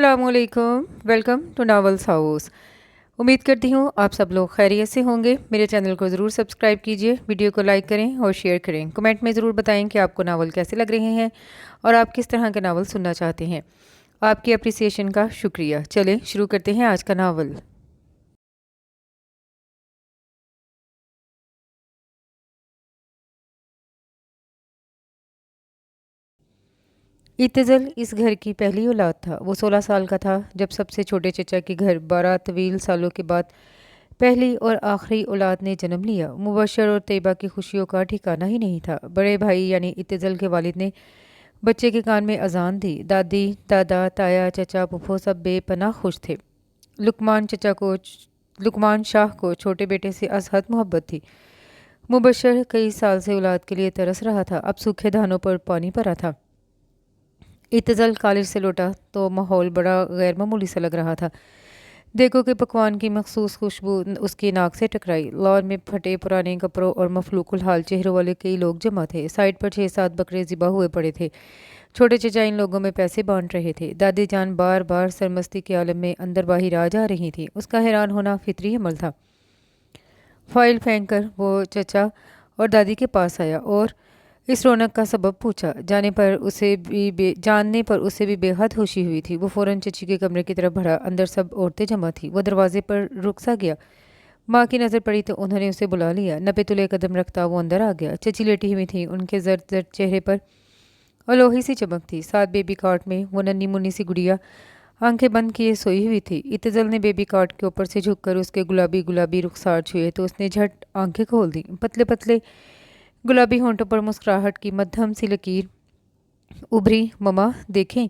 अस्सलाम वालेकुम। Welcome to novels house. उम्मीद करती हूँ आप सब लोग खैरियत से होंगे। मेरे चैनल को ज़रूर सब्सक्राइब कीजिए, वीडियो को लाइक करें और शेयर करें। कमेंट में ज़रूर बताएं कि आपको नावल कैसे लग रहे हैं और आप किस तरह के नावल सुनना चाहते हैं। आपकी अप्रिसिएशन का शुक्रिया। चलें शुरू करते हैं आज का नावल। इत्तज़ल इस घर की पहली औलाद था। वो 16 साल का था जब सबसे छोटे चचा के घर 12 तवील सालों के बाद पहली और आखिरी औलाद ने जन्म लिया। मुबशर और तैयबा की खुशियों का ठिकाना ही नहीं था। बड़े भाई यानी इत्तज़ल के वालिद ने बच्चे के कान में अजान दी। दादी, दादा, ताया, चचा, फूफो सब बेपनाह खुश थे। लुकमान शाह को छोटे बेटे से असहद मोहब्बत थी। मुबशर कई साल से औलाद के लिए तरस रहा था। अब सूखे धानों पर पानी पड़ा था। इत्तज़ल कॉलेज से लौटा तो माहौल बड़ा गैर मामूली सा लग रहा था। देखो कि पकवान की मखसूस खुशबू उसकी नाक से टकराई। लॉन में फटे पुराने कपड़ों और मफलूकुल हाल चेहरों वाले कई लोग जमा थे। साइड पर 6-7 बकरे ज़िबा हुए पड़े थे। छोटे चचा इन लोगों में पैसे बांट रहे थे। दादी जान बार बार सरमस्ती के आलम में अंदर बाहर आ जा रही थी। उसका हैरान होना फितरी अमल था। फाइल फेंक कर वो चचा और दादी के पास आया और इस रौनक का सबब पूछा। जानने पर उसे भी बेहद खुशी हुई थी। वो फ़ौरन चची के कमरे की तरफ बढ़ा। अंदर सब औरतें जमा थी। वो दरवाजे पर रुक सा गया। माँ की नज़र पड़ी तो उन्होंने उसे बुला लिया। नपे तुले कदम रखता वो अंदर आ गया। चची लेटी हुई थी। उनके जर्द जर्द चेहरे पर और लोही सी चमक थी। साथ बेबी कार्ट में वो नन्ही मुन्नी सी गुड़िया आंखें बंद किए सोई हुई थी। इत्तज़ल ने बेबी कार्ट के ऊपर से झुककर उसके गुलाबी गुलाबी रुखसार छुए तो उसने झट आंखें खोल दी। पतले पतले गुलाबी होंठों पर मुस्कुराहट की मध्यम सी लकीर उभरी। ममा देखें,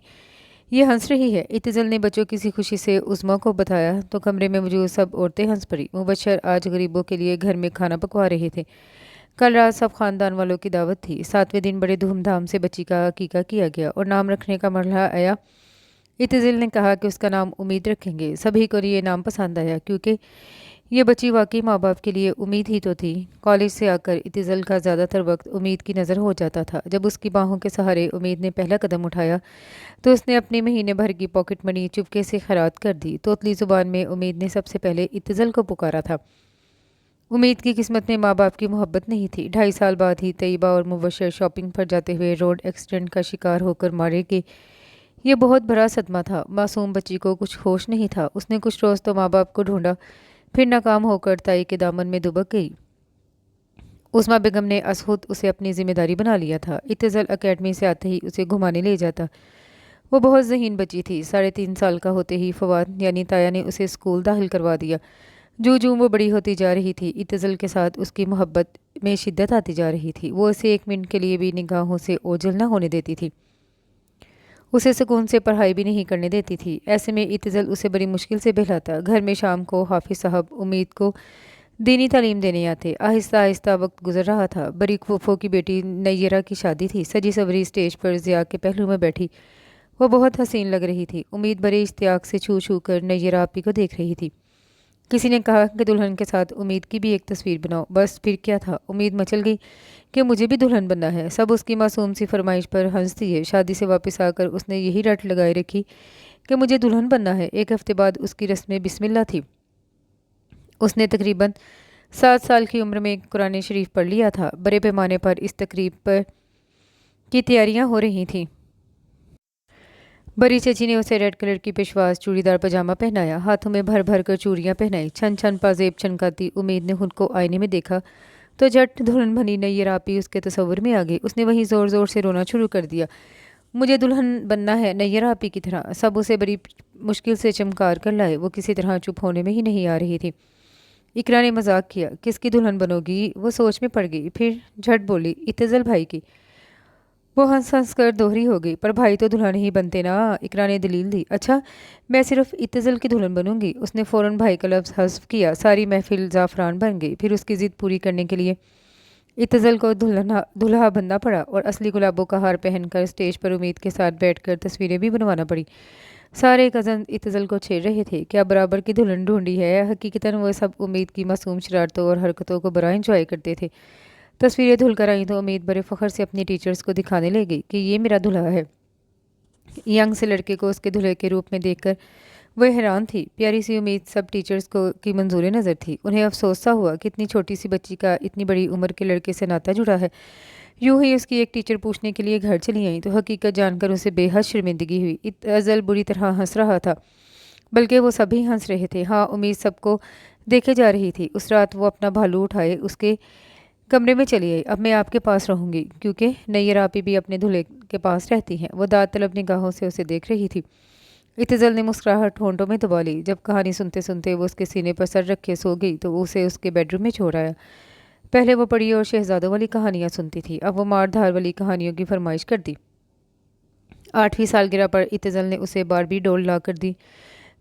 ये हंस रही है। इत्तज़ल ने बच्चों की सी खुशी से उज़्मा को बताया तो कमरे में मौजूद सब औरतें हंस पड़ी। मुबशर आज गरीबों के लिए घर में खाना पकवा रहे थे। कल रात सब खानदान वालों की दावत थी। 7वें दिन बड़े धूमधाम से बच्ची का अकीका किया गया और नाम रखने का मरहला आया। इत्तज़ल ने कहा कि उसका नाम उम्मीद रखेंगे। सभी को ये नाम पसंद आया क्योंकि ये बच्ची वाकई माँ बाप के लिए उम्मीद ही तो थी। कॉलेज से आकर इत्तज़ल का ज़्यादातर वक्त उम्मीद की नज़र हो जाता था। जब उसकी बाहों के सहारे उम्मीद ने पहला कदम उठाया तो उसने अपने महीने भर की पॉकेट मनी चुपके से खैरात कर दी। तोतली ज़ुबान में उम्मीद ने सबसे पहले इत्तज़ल को पुकारा था। उम्मीद की किस्मत में माँ बाप की मोहब्बत नहीं थी। 2.5 साल बाद ही तैयबा और मुबशर शॉपिंग पर जाते हुए रोड एक्सीडेंट का शिकार होकर मारे गए। ये बहुत बड़ा सदमा था। मासूम बच्ची को कुछ होश नहीं था। उसने कुछ रोज़ तो माँ बाप को ढूंढा, फिर नाकाम होकर ताई के दामन में दुबक गई। उस्मा बेगम ने असहुद उसे अपनी जिम्मेदारी बना लिया था। इत्तज़ल अकेडमी से आते ही उसे घुमाने ले जाता। वो बहुत ज़हीन बच्ची थी। 3.5 साल का होते ही फवाद यानी ताया ने उसे स्कूल दाखिल करवा दिया। जूं जूं वो बड़ी होती जा रही थी, इत्तज़ल के साथ उसकी मोहब्बत में शिद्दत आती जा रही थी। वो उसे एक मिनट के लिए भी निगाहों से ओझल न होने देती थी। उसे सुकून से पढ़ाई भी नहीं करने देती थी। ऐसे में इत्तज़ल उसे बड़ी मुश्किल से बहलाता। घर में शाम को हाफिज़ साहब उम्मीद को दीनी तालीम देने आते। आहिस्ता आहिस्ता वक्त गुजर रहा था। बरीक फूफो की बेटी नैयरा की शादी थी। सजी सवरी स्टेज पर ज़िया के पहलू में बैठी वो बहुत हसीन लग रही थी। उम्मीद बड़े इश्तियाक से छू छू कर नैयरा आपी को देख रही थी। किसी ने कहा कि दुल्हन के साथ उम्मीद की भी एक तस्वीर बनाओ। बस फिर क्या था, उम्मीद मचल गई कि मुझे भी दुल्हन बनना है। सब उसकी मासूम सी फरमाइश पर हंसती है। शादी से वापस आकर उसने यही रट लगाए रखी कि मुझे दुल्हन बनना है। एक हफ्ते बाद उसकी रस्म बिस्मिल्लाह थी। उसने तकरीबन 7 साल की उम्र में कुरान शरीफ पढ़ लिया था। बड़े पैमाने पर इस तकरीब पर की तैयारियां हो रही थीं। बड़ी चची ने उसे रेड कलर की पेशवाज चूड़ीदार पजामा पहनाया, हाथों में भर भर कर चूड़ियाँ पहनाई। छन छन पाजेब छनकाती उम्मीद ने खुद को आईने में देखा तो झट दुल्हन बनी नैयर आपी उसके तस्वुर में आ गई। उसने वहीं ज़ोर ज़ोर से रोना शुरू कर दिया। मुझे दुल्हन बनना है नैयर आपी की तरह। सब उसे बड़ी मुश्किल से चमकार कर लाए। वो किसी तरह चुप होने में ही नहीं आ रही थी। इकरा ने मजाक किया, किसकी दुल्हन बनोगी? वो सोच में पड़ गई, फिर झट बोली, इत्तज़ल भाई की। वो हंस हंस कर दोहरी हो गई, पर भाई तो दुल्हन ही बनते ना। इकरा ने दलील दी। अच्छा, मैं सिर्फ इत्तज़ल की दुल्हन बनूंगी। उसने फ़ौरन भाई का लफ्ज़ हज़फ किया। सारी महफिल ज़ाफ़रान बन गई। फिर उसकी ज़िद पूरी करने के लिए इत्तज़ल को दुल्हा बनना पड़ा और असली गुलाबों का हार पहनकर स्टेज पर उम्मीद के साथ बैठकर तस्वीरें भी बनवाना पड़ी। सारे कज़न इत्तज़ल को छेड़ रहे थे, क्या बराबर की दुल्हन ढूंढी है। हकीकतन वो सब उम्मीद की मासूम शरारतों और हरकतों को बड़ा इंजॉय करते थे। तस्वीरें धुल कर आई तो उम्मीद बड़े फ़ख्र से अपनी टीचर्स को दिखाने लगी कि ये मेरा दुल्हा है। यंग से लड़के को उसके दूल्हे के रूप में देखकर वह हैरान थी। प्यारी सी उम्मीद सब टीचर्स को की मंजूर नज़र थी। उन्हें अफसोस सा हुआ कि इतनी छोटी सी बच्ची का इतनी बड़ी उम्र के लड़के से नाता जुड़ा है। यूं ही उसकी एक टीचर पूछने के लिए घर चली आई तो हकीकत जानकर उसे बेहद शर्मिंदगी हुई। अजल बुरी तरह हंस रहा था, बल्कि वो सभी हंस रहे थे। हाँ, उम्मीद सबको देखे जा रही थी। उस रात वो अपना भालू उठाए उसके कमरे में चली आई। अब मैं आपके पास रहूंगी, क्योंकि नैयर आपी भी अपने दूल्हे के पास रहती हैं। वो दाद तलब निगाहों से उसे देख रही थी। इत्तजल ने मुस्कुराहट होंठों में दबा ली। जब कहानी सुनते सुनते वो उसके सीने पर सर रखे सो गई तो वो उसे उसके बेडरूम में छोड़ आया। पहले वो बड़ी और शहजादों वाली कहानियां सुनती थी, अब वो मार धार वाली कहानियों की फरमाइश कर दी। 8वीं सालगिरह पर इत्तजल ने उसे बारबी डोल ला कर दी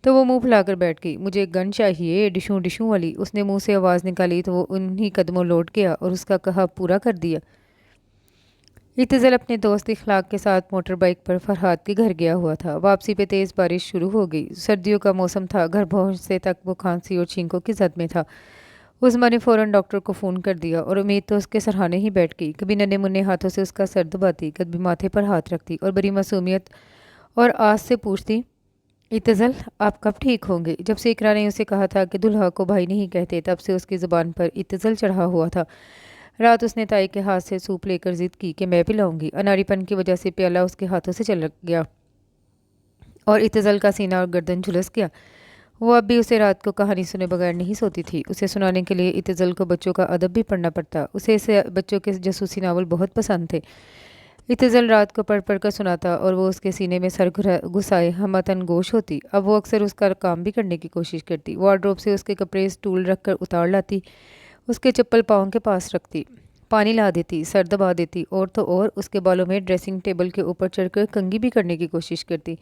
तो वो मुंह फुलाकर बैठ गई। मुझे एक गन चाहिए, डिशू डिशू वाली। उसने मुंह से आवाज़ निकाली तो वो उन्हीं कदमों लौट गया और उसका कहा पूरा कर दिया। इत्तजल अपने दोस्त इखलाक के साथ मोटर बाइक पर फरहाद के घर गया हुआ था। वापसी पे तेज़ बारिश शुरू हो गई। सर्दियों का मौसम था। घर पहुंचते तक वो खांसी और छींकों की जद में था। उस्मा ने फ़ौरन डॉक्टर को फ़ोन कर दिया और उम्मीद तो उसके सराहने ही बैठ गई। कभी नन्हे मुन्ने हाथों से उसका सर दबाती, कभी माथे पर हाथ रखती और बड़ी मासूमियत और आस से पूछती, इत्तजल आप कब ठीक होंगे? जब से इकरा ने उसे कहा था कि दुल्हा को भाई नहीं कहते, तब से उसकी ज़ुबान पर इत्तजल चढ़ा हुआ था। रात उसने ताई के हाथ से सूप लेकर जिद की कि मैं पिलाऊंगी। अनाड़ीपन की वजह से प्याला उसके हाथों से चल गया और इत्तजल का सीना और गर्दन झुलस गया। वो अब भी उसे रात को कहानी सुने बगैर नहीं सोती थी। उसे सुनाने के लिए इत्तजल को बच्चों का अदब भी पढ़ना पड़ता। उसे इसे बच्चों के जासूसी नावल बहुत पसंद थे। इत्तजल रात को पढ़ पढ़ कर सुनाता और वो उसके सीने में सर घुसाए हमतन गोश होती। अब वो अक्सर उसका काम भी करने की कोशिश करती। वार्डरोब से उसके कपड़े स्टूल रख कर उतार लाती, उसके चप्पल पाँव के पास रखती, पानी ला देती, सर दबा देती और तो और उसके बालों में ड्रेसिंग टेबल के ऊपर चढ़कर कंघी भी करने की कोशिश करती।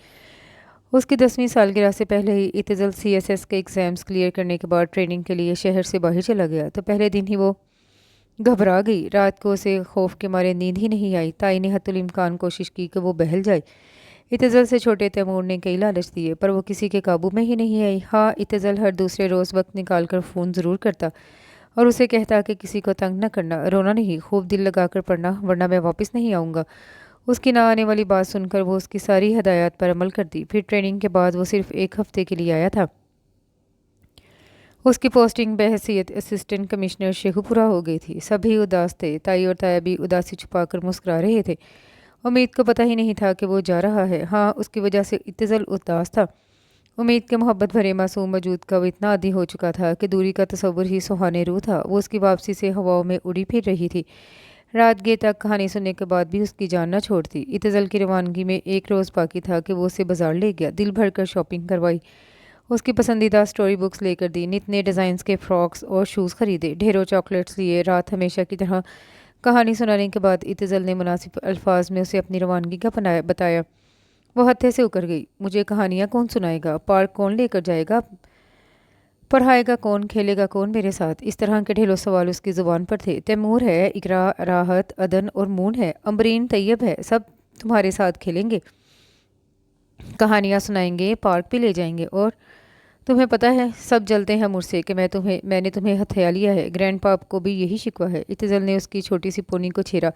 उसकी 10वीं सालगिरह से पहले ही इत्तजल CSS के एग्ज़ाम्स क्लियर करने के बाद ट्रेनिंग के लिए शहर से बाहर चला गया। तो पहले दिन ही वो घबरा गई। रात को उसे खौफ के मारे नींद ही नहीं आई। ताई ने हत्तुल इम्कान कोशिश की कि वो बहल जाए। इत्तजल से छोटे तैमूर ने कई लालच दिए, पर वो किसी के काबू में ही नहीं आई। हाँ, इत्तजल हर दूसरे रोज़ वक्त निकाल कर फ़ोन ज़रूर करता और उसे कहता कि किसी को तंग न करना, रोना नहीं, खूब दिल लगा कर पढ़ना, वरना मैं वापस नहीं आऊँगा। उसकी ना आने वाली बात सुनकर वो उसकी सारी हदायत पर अमल करती। फिर ट्रेनिंग के बाद वो सिर्फ 1 हफ्ते के लिए आया था। उसकी पोस्टिंग बहैसियत असिस्टेंट कमिश्नर शेखुपुरा हो गई थी। सभी उदास थे। ताई और ताया भी उदासी छुपाकर मुस्कुरा रहे थे। उम्मीद को पता ही नहीं था कि वो जा रहा है। हाँ, उसकी वजह से इत्तजल उदास था। उम्मीद के मोहब्बत भरे मासूम वजूद का वो इतना आदी हो चुका था कि दूरी का तस्वुर ही सुहाने रूह था। वो उसकी वापसी से हवाओं में उड़ी फिर रही थी। रात गए तक कहानी सुनने के बाद भी उसकी जान न छोड़ती। इत्तजल की रवानगी में एक रोज़ बाकी था कि वो उसे बाजार ले गया। दिल भर कर शॉपिंग करवाई, उसकी पसंदीदा स्टोरी बुक्स लेकर दी, नित नए डिज़ाइंस के फ्रॉक्स और शूज़ खरीदे, ढेरों चॉकलेट्स लिए। रात हमेशा की तरह कहानी सुनाने के बाद इत्तजल ने मुनासिब अल्फाज में उसे अपनी रवानगी का बताया। वो हत्थे से उकर गई। मुझे कहानियाँ कौन सुनाएगा? पार्क कौन लेकर जाएगा? पढ़ाएगा कौन? खेलेगा कौन मेरे साथ? इस तरह के ढेरों सवाल उसकी ज़ुबान पर थे। तैमूर है, इकरा, राहत, अदन और मून है, अम्बरीन, तैयब है, सब तुम्हारे साथ खेलेंगे, कहानियाँ सुनाएंगे, पार्क भी ले जाएंगे। और तुम्हें पता है, सब जलते हैं मुझसे कि मैंने तुम्हें हथिया लिया है। ग्रैंड पाप को भी यही शिकवा है। इत्तजल ने उसकी छोटी सी पोनी को छेड़ा।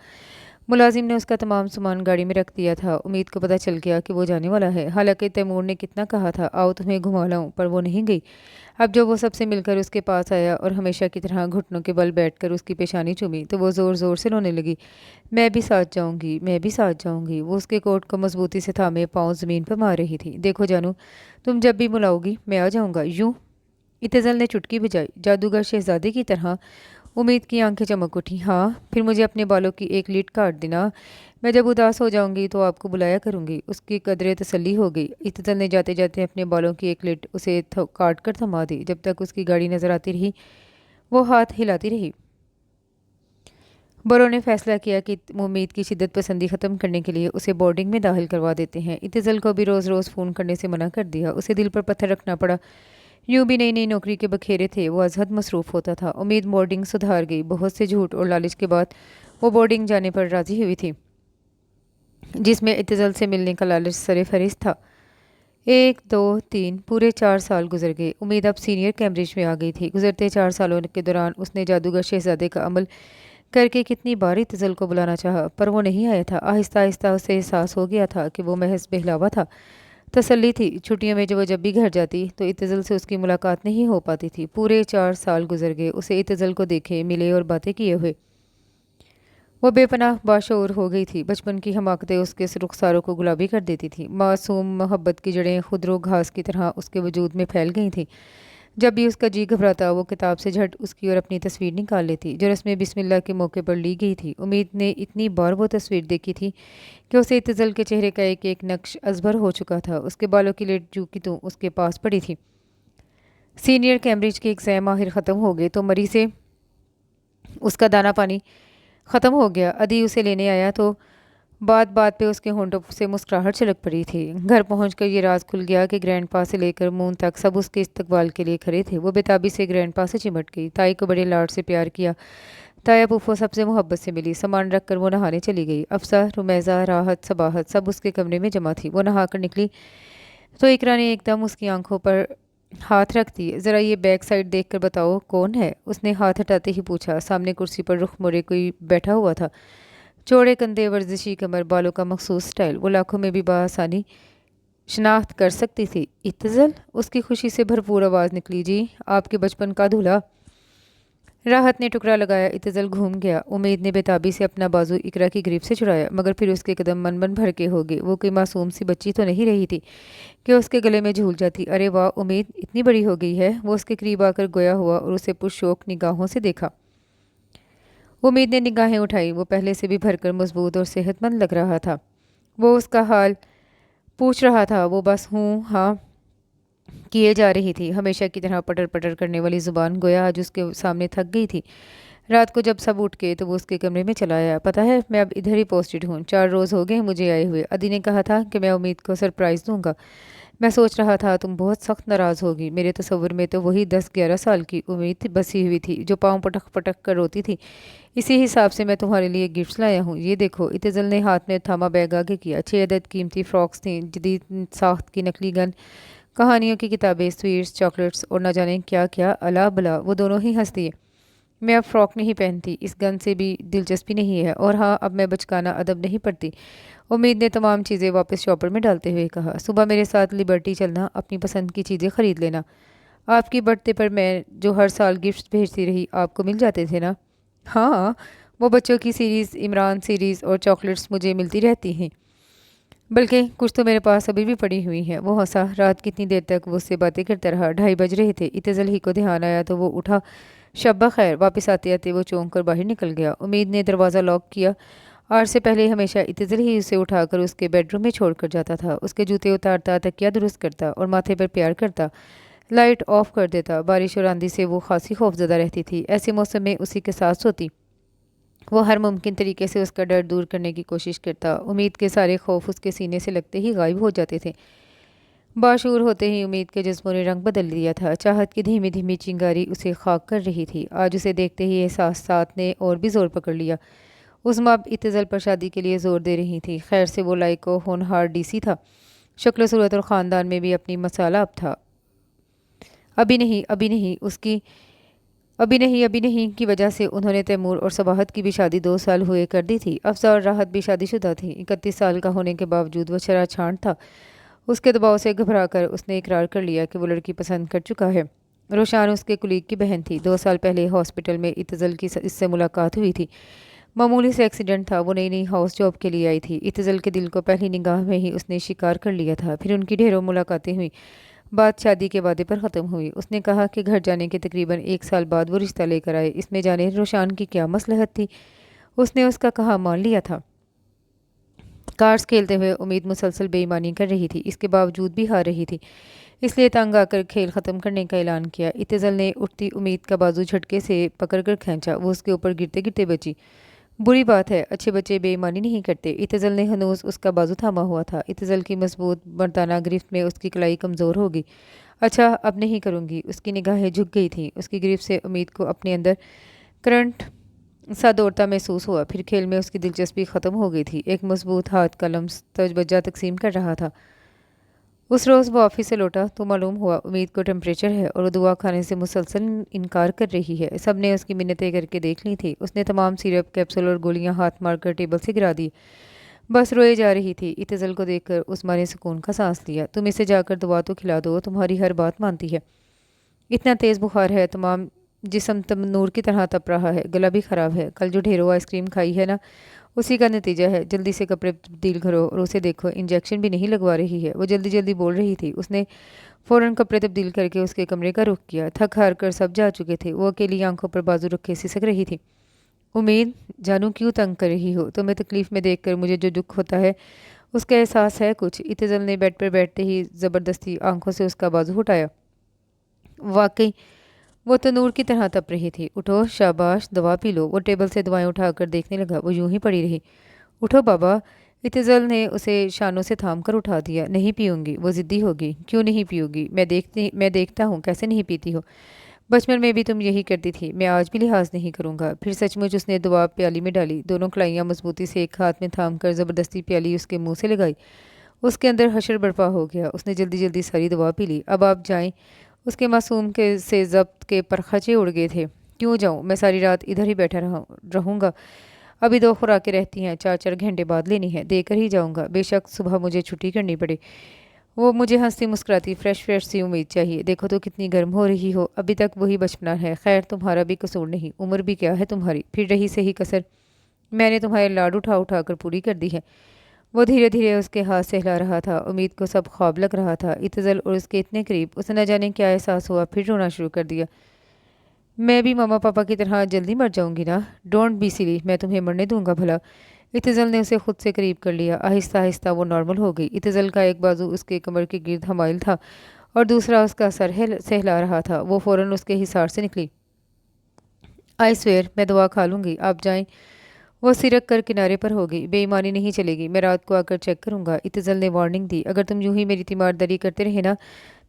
मुलाजिम ने उसका तमाम सामान गाड़ी में रख दिया था। उम्मीद को पता चल गया कि वो जाने वाला है। हालांकि तैमूर ने कितना कहा था, आओ तुम्हें घुमा लाऊं, पर वो नहीं गई। अब जब वो सबसे मिलकर उसके पास आया और हमेशा की तरह घुटनों के बल बैठकर उसकी पेशानी चूमी तो वो ज़ोर ज़ोर से रोने लगी। मैं भी साथ जाऊंगी, मैं भी साथ जाऊंगी। वो उसके कोट को मजबूती से थामे पाँव ज़मीन पर मार रही थी। देखो जानू, तुम जब भी बुलाओगी मैं आ जाऊंगा। यूं? इत्तजल ने चुटकी बजाई। जादूगर शहजादे की तरह उम्मीद की आंखें चमक उठी। हाँ, फिर मुझे अपने बालों की एक लीट काट देना। मैं जब उदास हो जाऊंगी तो आपको बुलाया करूंगी। उसकी कदरे तसल्ली हो गई। इत्तजल ने जाते जाते अपने बालों की एक लीट उसे काट कर थमा दी। जब तक उसकी गाड़ी नजर आती रही वो हाथ हिलाती रही। बड़ों ने फैसला किया कि उम्मीद की शिद्दत पसंदी ख़त्म करने के लिए उसे बोर्डिंग में दाखिल करवा देते हैं। इत्तजल को भी रोज़ रोज़ फ़ोन करने से मना कर दिया। उसे दिल पर पत्थर रखना पड़ा। यूं भी नई नई नौकरी के बखेरे थे। वो अजहद मसरूफ़ होता था। उम्मीद बोर्डिंग सुधार गई। बहुत से झूठ और लालच के बाद वो बोर्डिंग जाने पर राज़ी हुई थी, जिसमें इत्तजल से मिलने का लालच सरे फहरिस्त था। 1, 2, 3 पूरे 4 साल गुजर गए। उम्मीद अब सीनियर कैम्ब्रिज में आ गई थी। गुजरते 4 सालों के दौरान उसने जादूगर शहजादे का अमल کر کے کتنی بار اتزل کو بلانا چاہا پر وہ نہیں آیا تھا۔ آہستہ آہستہ اسے احساس ہو گیا تھا کہ وہ محض بہلاوا تھا، تسلی تھی۔ چھٹیوں میں جب بھی گھر جاتی تو اتزل سے اس کی ملاقات نہیں ہو پاتی تھی۔ پورے 4 سال گزر گئے اسے اتزل کو دیکھے، ملے اور باتیں کیے ہوئے۔ وہ بے پناہ باشعور ہو گئی تھی۔ بچپن کی حماقتیں اس کے رخساروں کو گلابی کر دیتی تھی۔ معصوم محبت کی جڑیں خودرو گھاس کی طرح اس کے وجود میں پھیل گئی تھیں۔ جب بھی اس کا جی گھبراتا وہ کتاب سے جھٹ اس کی اور اپنی تصویر نکال لیتی جو رسم بسم اللہ کے موقع پر لی گئی تھی۔ امید نے اتنی بار وہ تصویر دیکھی تھی کہ اسے اتزل کے چہرے کا ایک ایک نقش ازبر ہو چکا تھا۔ اس کے بالوں کی لیٹ جو کی تو اس کے پاس پڑی تھی۔ سینئر کیمبرج کے ایگزام آخر ختم ہو گئے تو مری سے اس کا دانہ پانی ختم ہو گیا۔ ادی اسے لینے آیا تو بات بات پہ اس کے ہونٹوں سے مسکراہٹ چھلک پڑی تھی۔ گھر پہنچ کر یہ راز کھل گیا کہ گرینڈ پا سے لے کر مون تک سب اس کے استقبال کے لیے کھڑے تھے۔ وہ بےتابی سے گرینڈ پا سے چمٹ گئی، تائی کو بڑے لاڈ سے پیار کیا۔ تایا پھوپھو سب سے محبت سے ملی، سامان رکھ کر وہ نہانے چلی گئی۔ افسہ، رمیزہ، راحت، صباحت سب اس کے کمرے میں جمع تھی۔ وہ نہا کر نکلی تو اقرا نے ایک دم اس کی آنکھوں پر ہاتھ رکھ دی۔ ذرا یہ بیک سائڈ دیکھ کر بتاؤ کون ہے؟ اس نے ہاتھ ہٹاتے ہی پوچھا۔ سامنے کرسی پر رخ موڑے کوئی بیٹھا ہوا تھا، چوڑے کندھے، ورزشی کمر، بالوں کا مخصوص سٹائل۔ وہ لاکھوں میں بھی بآسانی شناخت کر سکتی تھی۔ اتزل؟ اس کی خوشی سے بھرپور آواز نکلی۔ جی، آپ کے بچپن کا دھولا۔ راحت نے ٹکڑا لگایا۔ اتزل گھوم گیا۔ امید نے بےتابی سے اپنا بازو اقرا کی گریف سے چھڑایا مگر پھر اس کے قدم من من بھر کے ہو گئے۔ وہ کوئی معصوم سی بچی تو نہیں رہی تھی کہ اس کے گلے میں جھول جاتی۔ ارے واہ، امید اتنی بڑی ہو گئی ہے۔ وہ اس کے قریب آ کر گویا ہوا اور اسے پرشوق نگاہوں سے دیکھا۔ امید نے نگاہیں اٹھائی۔ وہ پہلے سے بھی بھر کر مضبوط اور صحت مند لگ رہا تھا۔ وہ اس کا حال پوچھ رہا تھا۔ وہ بس ہوں ہاں کیے جا رہی تھی، ہمیشہ کی طرح پٹر پٹر کرنے والی زبان گویا آج اس کے سامنے تھک گئی تھی۔ رات کو جب سب اٹھ گئے تو وہ اس کے کمرے میں چلا آیا۔ پتہ ہے میں اب ادھر ہی پوسٹڈ ہوں، 4 روز ہو گئے مجھے آئے ہوئے۔ ادی نے کہا تھا کہ میں امید کو سرپرائز دوں گا۔ میں سوچ رہا تھا تم بہت سخت ناراض ہوگی۔ میرے تصور میں تو وہی 10-11 سال کی امید بسی ہوئی تھی جو پاؤں پٹک پٹک کر روتی تھی۔ اسی حساب سے میں تمہارے لیے گفٹس لایا ہوں، یہ دیکھو۔ اتزل نے ہاتھ میں تھاما بیگ آگے کیا۔ 6 عدد قیمتی فراکس تھیں، جدید ساخت کی نقلی گن، کہانیوں کی کتابیں، سویٹس، چاکلیٹس اور نہ جانے کیا کیا الا بلا۔ وہ دونوں ہی ہنس دیے۔ میں اب فراک نہیں پہنتی، اس گن سے بھی دلچسپی نہیں ہے، اور ہاں اب میں بچکانہ ادب نہیں پڑھتی۔ امید نے تمام چیزیں واپس شاپر میں ڈالتے ہوئے کہا۔ صبح میرے ساتھ لبرٹی چلنا، اپنی پسند کی چیزیں خرید لینا۔ آپ کی برتھ ڈے پر میں جو ہر سال گفٹس بھیجتی رہی آپ کو مل جاتے تھے نا؟ ہاں، وہ بچوں کی سیریز، عمران سیریز اور چاکلیٹس مجھے ملتی رہتی ہیں، بلکہ کچھ تو میرے پاس ابھی بھی پڑی ہوئی ہیں۔ وہ ہنسا۔ رات کتنی دیر تک وہ اس سے باتیں کرتا رہا۔ 2:30 بج رہے تھے۔ اتزل ہی کو دھیان آیا تو وہ اٹھا۔ شب بخیر۔ واپس آتے آتے وہ چونک کر باہر نکل گیا۔ امید نے دروازہ لاک کیا۔ آج سے پہلے ہمیشہ اتزل ہی اسے اٹھا کر اس کے بیڈ روم میں چھوڑ کر جاتا تھا، اس کے جوتے اتارتا، تکیہ درست کرتا اور ماتھے پر پیار کرتا، لائٹ آف کر دیتا۔ بارش اور آندھی سے وہ خاصی خوفزدہ رہتی تھی۔ ایسے موسم میں اسی کے ساتھ سوتی۔ وہ ہر ممکن طریقے سے اس کا ڈر دور کرنے کی کوشش کرتا۔ امید کے سارے خوف اس کے سینے سے لگتے ہی غائب ہو جاتے تھے۔ باشعور ہوتے ہی امید کے جسموں نے رنگ بدل لیا تھا۔ چاہت کی دھیمی دھیمی چنگاری اسے خاک کر رہی تھی۔ آج اسے دیکھتے ہی احساسات نے اور بھی زور پکڑ لیا۔ عظمیٰ اب اتزل پر شادی کے لیے زور دے رہی تھی۔ خیر سے وہ لائق و ہونہار ڈی سی تھا، شکل و صورت اور خاندان میں بھی اپنی مسالہ اب تھا۔ ابھی نہیں کی وجہ سے انہوں نے تیمور اور صباحت کی بھی شادی 2 سال ہوئے کر دی تھی۔ افسہ اور راحت بھی شادی شدہ تھیں۔ 31 سال کا ہونے کے باوجود وہ شرح چھانٹ تھا۔ اس کے دباؤ سے گھبرا کر اس نے اقرار کر لیا کہ وہ لڑکی پسند کر چکا ہے۔ روشان اس کے کلیگ کی بہن تھی۔ 2 سال پہلے ہاسپٹل میں اتزل کی اس سے ملاقات ہوئی تھی۔ معمولی سے ایکسیڈنٹ تھا۔ وہ نئی نئی ہاؤس جاب کے لیے آئی تھی۔ اتزل کے دل کو پہلی نگاہ میں ہی اس نے شکار کر لیا تھا۔ پھر ان کی ڈھیروں ملاقاتیں ہوئیں۔ بات شادی کے وعدے پر ختم ہوئی۔ اس نے کہا کہ گھر جانے کے تقریباً 1 سال بعد وہ رشتہ لے کر آئے۔ اس میں جانے روشان کی کیا مصلحت تھی؟ اس نے اس کا کہا مان لیا تھا۔ کارڈز کھیلتے ہوئے امید مسلسل بے ایمانی کر رہی تھی، اس کے باوجود بھی ہار رہی تھی، اس لیے تنگ آ کر کھیل ختم کرنے کا اعلان کیا۔ اتزل نے اٹھتی امید کا بازو جھٹکے سے پکڑ کر کھینچا۔ وہ اس کے اوپر گرتے گرتے بچی۔ بری بات ہے، اچھے بچے بے ایمانی نہیں کرتے۔ اتزل نے ہنوز اس کا بازو تھاما ہوا تھا۔ اتزل کی مضبوط مردانہ گرفت میں اس کی کلائی کمزور ہوگی۔ اچھا اب نہیں کروں گی۔ اس کی نگاہیں جھک گئی تھیں۔ اس کی گرفت سے امید کو اپنے اندر کرنٹ سا دوڑتا محسوس ہوا۔ پھر کھیل میں اس کی دلچسپی ختم ہو گئی تھی۔ ایک مضبوط ہاتھ کا لمس توجہ تقسیم کر رہا تھا۔ उस रोज़ वो ऑफिस से लौटा तो मालूम हुआ उम्मीद को टेम्परेचर है और वो दवा खाने से मुसलसल इनकार कर रही है। सब ने उसकी मिन्नतें करके देख ली थी, उसने तमाम सिरप कैप्सूल और गोलियां हाथ मारकर टेबल से गिरा दी, बस रोए जा रही थी। इतजल को देखकर उस्मा ने सुकून का सांस लिया। तुम इसे जाकर दवा तो खिला दो, तुम्हारी हर बात मानती है। इतना तेज़ बुखार है, तमाम जिस्म तंदूर की तरह तप रहा है, गला भी ख़राब है। कल जो ढेरों आइसक्रीम खाई है ना, उसी का नतीजा है। जल्दी से कपड़े तब्दील करो और उसे देखो, इंजेक्शन भी नहीं लगवा रही है। वो जल्दी जल्दी बोल रही थी। उसने फ़ौरन कपड़े तब्दील करके उसके कमरे का रुख किया। थक हार कर सब जा चुके थे। वो अकेली आंखों पर बाजू रखे सिसक रही थी। उम्मीद, जानू क्यों तंग कर रही हो? तुम्हें तकलीफ़ में देखकर मुझे जो दुख होता है उसका एहसास है कुछ? इतजल ने बेड पर बैठते ही ज़बरदस्ती आंखों से उसका बाजू हटाया। वाकई वो तनूर की तरह तप रही थी। उठो, शाबाश, दवा पी लो। वो टेबल से दवाएं उठाकर देखने लगा। वो यूं ही पड़ी रही। उठो बाबा। इतजल ने उसे शानों से थाम कर उठा दिया। नहीं पीऊंगी, वो ज़िद्दी होगी। क्यों नहीं पीऊंगी? मैं देखता हूँ कैसे नहीं पीती हो। बचपन में भी तुम यही करती थी, मैं आज भी लिहाज नहीं करूँगा। फिर सचमुच उसने दवा प्याली में डाली। दोनों कलाइयाँ मजबूती से एक हाथ में थाम कर ज़बरदस्ती प्याली उसके मुंह से लगाई। उसके अंदर हशर बर्पा हो गया। उसने जल्दी जल्दी सारी दवा पी ली। अब आप जाएं। उसके मासूम के से जब्त के परखचे उड़ गए थे। क्यों जाऊं? मैं सारी रात इधर ही बैठा रहूंगा। अभी 2 खुराकें रहती हैं, 4-4 घंटे बाद लेनी है, देकर ही जाऊंगा। बेशक सुबह मुझे छुट्टी करनी पड़े। वो मुझे हंसती मुस्कुराती फ्रेश फ्रेश सी उम्मीद चाहिए। देखो तो कितनी गर्म हो रही हो। अभी तक वही बचपना है। खैर, तुम्हारा भी कसूर नहीं, उम्र भी क्या है तुम्हारी। फिर रही सही कसर, मैंने तुम्हारे लाड उठा उठा कर पूरी कर दी है। वो धीरे धीरे उसके हाथ से हिला रहा था। उम्मीद को सब ख्वाब लग रहा था। इतजल और उसके इतने करीब, उसे न जाने क्या एहसास हुआ। फिर रोना शुरू कर दिया। मैं भी मामा पापा की तरह जल्दी मर जाऊंगी ना? डोंट बी सिली, मैं तुम्हें मरने दूंगा भला। इतजल ने उसे खुद से करीब कर लिया। आहिस्ता आहिस्ता वो नॉर्मल हो गई। इतजल का एक बाजू उसके कमर के गिर्द हमाइल था और दूसरा उसका सर सहला रहा था। वो फ़ौरन उसके हिसार से निकली। आई स्वेयर, मैं दवा खा लूंगी, आप जाएं। वो सिरक कर किनारे पर होगी। बेईमानी नहीं चलेगी, मैं रात को आकर चेक करूंगा। इतजल ने वार्निंग दी। अगर तुम यूं ही मेरी तीमारदारी करते रहे ना,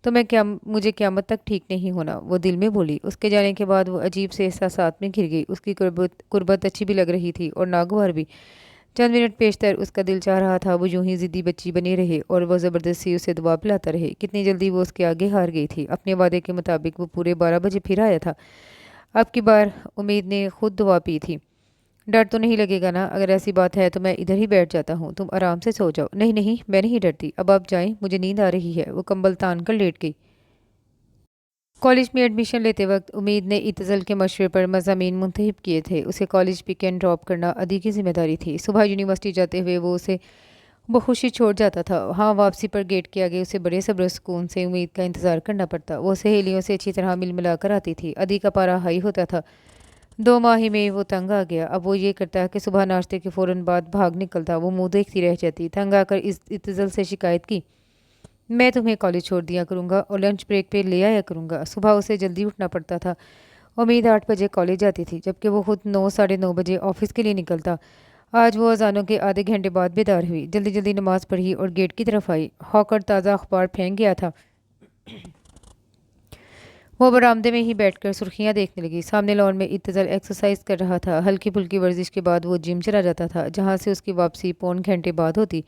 तो मुझे क़यामत तक ठीक नहीं होना, वो दिल में बोली। उसके जाने के बाद वो अजीब से एहसासात में घिर गई। उसकी कुर्बत अच्छी भी लग रही थी और नागवार भी। चंद मिनट पेशतर उसका दिल चाह रहा था वो यूं ही ज़िद्दी बच्ची बनी रहे और वह ज़बरदस्ती उसे दवा पिलाता रहे। कितनी जल्दी वो उसके आगे हार गई थी। अपने वादे के मुताबिक वो पूरे 12 बजे फिर आया था। अब की बार उम्मीद ने खुद दवा पी थी। डर तो नहीं लगेगा ना? अगर ऐसी बात है तो मैं इधर ही बैठ जाता हूँ, तुम आराम से सो जाओ। नहीं नहीं, मैं नहीं डरती, अब आप जाएं, मुझे नींद आ रही है। वो कंबल तान कर लेट गई। कॉलेज में एडमिशन लेते वक्त उम्मीद ने इतजल के मशवरे पर मज़ामीन मुंतखब किए थे। उसे कॉलेज पिक एंड ड्रॉप करना अदी की जिम्मेदारी थी। सुबह यूनिवर्सिटी जाते हुए वो उसे बखुशी छोड़ जाता था। हाँ, वापसी पर गेट के आगे उसे बड़े सब्र सुकून से उम्मीद का इंतज़ार करना पड़ता। वो सहेलियों से अच्छी तरह मिल मिला कर आती थी। अदी का पारा हाई होता था। 2 माह ही में वो तंग आ गया। अब वो ये करता कि सुबह नाश्ते के फ़ौरन बाद भाग निकलता। वो मुंह देखती रह जाती। तंग आकर इस इतजल से शिकायत की, मैं तुम्हें कॉलेज छोड़ दिया करूँगा और लंच ब्रेक पे ले आया करूँगा। सुबह उसे जल्दी उठना पड़ता था। उम्मीद 8 बजे कॉलेज जाती थी, जबकि वो खुद 9 साढ़े 9 बजे ऑफिस के लिए निकलता। आज वो अजानों के आधे घंटे बाद बेदार हुई, जल्दी जल्दी नमाज पढ़ी और गेट की तरफ आई। हॉकर ताज़ा अखबार फेंक गया था। वो बरामदे में ही बैठकर सुर्खियां देखने लगी। सामने लॉन में इत्तज़ल एक्सरसाइज कर रहा था। हल्की फुल्की वर्जिश के बाद वो जिम चला जाता था, जहाँ से उसकी वापसी पौन घंटे बाद होती।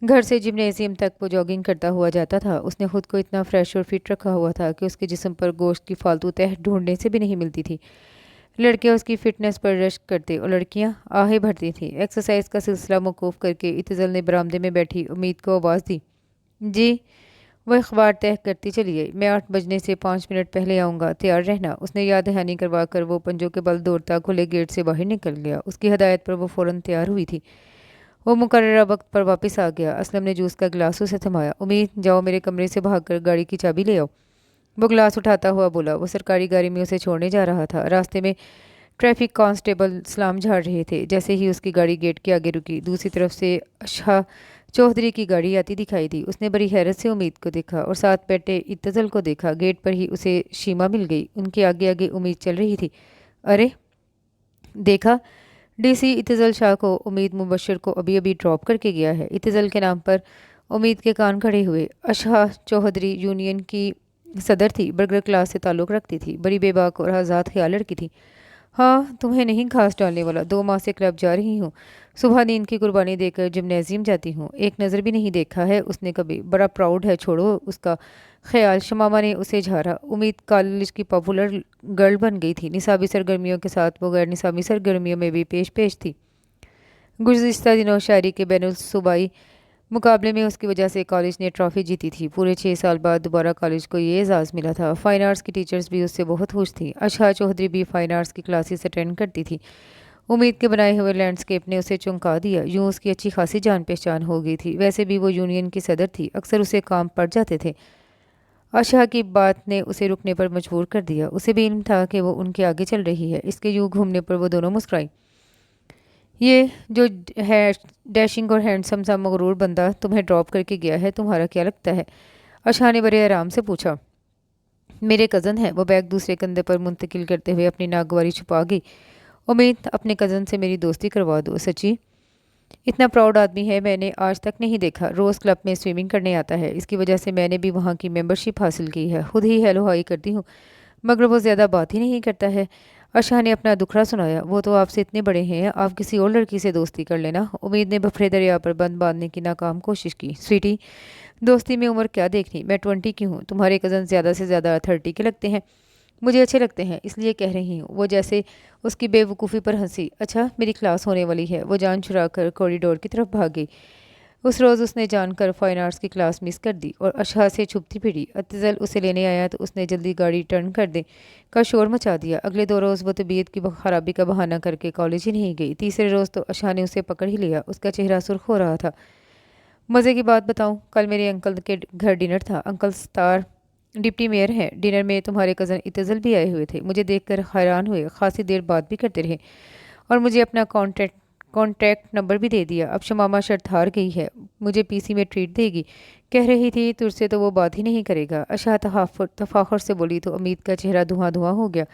घर से जिम्नेजियम तक वो जॉगिंग करता हुआ जाता था। उसने खुद को इतना फ्रेश और फिट रखा हुआ था कि उसके जिस्म पर गोश्त की फालतू तह ढूंढने से भी नहीं मिलती थी। लड़के उसकी फिटनेस पर रश्क करते और लड़कियां आहें भरती थीं। एक्सरसाइज का सिलसिला मौकूफ़ करके इत्तज़ल ने बरामदे में बैठी उम्मीद को आवाज़ दी। जी। वह अखबार तय करती चली गई। मैं 8 बजने से 5 मिनट पहले आऊँगा, तैयार रहना। उसने याद दहानी करवा कर वो पंजों के बल दौड़ता खुले गेट से बाहर निकल गया। उसकी हदायत पर वो फ़ौरन तैयार हुई थी। वो मुकर्ररा वक्त पर वापस आ गया। असलम ने जूस का गिलास उसे थमाया। उम्मीद, जाओ मेरे कमरे से भागकर गाड़ी की चाबी ले आओ। वो गिलास उठाता हुआ बोला। वो सरकारी गाड़ी में उसे छोड़ने जा रहा था। रास्ते में ट्रैफिक कांस्टेबल सलाम झाड़ रहे थे। जैसे ही उसकी गाड़ी गेट के आगे रुकी, दूसरी तरफ से शाह चौधरी की गाड़ी आती दिखाई दी। उसने बड़ी हैरत से उम्मीद को देखा और साथ बैठे इत्तज़ल को देखा। गेट पर ही उसे शीमा मिल गई। उनके आगे आगे उम्मीद चल रही थी। अरे देखा, डीसी इत्तज़ल शाह को उम्मीद मुबशर को अभी अभी ड्रॉप करके गया है। इत्तज़ल के नाम पर उम्मीद के कान खड़े हुए। अशाह चौधरी यूनियन की सदर थी। बर्गर क्लास से ताल्लुक़ रखती थी। बड़ी बेबाक और आज़ाद ख्याल लड़की थी। हाँ, तुम्हें नहीं घास डालने वाला। 2 माह से क्लब जा रही हूँ। सुबह नींद की कुर्बानी देकर जिम्नेज़ियम जाती हूँ। एक नज़र भी नहीं देखा है उसने कभी। बड़ा प्राउड है, छोड़ो उसका ख़्याल। शमामा ने उसे झाड़ा। उम्मीद कॉलेज की पॉपुलर गर्ल बन गई थी। निसाबी सरगर्मियों के साथ वो गैर निसाबी सरगर्मियों में भी पेश-पेश थी। गुज़िश्ता दिनों शायरी के बैनुल सूबाई मुकाबले में उसकी वजह से कॉलेज ने ट्रॉफ़ी जीती थी। पूरे 6 साल बाद दोबारा कॉलेज को ये एज़ाज़ मिला था। फ़ाइन आर्ट्स की टीचर्स भी उससे बहुत खुश थीं। अशा चौधरी भी फ़ाइन आर्ट्स की क्लासेस अटेंड करती थी। उम्मीद के बनाए हुए लैंडस्केप ने उसे चौंका दिया। यूँ उसकी अच्छी खासी जान पहचान हो गई थी। वैसे भी वो यूनियन की सदर थी। अक्सर उसे काम पड़ जाते थे। आशा की बात ने उसे रुकने पर मजबूर कर दिया। उसे भी इल्म था कि वो उनके आगे चल रही है। इसके यूँ घूमने पर वो दोनों मुस्कुराई। ये जो है डैशिंग और हैंडसम सा मगरूर बंदा तुम्हें ड्रॉप करके गया है, तुम्हारा क्या लगता है? आशा ने बड़े आराम से पूछा। मेरे कज़न है। वो बैग दूसरे कंधे पर मुंतकिल करते हुए अपनी नागवारी छुपा गई। उम्मीद, अपने कज़न से मेरी दोस्ती करवा दो। सच्ची? इतना प्राउड आदमी है मैंने आज तक नहीं देखा। रोज़ क्लब में स्विमिंग करने आता है। इसकी वजह से मैंने भी वहाँ की मेंबरशिप हासिल की है। खुद ही हेलो हाई करती हूँ, मगर वो ज़्यादा बात ही नहीं करता है। आशा ने अपना दुखड़ा सुनाया। वो तो आपसे इतने बड़े हैं, आप किसी और लड़की से दोस्ती कर लेना। उम्मीद ने बफरे दरिया पर बंद बांधने की नाकाम कोशिश की। स्वीटी, दोस्ती में उम्र क्या देखनी, मैं 20 की हूँ। तुम्हारे कज़न ज़्यादा से ज़्यादा 30 के लगते हैं। मुझे अच्छे लगते हैं, इसलिए कह रही हूँ। वो जैसे उसकी बेवकूफ़ी पर हंसी। अच्छा, मेरी क्लास होने वाली है। वो जान छुड़ा कर कॉरिडोर की तरफ भाग गई। उस रोज़ उसने जानकर फ़ाइन आर्ट्स की क्लास मिस कर दी और अशा से छुपती फिरी। अतजल उसे लेने आया तो उसने जल्दी गाड़ी टर्न कर दे का शोर मचा दिया। अगले 2 रोज़ वो तबीयत की खराबी का बहाना करके कॉलेज ही नहीं गई। तीसरे रोज़ तो अशा ने उसे पकड़ ही लिया। उसका चेहरा सुर्ख हो रहा था। मज़े की बात बताऊं, कल मेरे अंकल के घर डिनर था। अंकल स्टार डिप्टी मेयर हैं। डिनर में तुम्हारे कज़न इतजल भी आए हुए थे। मुझे देखकर हैरान हुए। खासी देर बात भी करते रहे और मुझे अपना कॉन्टैक्ट नंबर भी दे दिया। अब शमामा शर्त हार गई है, मुझे पीसी में ट्रीट देगी। कह रही थी तुझसे तो वो बात ही नहीं करेगा। अशा तफाखुर से बोली तो उम्मीद का चेहरा धुआं धुआं हो गया।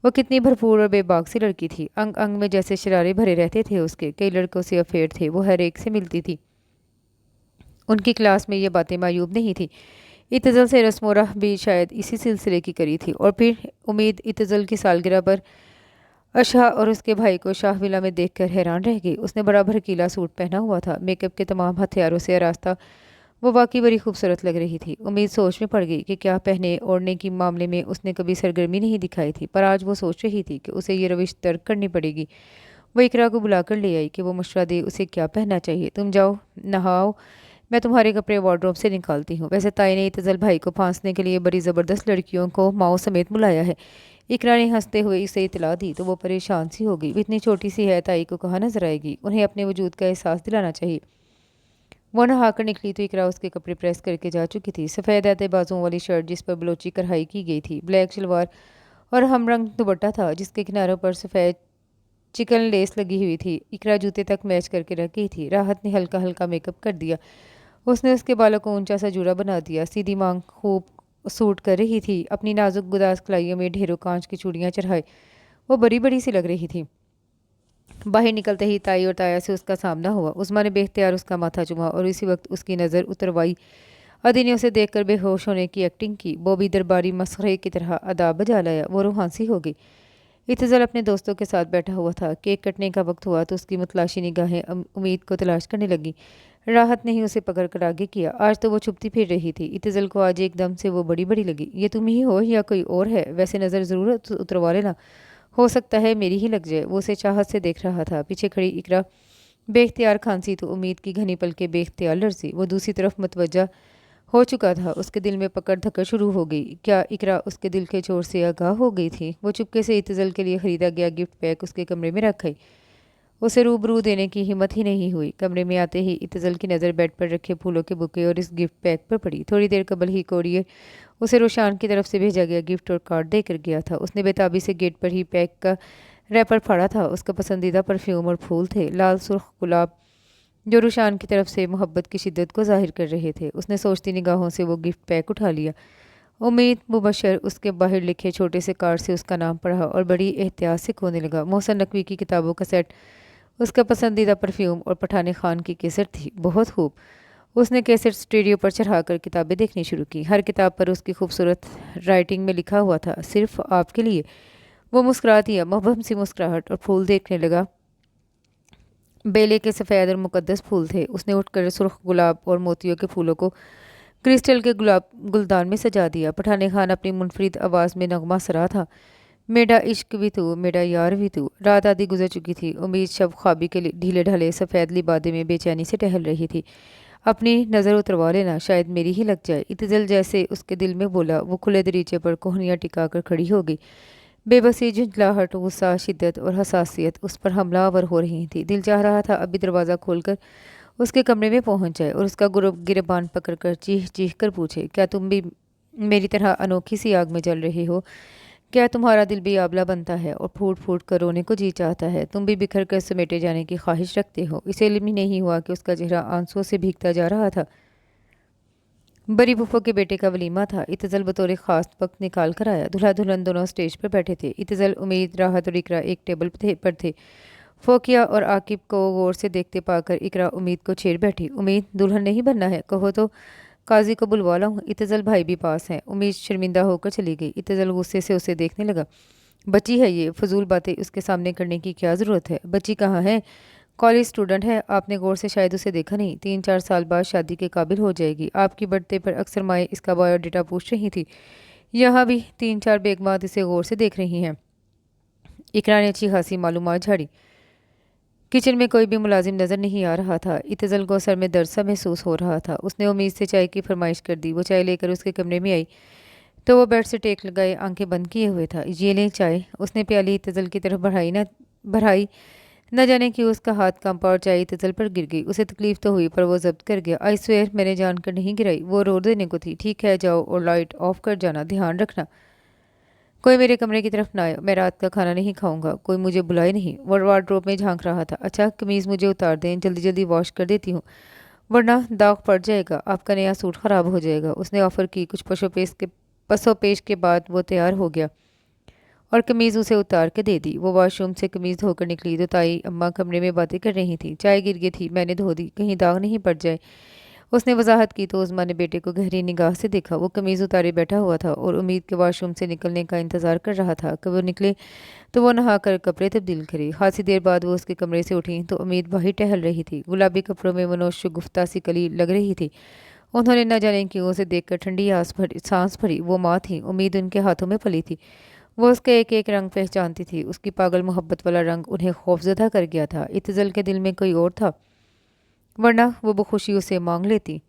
वो कितनी भरपूर और बेबाक सी लड़की थी। अंग अंग में जैसे शरारे भरे रहते थे उसके। कई लड़कों से अफेयर थे, वो हर एक से मिलती थी। उनकी क्लास में ये बातें मायूब नहीं थी। इतजल से रस्मोरा भी शायद इसी सिलसिले की करी थी। और फिर उम्मीद इतजल की सालगिरह पर अशा और उसके भाई को शाह विला में देखकर हैरान रह गई। उसने बड़ा भड़कीला सूट पहना हुआ था, मेकअप के तमाम हथियारों से आरास्ता। वो वाकई बड़ी खूबसूरत लग रही थी। उम्मीद सोच में पड़ गई कि क्या पहने ओढ़ने की मामले में उसने कभी सरगर्मी नहीं दिखाई थी, पर आज वो सोच रही थी कि उसे ये रविश तर्क करनी पड़ेगी। वो इकरा को बुलाकर ले आई कि वो मशवरा दे उसे क्या पहनना चाहिए। तुम जाओ नहाओ, मैं तुम्हारे कपड़े वार्डरोब से निकालती हूँ। वैसे ताई ने इतजल भाई को फांसने के लिए बड़ी ज़बरदस्त लड़कियों को माओ समेत बुलाया है। इकरा ने हंसते हुए इसे इतला दी तो वो परेशान सी हो गई। वो इतनी छोटी सी है, ताई को कहाँ नजर आएगी। उन्हें अपने वजूद का एहसास दिलाना चाहिए। वो नहाकर निकली तो इकरा उसके कपड़े प्रेस करके जा चुकी थी। सफ़ेद ऐते बाजुओं वाली शर्ट जिस पर बलोची कढ़ाई की गई थी, ब्लैक शलवार और हमरंग दुपट्टा था जिसके किनारों पर सफ़ेद चिकन लेस लगी हुई थी। इकरा जूते तक मैच करके रख गई थी। राहत ने हल्का हल्का मेकअप कर दिया। उसने उसके बालों को ऊंचा सा जूड़ा बना दिया। सीधी मांग खूब सूट कर रही थी। अपनी नाजुक गुदास कलाइयों में ढेरों कांच की चूड़ियां चढ़ाए वो बड़ी बड़ी सी लग रही थी। बाहर निकलते ही ताई और ताया से उसका सामना हुआ। उस्मा ने बेख्तियार उसका माथा चुमा और इसी वक्त उसकी नज़र उतरवाई। अदी ने उसे देखकर बेहोश होने की एक्टिंग की। बॉबी दरबारी मसखरे की तरह अदा बजा लाया। वो रूहांसी हो गई। इतजल अपने दोस्तों के साथ बैठा हुआ था। केक कटने का वक्त हुआ तो उसकी मुतलाशी निगाहें उम्मीद को तलाश करने लगी। राहत ने ही उसे पकड़ कर आगे किया। आज तो वो छुपती फिर रही थी। इतजल को आज एकदम से वो बड़ी बड़ी लगी। ये तुम ही हो या कोई और है? वैसे नज़र ज़रूर उतरवा लेना, हो सकता है मेरी ही लग जाए। वो उसे चाहत से देख रहा था। पीछे खड़ी इकरा बेख्तियार खांसी तो उम्मीद की घनी पलके बेख्तियार लरसी। वो दूसरी तरफ मुतवज्जा हो चुका था। उसके दिल में पकड़ धकड़ शुरू हो गई। क्या इकरा उसके दिल के चोर से आगाह हो गई थी? वो चुपके से इतजल के लिए खरीदा गया गिफ्ट पैक उसके कमरे में रख गई। उसे रूबरू देने की हिम्मत ही नहीं हुई। कमरे में आते ही इतजल की नज़र बेड पर रखे फूलों के बुके और इस गिफ्ट पैक पर पड़ी। थोड़ी देर कबल ही कोरियर उसे रोशान की तरफ से भेजा गया गिफ्ट और कार्ड देकर गया था। उसने बेताबी से गेट पर ही पैक का रैपर फाड़ा था। उसका पसंदीदा परफ्यूम और फूल थे, लाल सुर्ख गुलाब, जो रुशान की तरफ से मोहब्बत की शिद्दत को जाहिर कर रहे थे। उसने सोचती निगाहों से वो गिफ्ट पैक उठा लिया। उम्मीद मुबशर उसके बाहर लिखे छोटे से कार्ड से उसका नाम पढ़ा और बड़ी एहतियात से खोने लगा। मोहसन नकवी की किताबों का सेट, उसका पसंदीदा परफ्यूम और पठाने खान की केसट थी। बहुत खूब। उसने केसट स्टूडियो पर चढ़ाकर किताबें देखनी शुरू की। हर किताब पर उसकी खूबसूरत राइटिंग में लिखा हुआ था, सिर्फ आपके लिए। वो मुस्कुरा दिया, मबहम सी मुस्कुराहट, और फूल देखने लगा। बेले के सफ़ेद और मुकद्दस फूल थे। उसने उठकर सुर्ख गुलाब और मोतियों के फूलों को क्रिस्टल के गुलाब गुलदान में सजा दिया। पठाने खान अपनी मुनफरिद आवाज़ में नगमा सरा था, मेरा इश्क भी तू, मेरा यार भी तू। रात आधी गुजर चुकी थी। उम्मीद शब ख्वाबी के ढीले ढले सफ़ेद लिबादे में बेचैनी से टहल रही थी। अपनी नज़र उतरवा लेना, शायद मेरी ही लग जाए। इतजल जैसे उसके दिल में बोला। वो खुले दरीचे पर कोहनियाँ टिकाकर खड़ी हो गई। बेबसी, झुंझलाहट, गुस्सा, शिद्दत और हसासियत उस पर हमलावर हो रही थी। दिल चाह रहा था अभी दरवाज़ा खोलकर उसके कमरे में पहुंच जाए और उसका गिरबान पकड़कर चीख चीख कर पूछे, क्या तुम भी मेरी तरह अनोखी सी आग में जल रहे हो? क्या तुम्हारा दिल भी आबला बनता है और फूट फूट कर रोने को जी चाहता है? तुम भी बिखर कर समेटे जाने की ख्वाहिश रखते हो? इसे इल्म ही नहीं हुआ कि उसका चेहरा आंसुओं से भीगता जा रहा था। बड़ी फूफो के बेटे का वलीमा था। इतजल बतौर खास वक्त निकाल कर आया। दूल्हा दुल्हन दोनों स्टेज पर बैठे थे। इतजल, उम्मीद, राहत और इकरा एक टेबल पर थे। फोकिया और आकिब को गौर से देखते पाकर इकरा उम्मीद को छेड़ बैठी। उम्मीद, दुल्हन नहीं बनना है? कहो तो काजी को बुलवा लाऊं। इतजल, भाई भी पास हैं। उम्मीद शर्मिंदा होकर चली गई। इतजल गुस्से से उसे देखने लगा। बच्ची है ये, फजूल बातें उसके सामने करने की क्या ज़रूरत है? बच्ची कहाँ है? कॉलेज स्टूडेंट है। आपने गौर से शायद उसे देखा नहीं। 3-4 साल बाद शादी के काबिल हो जाएगी। आपकी बढ़ते पर अक्सर माएँ इसका बायोडाटा पूछ रही थी। यहाँ भी 3-4 बेगमात इसे गौर से देख रही हैं। इकरा ने अच्छी खासी मालूमात झाड़ी। किचन में कोई भी मुलाजिम नज़र नहीं आ रहा था। इतजल को सर में दर्द सा महसूस हो रहा था। उसने उम्मीद से चाय की फरमाइश कर दी। वो चाय लेकर उसके कमरे में आई तो वो बेड से टेक लगाए आंखें बंद किए हुए था। ये ले चाय। उसने प्याली इतजल की तरफ बढ़ाई। न जाने कि उसका हाथ कांपा और चाय इतजल पर गिर गई। उसे तकलीफ तो हुई पर वो जब्त कर गया। आई स्वेयर, मैंने जानकर नहीं गिराई, वो रो देने को थी। ठीक है, जाओ और लाइट ऑफ कर जाना, ध्यान रखना कोई मेरे कमरे की तरफ ना आए। मैं रात का खाना नहीं खाऊंगा। कोई मुझे बुलाए नहीं। वो वार्डरोब में झांक रहा था। अच्छा, कमीज़ मुझे उतार दें, जल्दी जल्दी वॉश कर देती हूँ, वरना दाग पड़ जाएगा, आपका नया सूट ख़राब हो जाएगा। उसने ऑफ़र की। कुछ पसोपेश के बाद वो तैयार हो गया और कमीज़ उसे उतार के दे दी। वो वॉशरूम से कमीज़ धोकर निकली तो ताई अम्मा कमरे में बातें कर रही थी। चाय गिर गई थी, मैंने धो दी, कहीं दाग नहीं पड़ जाए, उसने वजाहत की तो उस्मा ने बेटे को गहरी निगाह से देखा। वो कमीज़ उतारे बैठा हुआ था और उम्मीद के वॉशरूम से निकलने का इंतज़ार कर रहा था कि वो निकले तो वो नहा कर कपड़े तब्दील करे। खासी देर बाद वो उसके कमरे से उठी तो उम्मीद बाहर टहल रही थी। गुलाबी कपड़ों में मनोज गुफ्ता सी कली लग रही थी। उन्होंने न जाने क्यों उसे देखकर ठंडी सांस भरी। वो माँ थी। उम्मीद उनके हाथों में पली थी। वो उसका एक एक रंग पहचानती थी। उसकी पागल मोहब्बत वाला रंग उन्हें खौफजदा कर गया था। इतजल के दिल में कोई और था, वरना वो बखुशी उसे मांग लेती।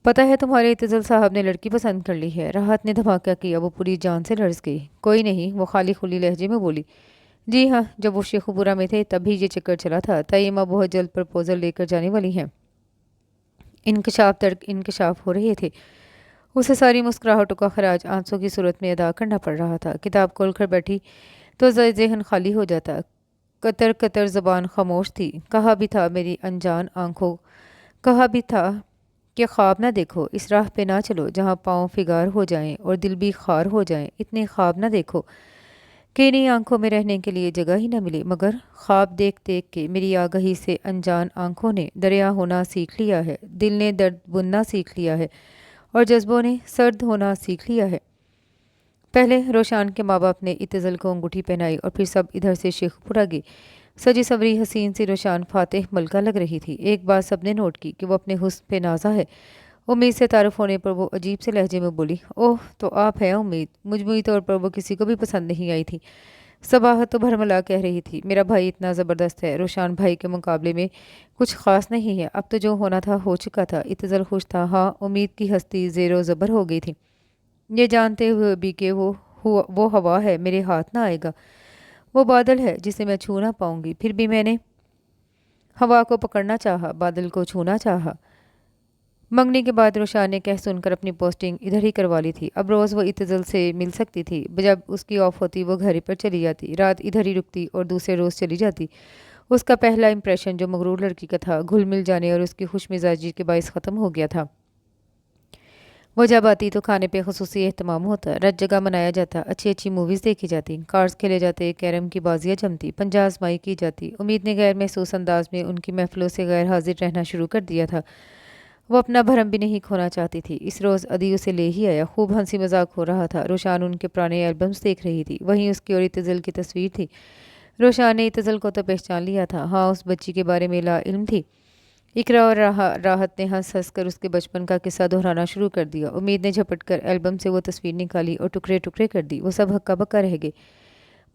पता है, तुम्हारे इतजल साहब ने लड़की पसंद कर ली है। राहत ने धमाका किया। वो पूरी जान से लड़स गई। कोई नहीं, वो खाली खुली लहजे में बोली। जी हाँ, जब वो शेखुपुरा में थे तभी ये चक्कर चला था। तय्यमा बहुत जल्द प्रपोजल लेकर जाने वाली हैं। इंकशाफ तर्क इंकशाफ हो रहे थे। उसे सारी मुस्कुराहटों का खराज आंसू की सूरत में अदा करना पड़ रहा था। किताब खोल कर बैठी तो जहन खाली हो जाता। कतर कतर ज़बान खामोश थी। कहा भी था मेरी अनजान आंखों, कहा भी था कि ख्वाब ना देखो, इस राह पे ना चलो जहाँ पाँव फिगार हो जाएं और दिल भी खार हो जाएं। इतने ख्वाब ना देखो कि इन्हीं आंखों में रहने के लिए जगह ही ना मिले। मगर ख्वाब देख देख के मेरी आगही से अनजान आंखों ने दरिया होना सीख लिया है, दिल ने दर्द बुनना सीख लिया है और जज्बों ने सर्द होना सीख लिया है। पहले रोशान के माँ बाप ने इतजल को अंगूठी पहनाई और फिर सब इधर से शेखपुरा गए। सजी सवरी हसीन सी रोशान फातेह मलका लग रही थी। एक बात सबने नोट की कि वो अपने हुस्न पे नाजा है। उम्मीद से तारुफ होने पर वो अजीब से लहजे में बोली, ओह तो आप हैं उम्मीद। मजमूई तौर पर वो किसी को भी पसंद नहीं आई थी। सबाहत तो भरमला कह रही थी, मेरा भाई इतना ज़बरदस्त है, रोशान भाई के मुकाबले में कुछ ख़ास नहीं है। अब तो जो होना था हो चुका था। इतजल खुश था। हाँ, उम्मीद की हस्ती ज़ेरो ज़बर हो गई थी, ये जानते हुए भी कि वो हवा है, मेरे हाथ ना आएगा। वो बादल है जिसे मैं छू ना पाऊंगी। फिर भी मैंने हवा को पकड़ना चाहा, बादल को छूना चाहा। मंगनी के बाद रोशान ने कह सुनकर अपनी पोस्टिंग इधर ही करवा ली थी। अब रोज़ वो इतजल से मिल सकती थी। जब उसकी ऑफ होती वो घर पर चली जाती, रात इधर ही रुकती और दूसरे रोज़ चली जाती। उसका पहला इंप्रेशन जो मगरूर लड़की का था, घुल मिल जाने और उसकी खुश मिजाजी के बायस ख़त्म हो गया था। वो जब आती तो खाने पे खसूसी एहतमाम होता, रत जगह मनाया जाता, अच्छी अच्छी मूवीज़ देखी जाती, कार्ड्स खेले जाते, कैरम की बाजियाँ जमती, पंजा आजमाई की जाती। उम्मीद ने गैर महसूस अंदाज में उनकी महफिलों से गैर हाजिर रहना शुरू कर दिया था। वो अपना भरम भी नहीं खोना चाहती थी। इस रोज़ अदी उसे ले ही आया। खूब हंसी मजाक हो रहा था। रोशान उनके पुराने एल्बम्स देख रही थी। वहीं उसकी और इत्तज़ल की तस्वीर थी। रोशान ने इत्तज़ल को तो पहचान लिया था। हाँ, उस बच्ची के बारे में ला इल्म थी। इकरा और राहत ने हंस हंस कर उसके बचपन का किस्सा दोहराना शुरू कर दिया। उम्मीद ने झपट कर एल्बम से वो तस्वीर निकाली और टुकड़े टुकड़े कर दी। वो सब हक्का बक्का रह गए।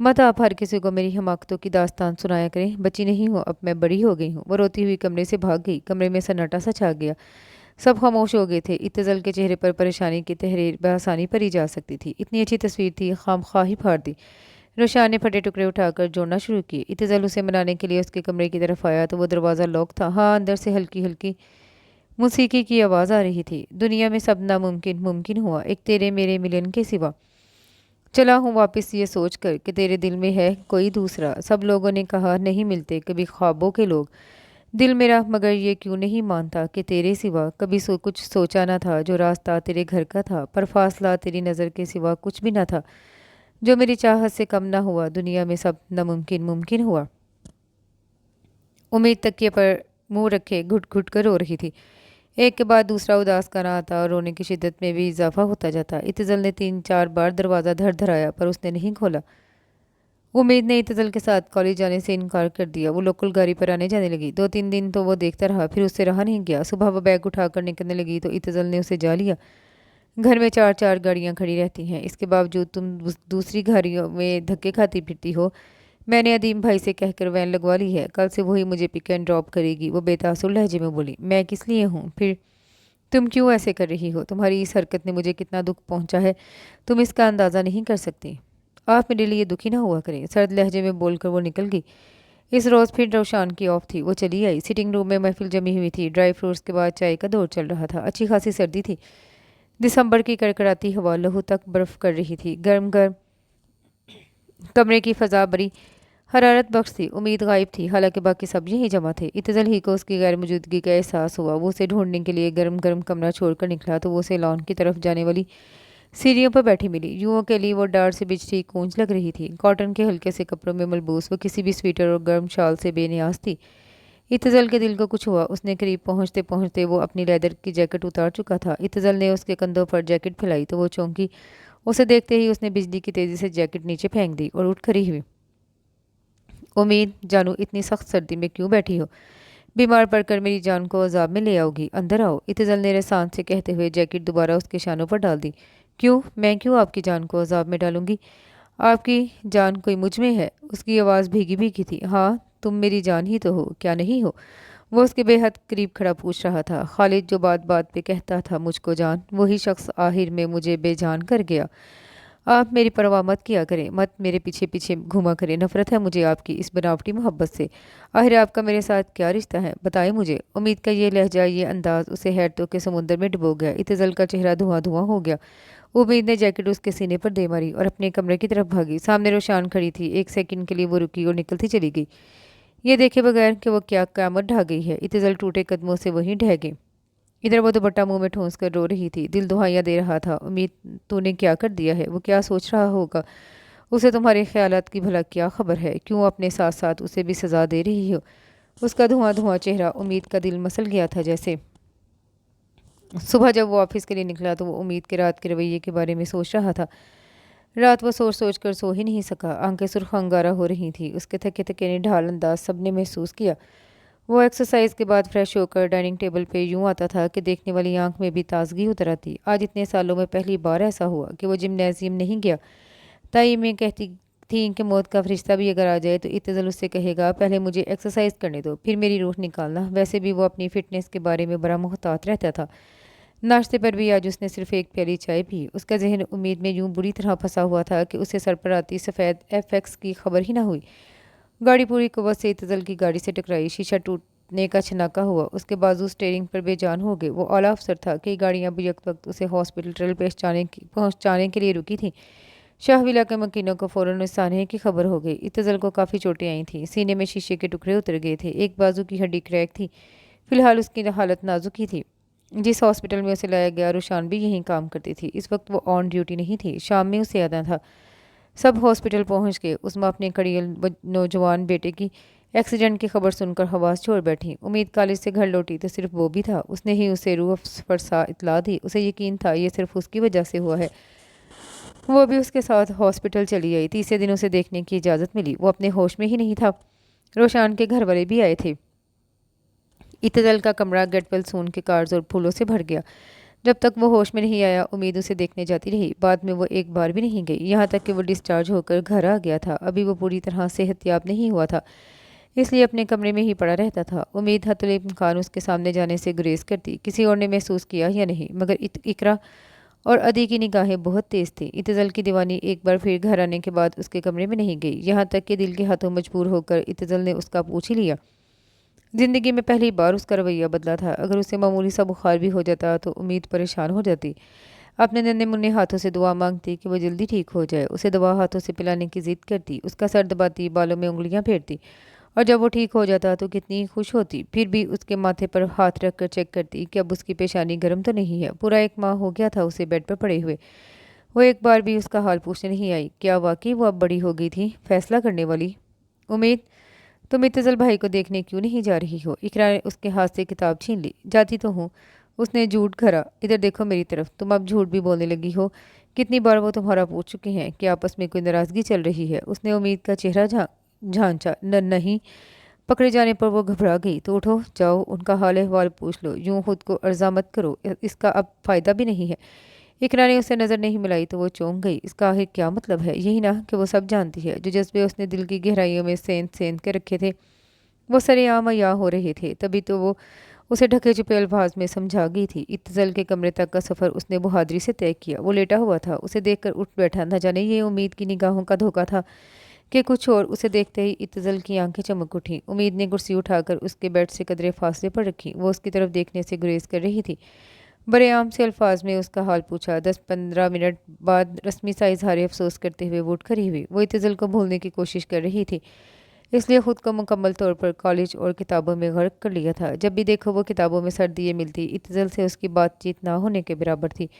मत आप हर किसी को मेरी हमाकतों की दास्तान सुनाया करें। बच्ची नहीं हूँ, अब मैं बड़ी हो गई हूँ। वो रोती हुई कमरे से भाग गई। कमरे में सन्नाटा सा छा गया। सब खामोश हो गए थे। इत्तज़ल के चेहरे पर परेशानी की तहरीर बआसानी परी जा सकती थी। इतनी अच्छी तस्वीर थी, खामख्वाह ही फाड़ दी। रोशान ने फटे टुकड़े उठाकर जोड़ना शुरू किए। इत्तज़ल उसे मनाने के लिए उसके कमरे की तरफ आया तो वो दरवाज़ा लॉक था। हाँ, अंदर से हल्की हल्की मौसीकी की आवाज़ आ रही थी। दुनिया में सब नामुमकिन मुमकिन हुआ, एक तेरे मेरे मिलन के सिवा। चला हूँ वापस ये सोच कर कि तेरे दिल में है कोई दूसरा। सब लोगों ने कहा नहीं मिलते कभी ख्वाबों के लोग। दिल मेरा मगर ये क्यों नहीं मानता कि तेरे सिवा कभी कुछ सोचा ना था। जो रास्ता तेरे घर का था पर फासला तेरी नज़र के सिवा कुछ भी ना था। जो मेरी चाहत से कम ना हुआ, दुनिया में सब नामुमकिन मुमकिन हुआ। उम्मीद तकिए पर मुंह रखे घुट घुट कर रो रही थी। एक के बाद दूसरा उदास गाना आता और रोने की शिद्दत में भी इजाफा होता जाता। इत्तज़ल ने 3-4 बार दरवाज़ा धर धराया पर उसने नहीं खोला। उम्मीद ने इत्तज़ल के साथ कॉलेज जाने से इनकार कर दिया। वो लोकल गाड़ी पर आने जाने लगी। 2-3 दिन तो वो देखता रहा, फिर उससे रहा नहीं गया। सुबह वो बैग उठाकर निकलने लगी तो इत्तज़ल ने उसे जा लिया। घर में 4-4 गाड़ियाँ खड़ी रहती हैं, इसके बावजूद तुम दूसरी गाड़ियों में धक्के खाती फिरती हो। मैंने अदीम भाई से कहकर वैन लगवा ली है, कल से वही मुझे पिक एंड ड्रॉप करेगी। वो बेतासुर लहजे में बोली। मैं किस लिए हूँ फिर? तुम क्यों ऐसे कर रही हो? तुम्हारी इस हरकत ने मुझे कितना दुख पहुंचा है, तुम इसका अंदाज़ा नहीं कर सकती। आप मेरे लिए दुखी ना हुआ करें, सर्द लहजे में बोलकर वो निकल गई। इस रोज़ फिर रोशान की ऑफ थी। वो चली आई। सिटिंग रूम में महफिल जमी हुई थी। ड्राई फ्रूट्स के बाद चाय का दौर चल रहा था। अच्छी खासी सर्दी थी। दिसंबर की कड़कड़ाती हवा लहू तक बर्फ कर रही थी। गर्म गर्म कमरे की फ़ज़ा बड़ी हरारत बख्श थी। उम्मीद गायब थी, हालांकि बाकी सब यहीं जमा थे। इत्तज़ल ही को उसकी गैर मौजूदगी का एहसास हुआ। वो उसे ढूंढने के लिए गर्म गर्म कमरा छोड़कर निकला तो वो उसे लॉन की तरफ जाने वाली सीढ़ियों पर बैठी मिली। यूं के लिए वो डार से बिछती कूंज लग रही थी। कॉटन के हल्के से कपड़ों में मलबूस वो किसी भी स्वेटर और गर्म शाल से बेनियाज थी। इत्तज़ल के दिल को कुछ हुआ। उसने करीब पहुंचते पहुंचते वो अपनी लेदर की जैकेट उतार चुका था। इत्तज़ल ने उसके कंधों पर जैकेट फैलाई तो वो चौंकी। उसे देखते ही उसने बिजली की तेज़ी से जैकेट नीचे फेंक दी और उठ खड़ी हुई। उम्मीद, जानू इतनी सख्त सर्दी में क्यों बैठी हो? बीमार पड़कर मेरी जान को अजाब में ले आओगी। अंदर आओ, इत्तज़ल ने रेसान से कहते हुए जैकेट दोबारा उसके शानों पर डाल दी। क्यों? मैं क्यों आपकी जान को अजाब में डालूंगी? आपकी जान कोई मुझ में है? उसकी आवाज़ भीगी भीगी थी। हाँ, तुम मेरी जान ही तो हो, क्या नहीं हो? वो उसके बेहद करीब खड़ा पूछ रहा था। खालिद जो बात बात पे कहता था मुझको जान, वही शख्स आखिर में मुझे बेजान कर गया। आप मेरी परवाह मत किया करें, मत मेरे पीछे पीछे घूमा करें। नफरत है मुझे आपकी इस बनावटी मोहब्बत से। आखिर आपका मेरे साथ क्या रिश्ता है, बताएं मुझे। उम्मीद का ये लहजा, ये अंदाज उसे हैरतों के समुद्र में डुबो गया। इत्तज़ल का चेहरा धुआं धुआं हो गया। उम्मीद ने जैकेट उसके सीने पर दे मारी और अपने कमरे की तरफ भागी। सामने रोशान खड़ी थी। एक सेकंड के लिए वो रुकी और निकलती चली गई, ये देखे बगैर कि वो क्या क़यामत ढा गई है। इत्तज़ल टूटे कदमों से वहीं ढह गई। इधर वो दुपट्टा मुंह में ठूंस कर रो रही थी। दिल दुहाइयाँ दे रहा था। उम्मीद, तूने क्या कर दिया है? वो क्या सोच रहा होगा? उसे तुम्हारे ख्यालात की भला क्या खबर है? क्यों अपने साथ साथ उसे भी सज़ा दे रही हो? उसका धुआं धुआं चेहरा उम्मीद का दिल मसल गया था जैसे। सुबह जब वो ऑफिस के लिए निकला तो वो उम्मीद के रात के रवैये के बारे में सोच रहा था। रात वो सोच सोच कर सो ही नहीं सका। आंखें सुर्ख अंगारा हो रही थी। उसके थके थके निढाल अंदाज सबने महसूस किया। वो एक्सरसाइज के बाद फ्रेश होकर डाइनिंग टेबल पे यूं आता था कि देखने वाली आंख में भी ताजगी उतर आती। आज इतने सालों में पहली बार ऐसा हुआ कि वो जिम्नेजियम नहीं गया। ताई मैं कहती थी कि मौत का फरिश्ता भी अगर आ जाए तो इत्तज़ल उससे कहेगा पहले मुझे एक्सरसाइज करने दो, फिर मेरी रूह निकालना। वैसे भी वो अपनी फ़िटनेस के बारे में बड़ा मुहतात रहता था। नाश्ते पर भी आज उसने सिर्फ एक प्याली चाय पी। उसका जहन उम्मीद में यूं बुरी तरह फंसा हुआ था कि उसे सर पर आती सफ़ेद FX की खबर ही ना हुई। गाड़ी पूरी कुव्वत से इत्तज़ल की गाड़ी से टकराई। शीशा टूटने का छनाका हुआ। उसके बाजू स्टीयरिंग पर बेजान हो गए। वो आला अफसर था। कई गाड़ियां भी एक वक्त उसे हॉस्पिटल ट्रेल पहुंचाने के लिए रुकी थी। शाहविला के मकीनों को फ़ौरन उस सानहे की खबर हो गई। इत्तज़ल को काफ़ी चोटें आई थीं। सीने में शीशे के टुकड़े उतर गए थे। एक बाजू की हड्डी क्रैक थी। फिलहाल उसकी हालत नाजुक ही थी। जिस हॉस्पिटल में उसे लाया गया, रुशान भी यहीं काम करती थी। इस वक्त वो ऑन ड्यूटी नहीं थी। शाम में उसे आना था। सब हॉस्पिटल पहुंच गए। उस्मा अपने कड़ियल नौजवान बेटे की एक्सीडेंट की खबर सुनकर हवास छोड़ बैठी। उम्मीद कॉलेज से घर लौटी तो सिर्फ वो भी था। उसने ही उसे रूह फरसा इतला दी। उसे यकीन था ये सिर्फ उसकी वजह से हुआ है। वो भी उसके साथ हॉस्पिटल चली आई। तीसरे दिन उसे देखने की इजाज़त मिली। वो अपने होश में ही नहीं था। रोशान के घर वाले भी आए थे। इत्तजल का कमरा गेटवेल सून के कार्ड्स और फूलों से भर गया। जब तक वो होश में नहीं आया उम्मीद उसे देखने जाती रही। बाद में वो एक बार भी नहीं गई, यहाँ तक कि वो डिस्चार्ज होकर घर आ गया था। अभी वो पूरी तरह सेहतयाब नहीं हुआ था, इसलिए अपने कमरे में ही पड़ा रहता था। उम्मीद हतुल इम्कान उसके सामने जाने से गुरेज करती। किसी और ने महसूस किया या नहीं, मगर इकरा और अदी की निगाहें बहुत तेज़ थी। इत्तजल की दीवानी एक बार फिर घर आने के बाद उसके कमरे में नहीं गई, यहाँ तक कि दिल के हाथों मजबूर होकर इत्तजल ने उसका पूछ ही लिया। ज़िंदगी में पहली बार उसका रवैया बदला था। अगर उसे मामूली सा बुखार भी हो जाता तो उम्मीद परेशान हो जाती। अपने नन्हे मुन्ने हाथों से दुआ मांगती कि वो जल्दी ठीक हो जाए। उसे दवा हाथों से पिलाने की जिद करती, उसका सर दबाती, बालों में उंगलियां फेरती। और जब वो ठीक हो जाता तो कितनी खुश होती। फिर भी उसके माथे पर हाथ रख कर चेक करती कि अब उसकी पेशानी गर्म तो नहीं है। पूरा एक माह हो गया था उसे बेड पर पड़े हुए। वो एक बार भी उसका हाल पूछने नहीं आई। क्या वाकई वो अब बड़ी हो गई थी, फैसला करने वाली? उम्मीद, तुम इत्तजल भाई को देखने क्यों नहीं जा रही हो? इकरा ने उसके हाथ से किताब छीन ली। जाती तो हूँ, उसने झूठ खरा। इधर देखो मेरी तरफ, तुम अब झूठ भी बोलने लगी हो। कितनी बार वो तुम्हारा पूछ चुके हैं कि आपस में कोई नाराज़गी चल रही है? उसने उम्मीद का चेहरा झांचा। नहीं। पकड़े जाने पर वो घबरा गई। तो उठो, जाओ, उनका हाल अहवाल पूछ लो। यूं खुद को अर्जा मत करो, इसका अब फ़ायदा भी नहीं है। इकरा ने उसे नज़र नहीं मिलाई तो वो चौंक गई। इसका आखिर क्या मतलब है? यही ना कि वो सब जानती है। जो जज्बे उसने दिल की गहराइयों में सेंध सेंध के रखे थे वो सरेआम अय्याह हो रहे थे। तभी तो वो उसे ढके छुपे अल्फाज में समझा गई थी। इत्तजल के कमरे तक का सफ़र उसने बहादुरी से तय किया। वो लेटा हुआ था, उसे देखकर उठ बैठा। न जाने ये उम्मीद की निगाहों का धोखा था कि कुछ और। उसे देखते ही इत्तजल की आंखें चमक उठी। उम्मीद ने कुर्सी उठाकर उसके बेड से कदरे फासले पर रखी। वो उसकी तरफ देखने से गुरेज कर रही थी। बड़ेआम से अल्फाज में उसका हाल पूछा। 10-15 मिनट बाद रस्मी सा इजहार अफसोस करते हुए वो उठ खड़ी हुई। वो इत्तजल को भूलने की कोशिश कर रही थी, इसलिए ख़ुद को मुकम्मल तौर पर कॉलेज और किताबों में गर्क कर लिया था। जब भी देखो वो किताबों में सर दिए मिलती। इत्तजल से उसकी बातचीत ना होने के बराबर थी।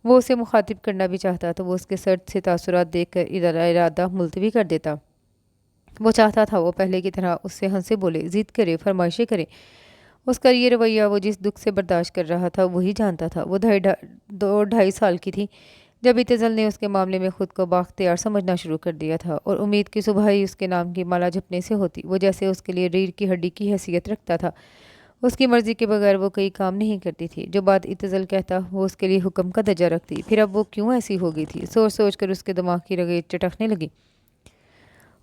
वो उसे मुखातिब करना भी चाहता तो वो उसके सर्द से तासुरात देख कर इरादा मुलतवी कर देता। वो चाहता था वो पहले की तरह उससे हंसे बोले, ज़िद करे, फरमाइशें करे। उसका ये रवैया वो जिस दुख से बर्दाश्त कर रहा था वही जानता था। वो 2-2.5 साल की थी जब इत्तजल ने उसके मामले में खुद को बाख्तियार समझना शुरू कर दिया था। और उम्मीद की सुबह ही उसके नाम की माला जपने से होती। वो जैसे उसके लिए रीढ़ की हड्डी की हैसियत रखता था। उसकी मर्ज़ी के बगैर वो कोई काम नहीं करती थी। जो बात इत्तजल कहता वो उसके लिए हुक्म का दर्जा रखती। फिर अब वो क्यों ऐसी हो गई थी? सोच सोच कर उसके दिमाग की रगें चटकने लगी।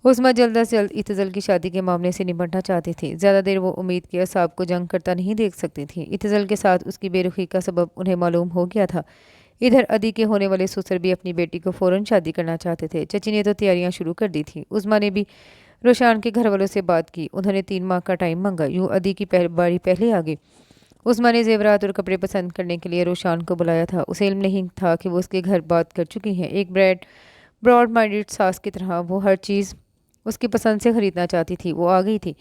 उस्मा जल्द से जल्द इत्तजल की शादी के मामले से निपटना चाहती थी। ज़्यादा देर वो उम्मीद के असाब को जंग करता नहीं देख सकती थी। इत्तजल के साथ उसकी बेरुखी का सबब उन्हें मालूम हो गया था। इधर अदी के होने वाले ससुर भी अपनी बेटी को फ़ौरन शादी करना चाहते थे। चची ने तो तैयारियां शुरू कर दी थी। उस्मा ने भी रोशान के घर वालों से बात की। उन्होंने 3 माह का टाइम मांगा। यूँ अदी की बारी पहले आ गई। उस्मा ने जेवरात और कपड़े पसंद करने के लिए रोशान को बुलाया था। उसे इल्म नहीं था कि वो उसके घर बात कर चुकी हैं। एक ब्रॉड माइंडेड सास की तरह वो हर चीज़ उसकी पसंद से ख़रीदना चाहती थी। वो आ गई थी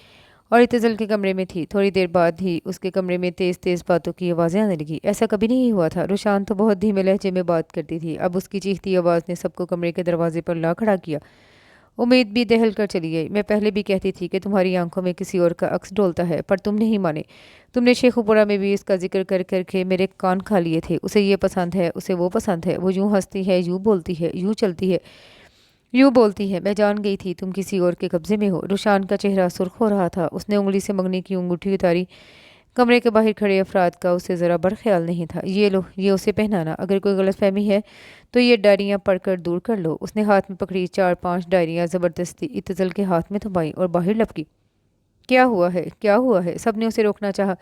और इत्तजल के कमरे में थी। थोड़ी देर बाद ही उसके कमरे में तेज़ तेज़ बातों की आवाज़ें आने लगी। ऐसा कभी नहीं हुआ था। रोशान तो बहुत धीमे लहजे में बात करती थी। अब उसकी चीखती आवाज़ ने सबको कमरे के दरवाजे पर ला खड़ा किया। उम्मीद भी दहल कर चली गई। मैं पहले भी कहती थी कि तुम्हारी आंखों में किसी और का अक्स डोलता है, पर तुम नहीं माने। तुमने शेखुपुरा में भी इसका जिक्र कर करके मेरे कान खा लिए थे। उसे ये पसंद है, उसे वो पसंद है। वो यूँ हंसती है, यूँ बोलती है, यूँ चलती है, यूँ बोलती है। मैं जान गई थी तुम किसी और के कब्जे में हो। रुशान का चेहरा सुर्ख हो रहा था। उसने उंगली से मंगनी की अंगूठी उतारी। कमरे के बाहर खड़े अफराद का उसे ज़रा बर ख्याल नहीं था। ये लो, ये उसे पहनाना। अगर कोई गलतफहमी है तो ये डायरियाँ पढ़कर दूर कर लो। उसने हाथ में पकड़ी 4-5 डायरियाँ ज़बरदस्ती इत्तजल के हाथ में थमाई और बाहर लपकी। क्या हुआ है, क्या हुआ है? सबने उसे रोकना चाहा।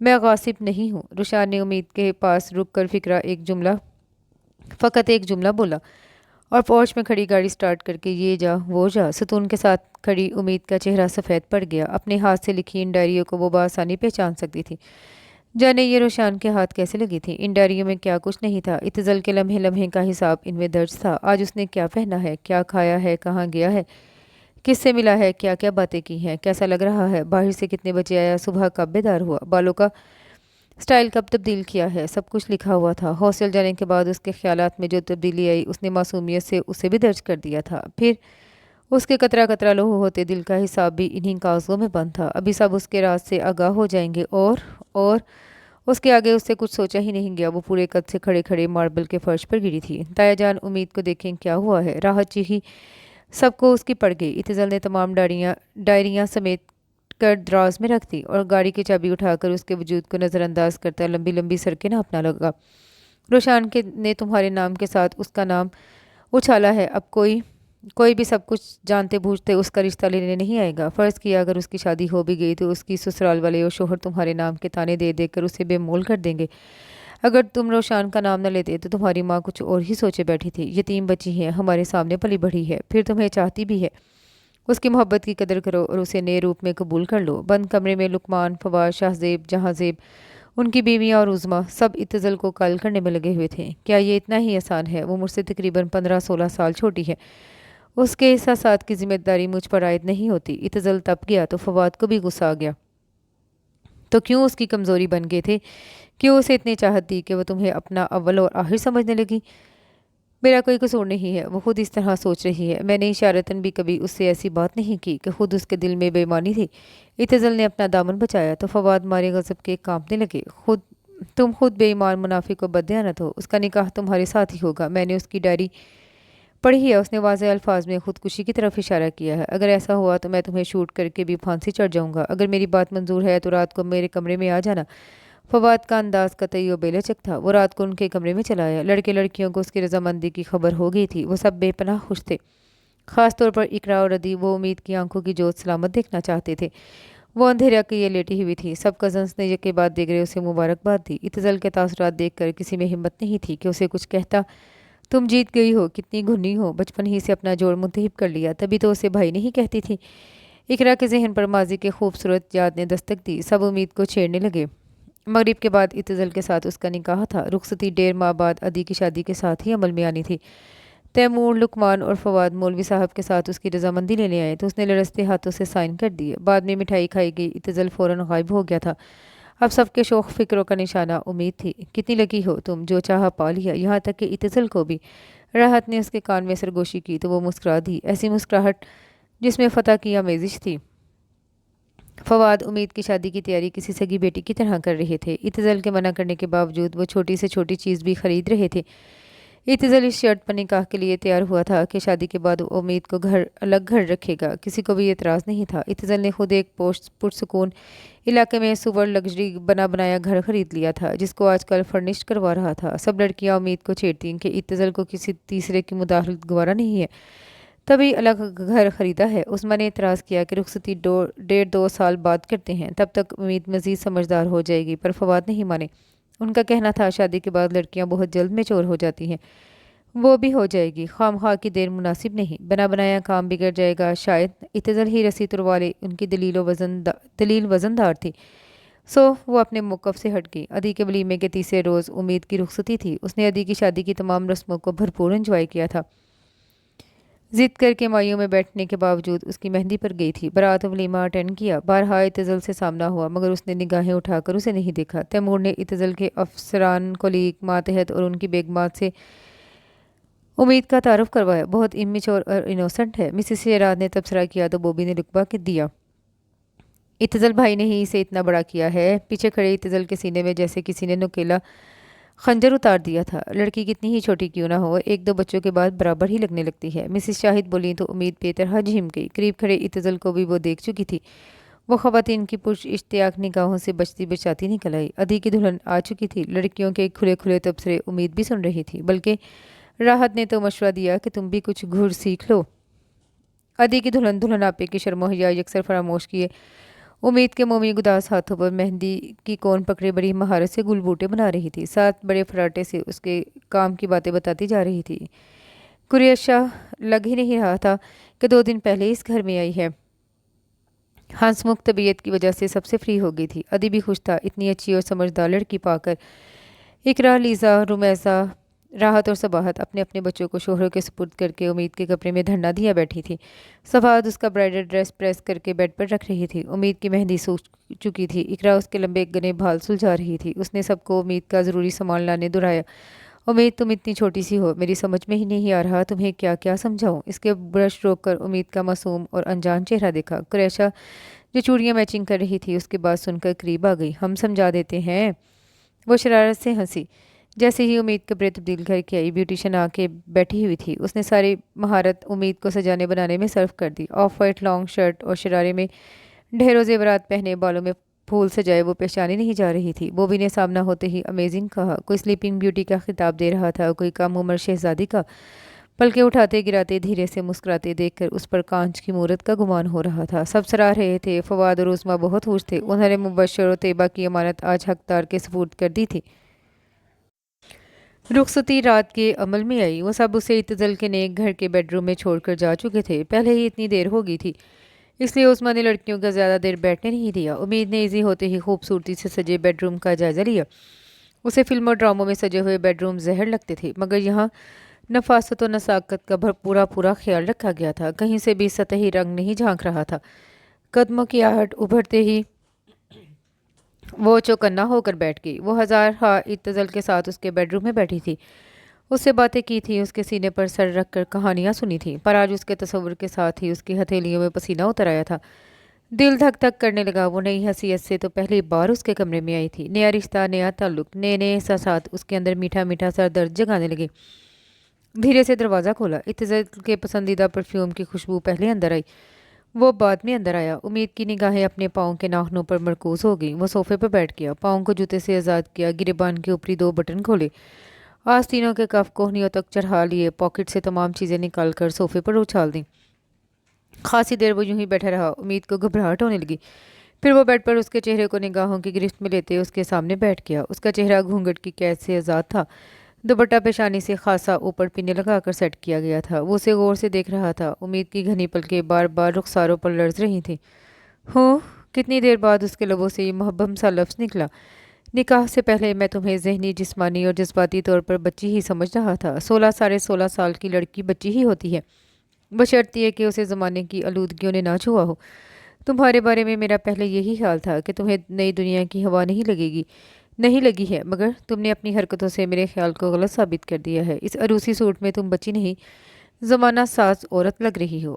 मैं गासिब नहीं हूँ। रुशान ने उम्मीद के पास रुक कर फ़कत एक जुमला बोला और पोर्च में खड़ी गाड़ी स्टार्ट करके ये जा वो जा। सतून के साथ खड़ी उम्मीद का चेहरा सफ़ेद पड़ गया। अपने हाथ से लिखी इन डायरियों को वो बआसानी पहचान सकती थी। जाने ये रोशान के हाथ कैसे लगी थी। इन डायरियों में क्या कुछ नहीं था। इत्तजल के लम्हे लम्हे का हिसाब इनमें दर्ज था। आज उसने क्या पहना है, क्या खाया है, कहाँ गया है, किससे मिला है, क्या क्या बातें की हैं, कैसा लग रहा है, बाहर से कितने बजे आया, सुबह कब बेदार हुआ, बालों का स्टाइल कब तब्दील किया है, सब कुछ लिखा हुआ था। हॉस्टल जाने के बाद उसके ख्यालात में जो तब्दीली आई उसने मासूमियत से उसे भी दर्ज कर दिया था। फिर उसके कतरा कतरा लहू होते दिल का हिसाब भी इन्हीं कागज़ों में बंद था। अभी सब उसके राज से आगाह हो जाएंगे और उसके आगे उससे कुछ सोचा ही नहीं गया। वो पूरे कद से खड़े खड़े मार्बल के फर्श पर गिरी थी। ताया जान उम्मीद को देखें क्या हुआ है। राहत ही सबको उसकी पड़ गई। इत्तेज़ाल ने तमाम डायरियां समेत कर दराज में रख दी और गाड़ी की चाबी उठाकर उसके वजूद को नज़रअंदाज करता लंबी लंबी सड़कें नापना लगा। रोशान के ने तुम्हारे नाम के साथ उसका नाम उछाला है। अब कोई कोई भी सब कुछ जानते बूझते उसका रिश्ता लेने नहीं आएगा। फ़र्ज़ किया अगर उसकी शादी हो भी गई तो उसकी ससुराल वाले और शोहर तुम्हारे नाम के ताने दे देकर उसे बेमोल कर देंगे। अगर तुम रोशान का नाम न लेते तो तुम्हारी माँ कुछ और ही सोचे बैठी थी। यतीम बच्ची है, हमारे सामने पली बढ़ी है, फिर तुम्हें चाहती भी है। उसकी मोहब्बत की कदर करो और उसे नए रूप में कबूल कर लो। बंद कमरे में लुकमान, फवाद, शाहजेब, जहांजेब, उनकी बीवियाँ और उज़मा सब इत्तेज़ाल को कायल करने में लगे हुए थे। क्या ये इतना ही आसान है? वो मुझसे तकरीबन 15-16 साल छोटी है। उसके एहसासात की जिम्मेदारी मुझ पर आयद नहीं होती। इत्तेज़ाल तप गया तो फवाद को भी गुस्सा आ गया। तो क्यों उसकी कमज़ोरी बन गए थे? क्यों उसे इतनी चाहत थी कि वो तुम्हें अपना अव्वल और आखिर समझने लगी? मेरा कोई कसूर नहीं है, वो खुद इस तरह सोच रही है। मैंने इशारतन भी कभी उससे ऐसी बात नहीं की कि खुद उसके दिल में बेईमानी थी। इत्तेज़ाल ने अपना दामन बचाया तो फवाद मारे गज़ब के कांपने लगे। तुम खुद बेईमान, मुनाफिक और बददियानत हो। उसका निकाह तुम्हारे साथ ही होगा। मैंने उसकी डायरी पढ़ी है। उसने वाज़ेह अल्फाज में खुदकुशी की तरफ इशारा किया है। अगर ऐसा हुआ तो मैं तुम्हें शूट करके भी फांसी चढ़ जाऊंगा। अगर मेरी बात मंजूर है तो रात को मेरे कमरे में आ जाना। फवाद का अंदाज कतई और बेलचक था। वो रात को उनके कमरे में चला आया। लड़के लड़कियों को उसकी रजामंदी की खबर हो गई थी। वो सब बेपनाह खुश थे। खास तौर पर इकरा और रदी। वो उम्मीद की आंखों की जोत सलामत देखना चाहते थे। वो अंधेरा की ये लेटी हुई थी। सब कजन्स ने यके बाद देख उसे मुबारकबाद दी। इत्तेज़ाल के तासुरात देखकर किसी में हिम्मत नहीं थी कि उसे कुछ कहता। तुम जीत गई हो, कितनी घुनी हो, बचपन ही से अपना जोड़ मुंतहिब कर लिया, तभी तो उसे भाई नहीं कहती थी। इकरा के जहन पर माजी के खूबसूरत याद ने दस्तक दी। सब उम्मीद को छेड़ने लगे। मगरिब के बाद इत्तेज़ाल के साथ उसका निकाह था। रुखसती 1.5 माह बाद अदी की शादी के साथ ही अमल में आनी थी। तैमूर, लुकमान और फवाद मौलवी साहब के साथ उसकी रजामंदी लेने आए तो उसने लरसते हाथों से साइन कर दिए। बाद में मिठाई खाई गई। इत्तेज़ाल फ़ौरन गायब हो गया था। अब सबके शौक फिक्रों का निशाना उम्मीद थी। कितनी लकी हो तुम, जो चाह पा लिया। यहाँ तक कि इत्तेज़ाल को भी राहत ने उसके कान में सरगोशी की तो वो मुस्कुरा दी, ऐसी मुस्कुराहट जिसमें फतह की आमेजिश थी। फवाद उम्मीद की शादी की तैयारी किसी सगी बेटी की तरह कर रहे थे। इत्तेज़ाल के मना करने के बावजूद वो छोटी से छोटी चीज़ भी खरीद रहे थे। इत्तेज़ाल इस शर्त पर निकाह के लिए तैयार हुआ था कि शादी के बाद वो उम्मीद को अलग घर रखेगा। किसी को भी एतराज़ नहीं था। इत्तेज़ाल ने खुद एक पुरसुकून इलाके में सुपर लग्जरी बना बनाया घर खरीद लिया था, जिसको आजकल फर्निश्ड करवा रहा था। सब लड़कियां उम्मीद को छेड़ती कि इत्तेज़ाल को किसी तीसरे की मुदाखलत गवारा नहीं है, तभी अलग घर खरीदा है। उस्मा ने इतराज़ किया कि रुखसती 1.5-2 साल बाद करते हैं, तब तक उम्मीद मज़ीद समझदार हो जाएगी, पर फवाद नहीं माने। उनका कहना था शादी के बाद लड़कियां बहुत जल्द मैच्योर हो जाती हैं। वो भी हो जाएगी, खामखा की देर मुनासिब नहीं, बना बनाया काम बिगड़ जाएगा शायद। इत्तेज़ाल ही रसी तुरवा ले, उनकी दलील वज़नदार थी। सो वो अपने मौक़िफ़ से हट गई। अदी के वलीमे के तीसरे रोज़ उम्मीद की रुखसती थी। उसने अदी की शादी की तमाम रस्मों को भरपूर एंजॉय किया था। ज़िद करके मायूं में बैठने के बावजूद उसकी मेहंदी पर गई थी। बारात और वलीमा अटेंड किया। बारहा इत्तेज़ाल से सामना हुआ मगर उसने निगाहें उठाकर उसे नहीं देखा। तैमूर ने इत्तेज़ाल के अफसरान, कोलीग, मातहत और उनकी बेगमात से उम्मीद का तारुफ करवाया। बहुत इमेच्योर और इनोसेंट है। मिसेस शेराज ने तबसरा किया तो बॉबी ने रुकबा के दिया। इत्तेज़ाल भाई ने ही इसे इतना बड़ा किया है। पीछे खड़े इत्तेज़ाल के सीने में जैसे किसी ने नुकेला खंजर उतार दिया था। लड़की कितनी ही छोटी क्यों ना हो, 1-2 बच्चों के बाद बराबर ही लगने लगती है। मिसेस शाहिद बोली तो उम्मीद बेतरह झिम गई। करीब खड़े इत्तेज़ाल को भी वो देख चुकी थी। वो ख़वातीन की पुरुष इश्तियाक निगाहों से बचती बचाती निकल आई। अदी की दुल्हन आ चुकी थी। लड़कियों के खुले खुले तबसरे उम्मीद भी सुन रही थी, बल्कि राहत ने तो मशवरा दिया कि तुम भी कुछ घुर सीख लो। अदी की दुल्हन आपे की शर्मो हया यकसर फरामोश किए उम्मीद के मोमी गुदास हाथों पर मेहंदी की कोन पकड़े बड़ी महारत से गुलबूटे बना रही थी। साथ बड़े फराटे से उसके काम की बातें बताती जा रही थी। कुरैशा लग ही नहीं रहा था कि 2 दिन पहले इस घर में आई है। हंसमुख तबीयत की वजह से सबसे फ्री हो गई थी। अदी भी खुश था इतनी अच्छी और समझदार लड़की पाकर। इकरा, लीज़ा, रुमैसा, राहत और सबाहत अपने अपने बच्चों को शोहरों के सुपुर्द करके उम्मीद के कपड़े में धरना दिया बैठी थी। सबाहत उसका ब्राइडल ड्रेस प्रेस करके बेड पर रख रही थी। उम्मीद की मेहंदी सूख चुकी थी। इकरा उसके लंबे घने बाल सुलझा रही थी। उसने सबको उम्मीद का ज़रूरी सामान लाने दुराया امید تم اتنی چھوٹی سی ہو، میری سمجھ میں ہی نہیں آ رہا تمہیں کیا کیا سمجھاؤں۔ اس کے برش روک کر امید کا معصوم اور انجان چہرہ دیکھا۔ قریشہ جو چوڑیاں میچنگ کر رہی تھی اس کی بات سن کر قریب آ گئی۔ ہم سمجھا دیتے ہیں، وہ شرارت سے ہنسی۔ جیسے ہی امید کپڑے تبدیل کر کے آئی، بیوٹیشن آ کے بیٹھی ہوئی تھی۔ اس نے ساری مہارت امید کو سجانے بنانے میں صرف کر دی۔ آف وائٹ لانگ شرٹ اور شرارے میں ڈھیروں زیورات پہنے، بالوں میں پھول سجائے وہ پہچانی نہیں جا رہی تھی۔ بوبی نے سامنا ہوتے ہی امیزنگ کہا۔ کوئی سلیپنگ بیوٹی کا خطاب دے رہا تھا، کوئی کم عمر شہزادی کا۔ پلکیں اٹھاتے گراتے دھیرے سے مسکراتے دیکھ کر اس پر کانچ کی مورت کا گمان ہو رہا تھا۔ سب سراہ رہے تھے۔ فواد اور عظمیٰ بہت خوش تھے۔ انہوں نے مبشر اور طیبہ کی امانت آج حقدار کے سپرد کر دی تھی۔ رخصتی رات کے عمل میں آئی۔ وہ سب اسے اعتزل کے نیک گھر کے بیڈ روم میں چھوڑ کر جا چکے تھے۔ پہلے ہی اتنی دیر ہو گئی تھی، اس لیے عظمیٰ نے لڑکیوں کا زیادہ دیر بیٹھنے نہیں دیا۔ امید نے ایزی ہوتے ہی خوبصورتی سے سجے بیڈ روم کا جائزہ لیا۔ اسے فلموں اور ڈراموں میں سجے ہوئے بیڈ روم زہر لگتے تھے، مگر یہاں نفاست و نزاکت کا پورا خیال رکھا گیا تھا۔ کہیں سے بھی سطحی رنگ نہیں جھانک رہا تھا۔ قدموں کی آہٹ ابھرتے ہی وہ چوکنا ہو کر بیٹھ گئی۔ وہ ہزار ہا اعتزال کے ساتھ اس کے بیڈ روم میں بیٹھی تھی، اس سے باتیں کی تھی، اس کے سینے پر سر رکھ کر کہانیاں سنی تھیں، پر آج اس کے تصور کے ساتھ ہی اس کی ہتھیلیوں میں پسینہ اتر آیا تھا۔ دل دھک دھک کرنے لگا۔ وہ نئی حیثیت سے تو پہلی بار اس کے کمرے میں آئی تھی۔ نیا رشتہ، نیا تعلق، نئے احساسات اس کے اندر میٹھا میٹھا سا درد جگانے لگے۔ دھیرے سے دروازہ کھولا۔ اعتزال کے پسندیدہ پرفیوم کی خوشبو پہلے اندر آئی، وہ بعد میں اندر آیا۔ امید کی نگاہیں اپنے پاؤں کے ناخنوں پر مرکوز ہو گئیں۔ وہ صوفے پر بیٹھ گیا، پاؤں کو جوتے سے آزاد کیا، گریبان کے اوپری 2 بٹن کھولے، آستینوں کے کف کوہنیوں تک چڑھا لیے، پاکٹ سے تمام چیزیں نکال کر صوفے پر اچھال دیں۔ خاصی دیر وہ یوں ہی بیٹھا رہا۔ امید کو گھبراہٹ ہونے لگی۔ پھر وہ بیڈ پر اس کے چہرے کو نگاہوں کی گرفت میں لیتے اس کے سامنے بیٹھ گیا۔ اس کا چہرہ گھونگھٹ کی قید سے آزاد تھا، دوپٹہ پیشانی سے خاصا اوپر پینے لگا کر سیٹ کیا گیا تھا۔ وہ اسے غور سے دیکھ رہا تھا۔ امید کی گھنی پلکیں بار بار رخساروں پر لرز رہی تھیں۔ ہوں، کتنی دیر بعد اس کے لبوں سے یہ محبم سا لفظ نکلا۔ نکاح سے پہلے میں تمہیں ذہنی، جسمانی اور جذباتی طور پر بچی ہی سمجھ رہا تھا۔ 16 ساڑھے 16 سال کی لڑکی بچی ہی ہوتی ہے، بشرط یہ کہ اسے زمانے کی آلودگیوں نے نہ چھوا ہو۔ تمہارے بارے میں میرا پہلے یہی خیال تھا کہ تمہیں نئی دنیا کی ہوا نہیں لگی ہے، مگر تم نے اپنی حرکتوں سے میرے خیال کو غلط ثابت کر دیا ہے۔ اس عروسی سوٹ میں تم بچی نہیں، زمانہ ساز عورت لگ رہی ہو۔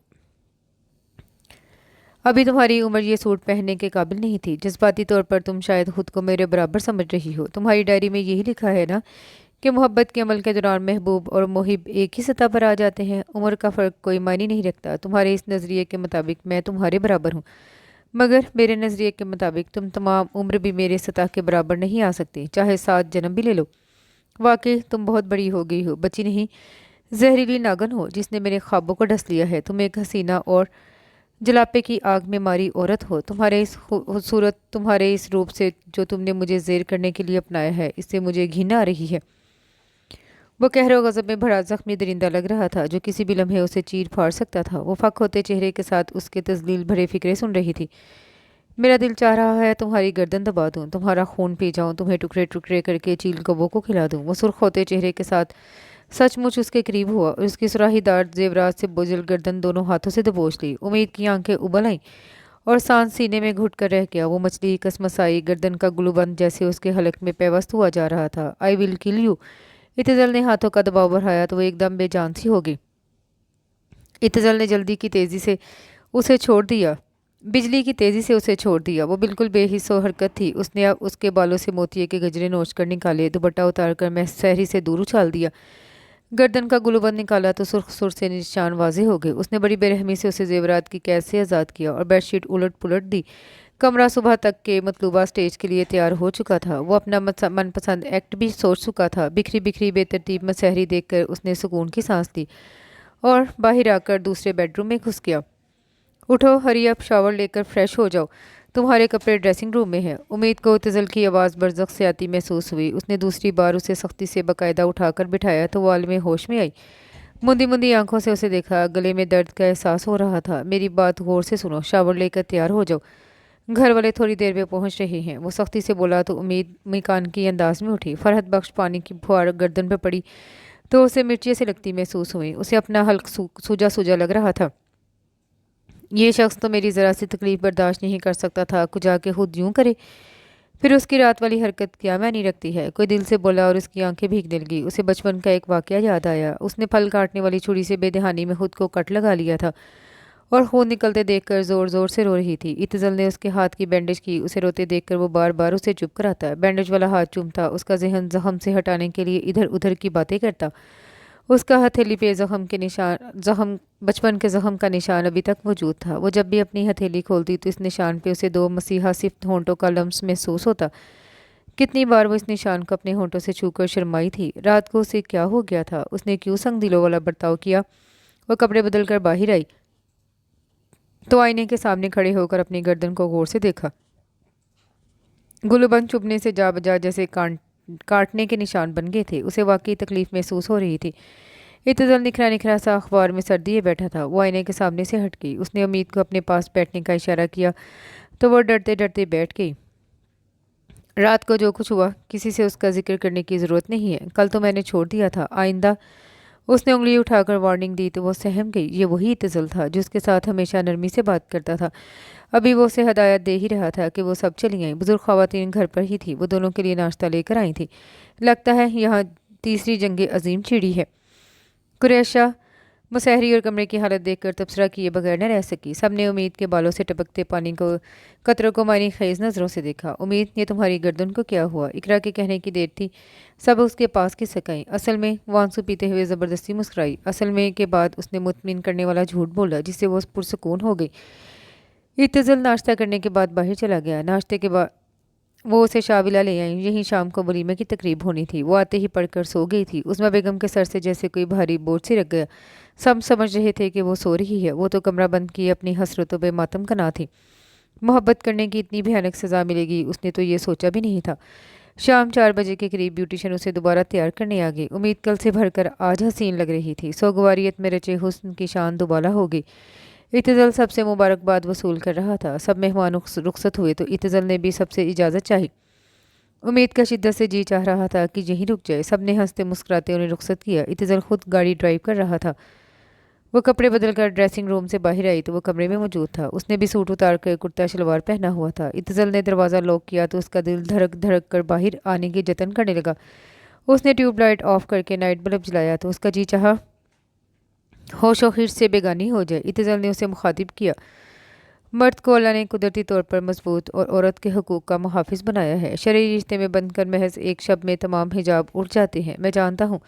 ابھی تمہاری عمر یہ سوٹ پہننے کے قابل نہیں تھی۔ جذباتی طور پر تم شاید خود کو میرے برابر سمجھ رہی ہو۔ تمہاری ڈائری میں یہی لکھا ہے نا کہ محبت کے عمل کے دوران محبوب اور محب ایک ہی سطح پر آ جاتے ہیں۔ عمر کا فرق کوئی معنی نہیں رکھتا۔ تمہارے اس نظریے کے مطابق میں تمہارے برابر ہوں، مگر میرے نظریے کے مطابق تم تمام عمر بھی میرے سطح کے برابر نہیں آ سکتی، چاہے 7 جنم بھی لے لو۔ واقعی تم بہت بڑی ہو گئی ہو، بچی نہیں، زہریلی ناگن ہو جس نے میرے خوابوں کو ڈس لیا ہے۔ تم ایک حسینہ اور جلاپے کی آگ میں ماری عورت ہو۔ تمہارے اس خوبصورت، تمہارے اس روپ سے جو تم نے مجھے زیر کرنے کے لیے اپنایا ہے، اس سے مجھے گھن آ رہی ہے۔ وہ قہر و غضب میں بھرا زخمی درندہ لگ رہا تھا جو کسی بھی لمحے اسے چیر پھاڑ سکتا تھا۔ وہ فک ہوتے چہرے کے ساتھ اس کے تذلیل بھرے فقرے سن رہی تھی۔ میرا دل چاہ رہا ہے تمہاری گردن دبا دوں، تمہارا خون پی جاؤں، تمہیں ٹکڑے ٹکڑے کر کے چیل کبوں کو کھلا دوں۔ وہ سرخ ہوتے چہرے کے ساتھ سچ مچ اس کے قریب ہوا اور اس کی سراہی دار زیورات سے بوجھل گردن دونوں ہاتھوں سے دبوچ لی۔ امید کی آنکھیں ابل آئیں اور سانس سینے میں گھٹ کر رہ گیا۔ وہ مچھلی کسمسائی، گردن کا گلوبند جیسے اس کے حلق میں پیوست ہوا جا رہا تھا۔ آئی ول کل یو۔ اعتزال نے ہاتھوں کا دباؤ بڑھایا تو وہ ایک دم بے جان سی ہو گئی۔ اعتزال نے جلدی کی تیزی سے اسے چھوڑ دیا، بجلی کی تیزی سے اسے چھوڑ دیا۔ وہ بالکل بے حس و حرکت تھی۔ اس نے اب اس کے بالوں سے موتیے کے گجرے نوچ کر نکالے، دوپٹہ اتار کر میں سحری سے دور اچھال دیا، گردن کا گلوبند نکالا تو سرخ سر سے نشان واضح ہو گئے۔ اس نے بڑی بے رحمی سے اسے زیورات کی قید سے آزاد کیا اور بیڈ شیٹ الٹ پلٹ دی۔ کمرہ صبح تک کے مطلوبہ سٹیج کے لیے تیار ہو چکا تھا۔ وہ اپنا من پسند ایکٹ بھی سوچ چکا تھا۔ بکھری بکھری بے ترتیب مسحری دیکھ کر اس نے سکون کی سانس لی اور باہر آ کر دوسرے بیڈ روم میں گھس گیا۔ اٹھو، ہری اپ، شاور لے کر فریش ہو جاؤ، تمہارے کپڑے ڈریسنگ روم میں ہیں۔ امید کو اعتزال کی آواز برزخ سے آتی محسوس ہوئی۔ اس نے دوسری بار اسے سختی سے باقاعدہ اٹھا کر بٹھایا تو وہ عالم ہوش میں آئی۔ مندی مندی آنکھوں سے اسے دیکھا، گلے میں درد کا احساس ہو رہا تھا۔ میری بات غور سے سنو، شاور لے کر تیار ہو جاؤ، گھر والے تھوڑی دیر میں پہنچ رہے ہیں۔ وہ سختی سے بولا تو امید میکان کی انداز میں اٹھی۔ فرحت بخش پانی کی پھوار گردن پہ پڑی تو اسے مرچی سے لگتی محسوس ہوئی۔ اسے اپنا حلق سوجا سوجا لگ رہا تھا۔ یہ شخص تو میری ذرا سی تکلیف برداشت نہیں کر سکتا تھا، کجا کے خود یوں کرے۔ پھر اس کی رات والی حرکت کیا معنی رکھتی ہے؟ کوئی دل سے بولا اور اس کی آنکھیں بھیگنے لگی۔ اسے بچپن کا ایک واقعہ یاد آیا۔ اس نے پھل کاٹنے والی چھری سے بے دہانی میں خود کو کٹ لگا لیا تھا اور خون نکلتے دیکھ کر زور زور سے رو رہی تھی۔ اتزل نے اس کے ہاتھ کی بینڈیج کی۔ اسے روتے دیکھ کر وہ بار بار اسے چپ کراتا، بینڈیج والا ہاتھ چومتا، اس کا ذہن زخم سے ہٹانے کے لیے ادھر ادھر کی باتیں کرتا۔ اس کا ہتھیلی پہ بچپن کے زخم کا نشان ابھی تک موجود تھا۔ وہ جب بھی اپنی ہتھیلی کھولتی تو اس نشان پہ اسے دو مسیحا صفت ہونٹوں کا لمس محسوس ہوتا۔ کتنی بار وہ اس نشان کو اپنے ہونٹوں سے چھو کر شرمائی تھی۔ رات کو اسے کیا ہو گیا تھا؟ اس نے کیوں سنگ دلوں والا برتاؤ کیا؟ وہ کپڑے بدل کر باہر آئی تو آئینے کے سامنے کھڑے ہو کر اپنی گردن کو غور سے دیکھا۔ گلوبند چبھنے سے جا بجا جیسے کاٹنے کے نشان بن گئے تھے۔ اسے واقعی تکلیف محسوس ہو رہی تھی۔ اتزل نکھرا نکھرا سا اخبار میں سر دیے بیٹھا تھا۔ وہ آئینے کے سامنے سے ہٹ گئی۔ اس نے امید کو اپنے پاس بیٹھنے کا اشارہ کیا تو وہ ڈرتے ڈرتے بیٹھ گئی۔ رات کو جو کچھ ہوا کسی سے اس کا ذکر کرنے کی ضرورت نہیں ہے۔ کل تو میں نے چھوڑ دیا تھا، آئندہ۔ اس نے انگلی اٹھا کر وارننگ دی تو وہ سہم گئی۔ یہ وہی اتزل تھا جو اس کے ساتھ ہمیشہ نرمی سے بات کرتا تھا۔ ابھی وہ اسے ہدایت دے ہی رہا تھا کہ وہ سب چلی آئیں۔ بزرگ خواتین گھر پر ہی تھی۔ وہ دونوں کے لیے ناشتہ لے کر آئی تھی۔ لگتا ہے یہاں تیسری جنگ عظیم چھڑی ہے۔ قریشہ مسحری اور کمرے کی حالت دیکھ کر تبصرہ کیے بغیر نہ رہ سکی۔ سب نے امید کے بالوں سے ٹپکتے پانی کو قطروں کو معنی خیز نظروں سے دیکھا۔ امید، یہ تمہاری گردن کو کیا ہوا؟ اقرا کے کہنے کی دیر تھی۔ سب اس کے پاس کھسک آئیں۔ اصل میں، وانسو پیتے ہوئے زبردستی مسکرائی۔ اصل میں کے بعد اس نے مطمئن کرنے والا جھوٹ بولا جس سے وہ پرسکون ہو گئی۔ اتزل ناشتہ کرنے کے بعد باہر چلا گیا۔ ناشتے کے بعد وہ اسے شاولا لے آئیں۔ یہیں شام کو ولیمے کی تقریب ہونی تھی۔ وہ آتے ہی پڑھ کر سو گئی تھی۔ عظمیٰ بیگم کے سر سے جیسے کوئی بھاری بوجھ سی رکھ گیا۔ سب سمجھ رہے تھے کہ وہ سو رہی ہے۔ وہ تو کمرہ بند کیے اپنی حسرتوں پہ ماتم کنا تھی۔ محبت کرنے کی اتنی بھیانک سزا ملے گی اس نے تو یہ سوچا بھی نہیں تھا۔ شام 4 بجے کے قریب بیوٹیشن اسے دوبارہ تیار کرنے آ گئی۔ امید کل سے بھر کر آج حسین لگ رہی تھی۔ سوگواریت میں رچے حسن کی شان دوبالا ہو گئی۔ اتزل سب سے مبارکباد وصول کر رہا تھا۔ سب مہمان رخصت ہوئے تو اتزل نے بھی سب سے اجازت چاہی۔ امید کا شدت سے جی چاہ رہا تھا کہ یہیں رک جائے۔ سب نے ہنستے مسکراتے انہیں رخصت کیا۔ اتزل خود گاڑی ڈرائیو کر رہا تھا۔ وہ کپڑے بدل کر ڈریسنگ روم سے باہر آئی تو وہ کمرے میں موجود تھا۔ اس نے بھی سوٹ اتار کر کرتا شلوار پہنا ہوا تھا۔ اتزل نے دروازہ لاک کیا تو اس کا دل دھڑک دھڑک کر باہر آنے کی جتن کرنے لگا۔ اس نے ٹیوب لائٹ آف کر کے نائٹ بلب جلایا تو اس کا جی چاہا ہوش و خرش سے بیگانی ہو جائے۔ اتزل نے اسے مخاطب کیا، مرد کو اللہ نے قدرتی طور پر مضبوط اور عورت کے حقوق کا محافظ بنایا ہے۔ شرعی رشتے میں بند کر محض ایک شب میں تمام حجاب اٹھ جاتے ہیں۔ میں جانتا ہوں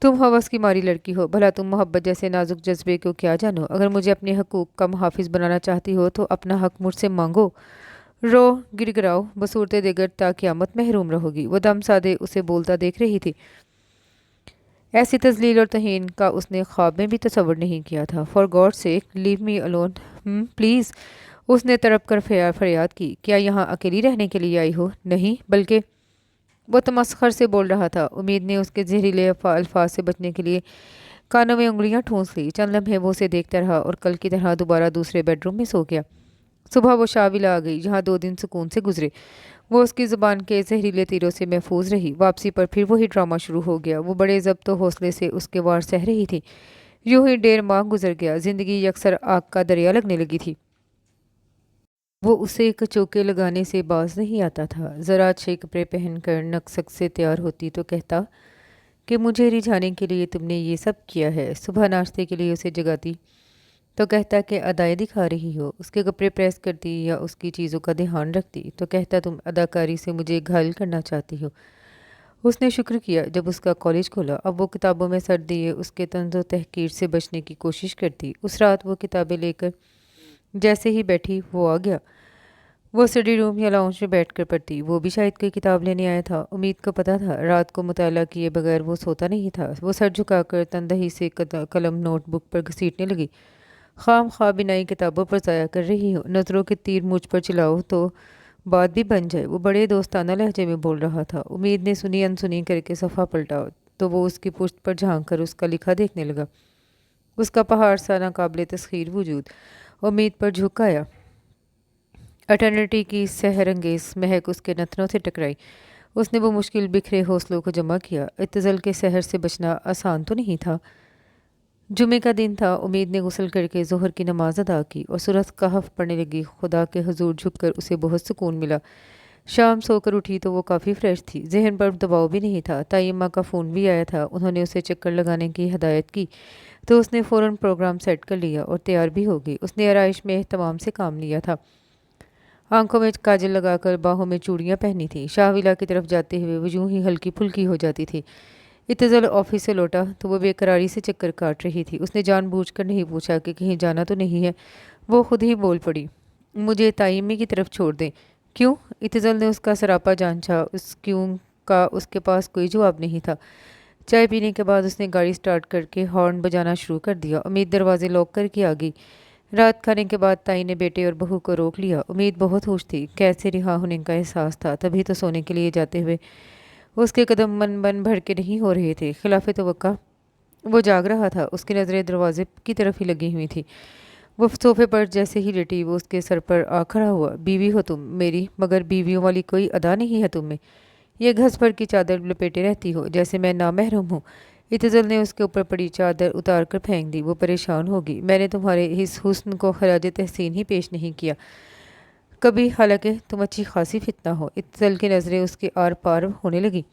تم ہوس کی ماری لڑکی ہو، بھلا تم محبت جیسے نازک جذبے کو کیا جانو؟ اگر مجھے اپنے حقوق کا محافظ بنانا چاہتی ہو تو اپنا حق مجھ سے مانگو، رو گر گراؤ، بصورت دیگر تا قیامت محروم رہو گی۔ وہ دم سادے اسے بولتا دیکھ رہی تھی۔ ایسی تذلیل اور توہین کا اس نے خواب میں بھی تصور نہیں کیا تھا۔ For God sake leave me alone, please, اس نے تڑپ کر فریاد کی۔ کیا یہاں اکیلی رہنے کے لیے آئی ہو؟ نہیں، بلکہ وہ تمسخر سے بول رہا تھا۔ امید نے اس کے زہریلے الفاظ سے بچنے کے لیے کانوں میں انگلیاں ٹھونس لی۔ چند لمحے وہ اسے دیکھتا رہا اور کل کی طرح دوبارہ دوسرے بیڈ روم میں سو گیا۔ صبح وہ شاولا آ گئی جہاں 2 دن سکون سے گزرے۔ وہ اس کی زبان کے زہریلے تیروں سے محفوظ رہی۔ واپسی پر پھر وہی ڈرامہ شروع ہو گیا۔ وہ بڑے ضبط و حوصلے سے اس کے وار سہ رہی تھی۔ یوں ہی 1.5 ماہ گزر گیا۔ زندگی یکسر آگ کا دریا لگنے لگی تھی۔ وہ اسے کچوکے لگانے سے باز نہیں آتا تھا۔ ذرا اچھے کپڑے پہن کر نقصق سے تیار ہوتی تو کہتا کہ مجھے رجھانے کے لیے تم نے یہ سب کیا ہے۔ صبح ناشتے کے لیے اسے جگاتی تو کہتا کہ ادائیں دکھا رہی ہو۔ اس کے کپڑے پریس کرتی یا اس کی چیزوں کا دھیان رکھتی تو کہتا تم اداکاری سے مجھے گھائل کرنا چاہتی ہو۔ اس نے شکر کیا جب اس کا کالج کھولا۔ اب وہ کتابوں میں سر دیے اس کے طنز و تحقیر سے بچنے کی کوشش کرتی۔ اس رات وہ کتابیں لے کر جیسے ہی بیٹھی وہ آ گیا۔ وہ اسٹڈی روم یا لاؤنج میں بیٹھ کر پڑھتی۔ وہ بھی شاید کوئی کتاب لینے آیا تھا۔ امید کو پتہ تھا رات کو مطالعہ کیے بغیر وہ سوتا نہیں تھا۔ وہ سر جھکا کر تندہی سے قلم نوٹ بک پر گھسیٹنے لگی۔ خام خواہ بنائی کتابوں پر ضائع کر رہی ہو، نظروں کے تیر مجھ پر چلاؤ تو بات بھی بن جائے۔ وہ بڑے دوستانہ لہجے میں بول رہا تھا۔ امید نے سنی انسنی کر کے صفحہ پلٹا تو وہ اس کی پشت پر جھانک کر اس کا لکھا دیکھنے لگا۔ اس کا پہاڑ سا ناقابل تسخیر وجود امید پر جھک آیا۔ اٹرنیٹی کی سحر انگیز مہک اس کے نتنوں سے ٹکرائی۔ اس نے وہ مشکل بکھرے حوصلوں کو جمع کیا۔ اتزل کے سحر سے بچنا آسان تو نہیں تھا۔ جمعے کا دن تھا۔ امید نے غسل کر کے ظہر کی نماز ادا کی اور سورۃ کہف پڑھنے لگی۔ خدا کے حضور جھک کر اسے بہت سکون ملا۔ शाम सोकर उठी तो वो काफ़ी फ्रेश थी, जहन पर दबाव भी नहीं था। ताई अम्मा का फ़ोन भी आया था, उन्होंने उसे चक्कर लगाने की हदायत की तो उसने फ़ौरन प्रोग्राम सेट कर लिया और तैयार भी हो गई। उसने आराइश में एहतमाम से काम लिया था, आंखों में काजल लगाकर बाहों में चूड़ियाँ पहनी थी। शाहविला की तरफ जाते हुए वो यूं ही हल्की फुल्की हो जाती थी। इत्तज़ल ऑफिस से लौटा तो वो बेकरारी से चक्कर काट रही थी। उसने जानबूझकर नहीं पूछा कि कहीं जाना तो नहीं है, वो खुद ही बोल पड़ी, मुझे ताइमी की तरफ छोड़ दें। क्यों? इत्तज़ल ने उसका सरापा जांचा। उस क्यों का उसके पास कोई जवाब नहीं था। चाय पीने के बाद उसने गाड़ी स्टार्ट करके हॉर्न बजाना शुरू कर दिया। उम्मीद दरवाजे लॉक करके आ गई। रात खाने के बाद ताई ने बेटे और बहू को रोक लिया। उम्मीद बहुत खुश थी, कैसे रिहा होने का एहसास था। तभी तो सोने के लिए जाते हुए उसके कदम मन बन भर के नहीं हो रहे थे। खिलाफ तवक्का वो जाग रहा था, उसकी नज़रें दरवाजे की तरफ ही लगी हुई थी। वो सोफे पर जैसे ही लेटी वो उसके सर पर आ खड़ा हुआ। बीवी हो तुम मेरी, मगर बीवियों वाली कोई अदा नहीं है तुम में। ये घस भर की चादर लपेटे रहती हो जैसे मैं नामहरम हूँ। इत्तज़ल ने उसके ऊपर पड़ी चादर उतार कर फेंक दी। वो परेशान होगी, मैंने तुम्हारे इस हुस्न को खराज तहसीन ही पेश नहीं किया कभी, हालांकि तुम अच्छी खासी फितना हो। इत्तज़ल की नज़रें उसके आर पार होने लगी।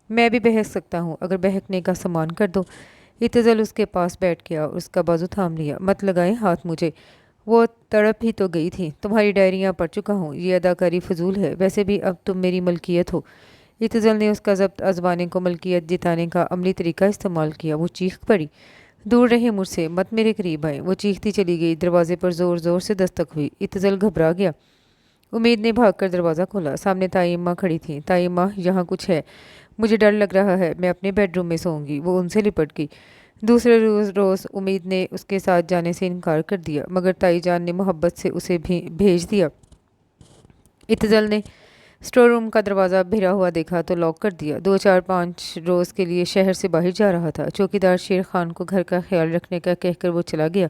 मैं भी बहक सकता हूँ, अगर बहकने का सामान कर दो। इत्तज़ल उसके पास बैठ गया और उसका बाजू थाम लिया। मत लगाए हाथ मुझे। वो तड़प ही तो गई थी। तुम्हारी डायरियाँ पढ़ चुका हूँ, ये अदाकारी फजूल है, वैसे भी अब तुम मेरी मलकियत हो। इत्तज़ल ने उसका ज़ब्त आजमाने को मलकियत जिताने का अमली तरीका इस्तेमाल किया। वो चीख पड़ी, दूर रहे मुझसे, मत मेरे करीब आए। वो चीखती चली गई। दरवाजे पर ज़ोर ज़ोर से दस्तक हुई। इत्तज़ल घबरा गया। उम्मीद ने भागकर दरवाज़ा खोला। सामने ताई अम्मा खड़ी थी। ताई अम्मा, यहाँ कुछ है, मुझे डर लग रहा है, मैं अपने बेडरूम में सोऊंगी। वो उनसे लिपट गई। दूसरे रोज़ उम्मीद ने उसके साथ जाने से इनकार कर दिया, मगर ताई जान ने मोहब्बत से उसे भी भेज दिया। इत्तज़ल ने स्टोर रूम का दरवाज़ा भिरा हुआ देखा तो लॉक कर दिया। 2-4-5 रोज़ के लिए शहर से बाहर जा रहा था। चौकीदार शेर खान को घर का ख्याल रखने का कहकर वो चला गया।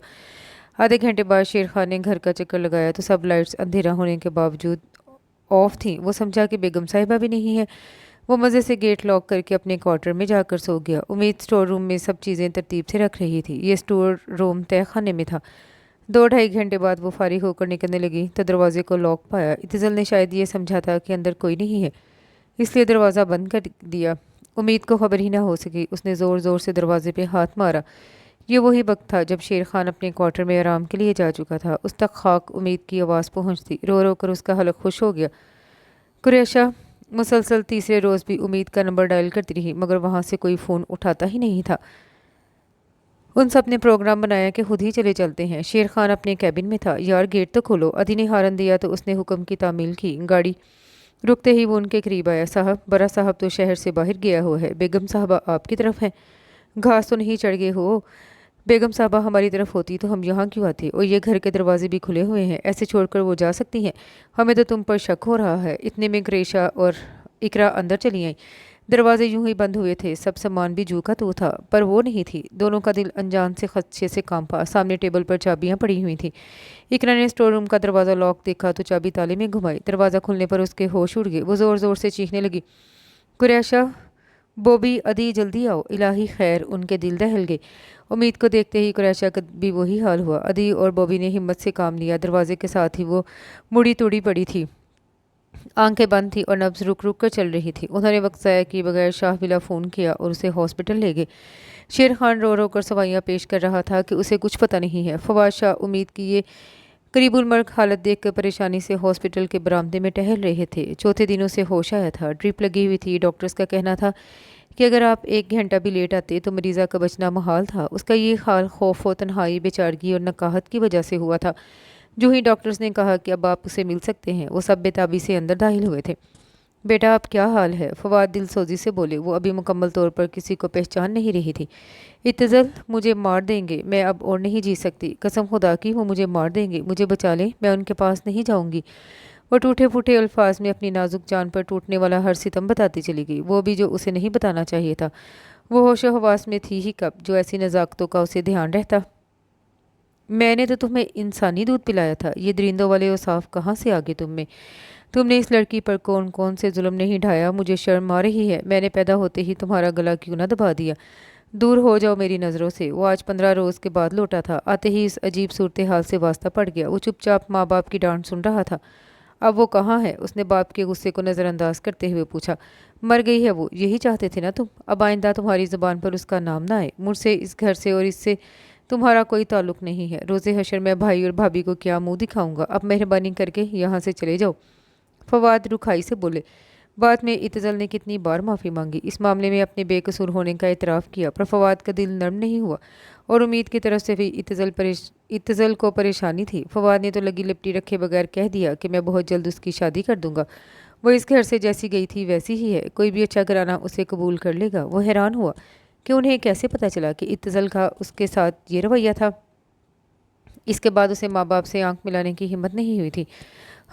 आधे घंटे बाद शेर खान ने घर का चक्कर लगाया तो सब लाइट्स अंधेरा होने के बावजूद ऑफ थी। वो समझा कि बेगम साहिबा भी नहीं है। वो मज़े से गेट लॉक करके अपने क्वार्टर में जाकर सो गया। उम्मीद स्टोर रूम में सब चीज़ें तरतीब से रख रही थी। ये स्टोर रूम तय खाने में था। 2-2.5 घंटे बाद वो फारिग होकर निकलने लगी तो दरवाजे को लॉक पाया। इत्तज़ल ने शायद ये समझा था कि अंदर कोई नहीं है, इसलिए दरवाज़ा बंद कर दिया। उम्मीद को खबर ही ना हो सकी। उसने ज़ोर ज़ोर से दरवाजे पे हाथ मारा। ये वही वक्त था जब शेर खान अपने क्वार्टर में आराम के लिए जा चुका था। उस तक खाक उम्मीद की आवाज़ पहुंचती। रो रो कर उसका हलक खुश हो गया। कुरैशा मुसलसल तीसरे रोज़ भी उम्मीद का नंबर डायल करती रही, मगर वहाँ से कोई फ़ोन उठाता ही नहीं था। उन सब ने प्रोग्राम बनाया कि खुद ही चले चलते हैं। शेर खान अपने कैबिन में था। यार गेट तो खोलो। अदी ने हारन दिया तो उसने हुक्म की तामील की। गाड़ी रुकते ही वो उनके करीब आया। साहब, बड़ा साहब तो शहर से बाहर गया हुआ है। बेगम साहबा आपकी तरफ है। घास तो नहीं चढ़ गए हो? बेगम साहबा हमारी तरफ होती तो हम यहाँ क्यों आते? और ये घर के दरवाजे भी खुले हुए हैं, ऐसे छोड़कर वो जा सकती हैं? हमें तो तुम पर शक हो रहा है। इतने में ग्रेशा और इकरा अंदर चली आई। दरवाजे यूं ही बंद हुए थे। सब सामान भी जू का तू था, पर वो नहीं थी। दोनों का दिल अनजान से खदशे से कांपा। सामने टेबल पर चाबियां पड़ी हुई थी। इकरा ने स्टोर रूम का दरवाज़ा लॉक देखा तो चाबी ताले में घुमाई। दरवाज़ा खुलने पर उसके होश उड़ गए। वो ज़ोर ज़ोर से चीखने लगी, कुरैशा, बॉबी, अदी, जल्दी आओ। इलाही खैर, उनके दिल दहल गए। उम्मीद को देखते ही कुरैशा का भी वही हाल हुआ। अदी और बॉबी ने हिम्मत से काम लिया। दरवाजे के साथ ही वो मुड़ी तुड़ी पड़ी थी। आंखें बंद थी और नब्ज रुक रुक कर चल रही थी। उन्होंने वक्त ज़ाया किए बगैर शाहविला फ़ोन किया और उसे हॉस्पिटल ले गए। शेर खान रो रो कर सवाइयाँ पेश कर रहा था कि उसे कुछ पता नहीं है। फवाद शाह उम्मीद की ये करीबुल मर्ग हालत देखकर परेशानी से हॉस्पिटल के बरामदे में टहल रहे थे। चौथे दिनों से होश आया था। ड्रिप लगी हुई थी। डॉक्टर्स का कहना था कि अगर आप 1 घंटा भी लेट आते तो मरीज़ा का बचना मुहाल था। उसका ये हाल खौफ व तन्हाई, बेचारगी और नकाहत की वजह से हुआ था। जो ही डॉक्टर्स ने कहा कि अब आप उसे मिल सकते हैं, वो सब बेताबी से अंदर दाखिल हुए थे। बेटा, अब क्या हाल है? फवाद दिल सोजी से बोले। वो अभी मुकम्मल तौर पर किसी को पहचान नहीं रही थी। इत्तज़ल, मुझे मार देंगे, मैं अब और नहीं जी सकती। कसम खुदा की वो मुझे मार देंगे। मुझे बचा लें, मैं उनके पास नहीं जाऊंगी। वो टूटे फूटे अल्फाज में अपनी नाजुक जान पर टूटने वाला हर सितम बताती चली गई, वो भी जो उसे नहीं बताना चाहिए था। वो होशो हवास में थी ही कब, जो ऐसी नज़ाकतों का उसे ध्यान रहता। मैंने तो तुम्हें इंसानी दूध पिलाया था, ये दरिंदों वाले औसाफ कहाँ से आ गए तुम में? तुमने इस लड़की पर कौन कौन से जुल्म नहीं ढाया? मुझे शर्म आ रही है। मैंने पैदा होते ही तुम्हारा गला क्यों ना दबा दिया? दूर हो जाओ मेरी नज़रों से। वो आज 15 रोज़ के बाद लौटा था। आते ही इस अजीब सूरत हाल से वास्ता पड़ गया। वो चुपचाप माँ बाप की डांट सुन रहा था। اب وہ کہاں ہے؟ اس نے باپ کے غصے کو نظر انداز کرتے ہوئے پوچھا۔ مر گئی ہے وہ، یہی چاہتے تھے نا تم؟ اب آئندہ تمہاری زبان پر اس کا نام نہ آئے۔ مجھ سے، اس گھر سے اور اس سے تمہارا کوئی تعلق نہیں ہے۔ روز حشر میں بھائی اور بھابھی کو کیا منہ دکھاؤں گا؟ اب مہربانی کر کے یہاں سے چلے جاؤ۔ فواد رکھائی سے بولے۔ بعد میں اتزل نے کتنی بار معافی مانگی، اس معاملے میں اپنے بے قصور ہونے کا اعتراف کیا، پر فواد کا دل نرم نہیں ہوا، اور امید کی طرف سے بھی اتزل کو پریشانی تھی۔ فواد نے تو لگی لپٹی رکھے بغیر کہہ دیا کہ میں بہت جلد اس کی شادی کر دوں گا۔ وہ اس گھر سے جیسی گئی تھی ویسی ہی ہے، کوئی بھی اچھا گھرانہ اسے قبول کر لے گا۔ وہ حیران ہوا کہ انہیں کیسے پتہ چلا کہ اتزل کا اس کے ساتھ یہ رویہ تھا۔ اس کے بعد اسے ماں باپ سے آنکھ ملانے کی ہمت نہیں ہوئی تھی۔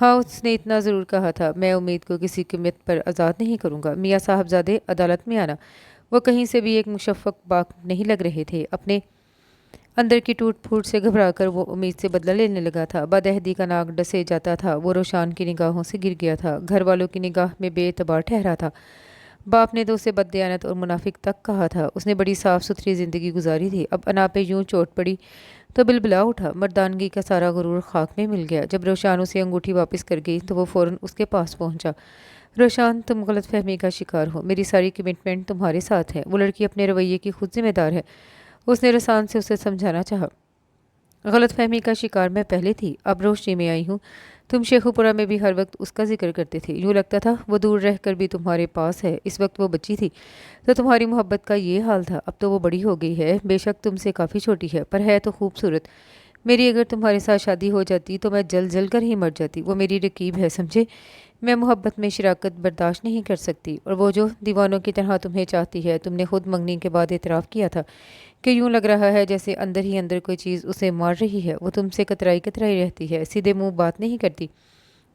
ہاں، اس نے اتنا ضرور کہا تھا، میں امید کو کسی قیمت پر آزاد نہیں کروں گا۔ میاں صاحبزادے عدالت میں آنا۔ وہ کہیں سے بھی ایک مشفق باک نہیں لگ رہے تھے۔ اپنے اندر کی ٹوٹ پھوٹ سے گھبرا کر وہ امید سے بدلہ لینے لگا تھا۔ بدعہدی کا ناک ڈسے جاتا تھا۔ وہ روشان کی نگاہوں سے گر گیا تھا، گھر والوں کی نگاہ میں بے اعتبار ٹھہرا تھا۔ باپ نے تو اسے بددیانت اور منافق تک کہا تھا۔ اس نے بڑی صاف ستھری زندگی گزاری تھی، اب انا پہ یوں چوٹ پڑی تو بلبلا اٹھا۔ مردانگی کا سارا غرور خاک میں مل گیا۔ جب روشان اسے انگوٹھی واپس کر گئی تو وہ فوراً اس کے پاس پہنچا۔ روشان، تم غلط فہمی کا شکار ہو، میری ساری کمٹمنٹ تمہارے ساتھ ہے۔ وہ لڑکی اپنے رویے کی خود ذمہ دار ہے، اس نے رسان سے اسے سمجھانا چاہا۔ غلط فہمی کا شکار میں پہلے تھی، اب روشنی میں آئی ہوں۔ تم شیخو پورہ میں بھی ہر وقت اس کا ذکر کرتے تھے، یوں لگتا تھا وہ دور رہ کر بھی تمہارے پاس ہے۔ اس وقت وہ بچی تھی تو تمہاری محبت کا یہ حال تھا، اب تو وہ بڑی ہو گئی ہے، بے شک تم سے کافی چھوٹی ہے، پر ہے تو خوبصورت۔ میری اگر تمہارے ساتھ شادی ہو جاتی تو میں جل جل کر ہی مر جاتی۔ وہ میری رقیب ہے، سمجھے؟ میں محبت میں شراکت برداشت نہیں کر سکتی، اور وہ جو دیوانوں کی طرح تمہیں چاہتی ہے، تم نے خود منگنی کے بعد اعتراف کیا تھا کہ یوں لگ رہا ہے جیسے اندر ہی اندر کوئی چیز اسے مار رہی ہے۔ وہ تم سے کترائی کترائی رہتی ہے، سیدھے منہ بات نہیں کرتی۔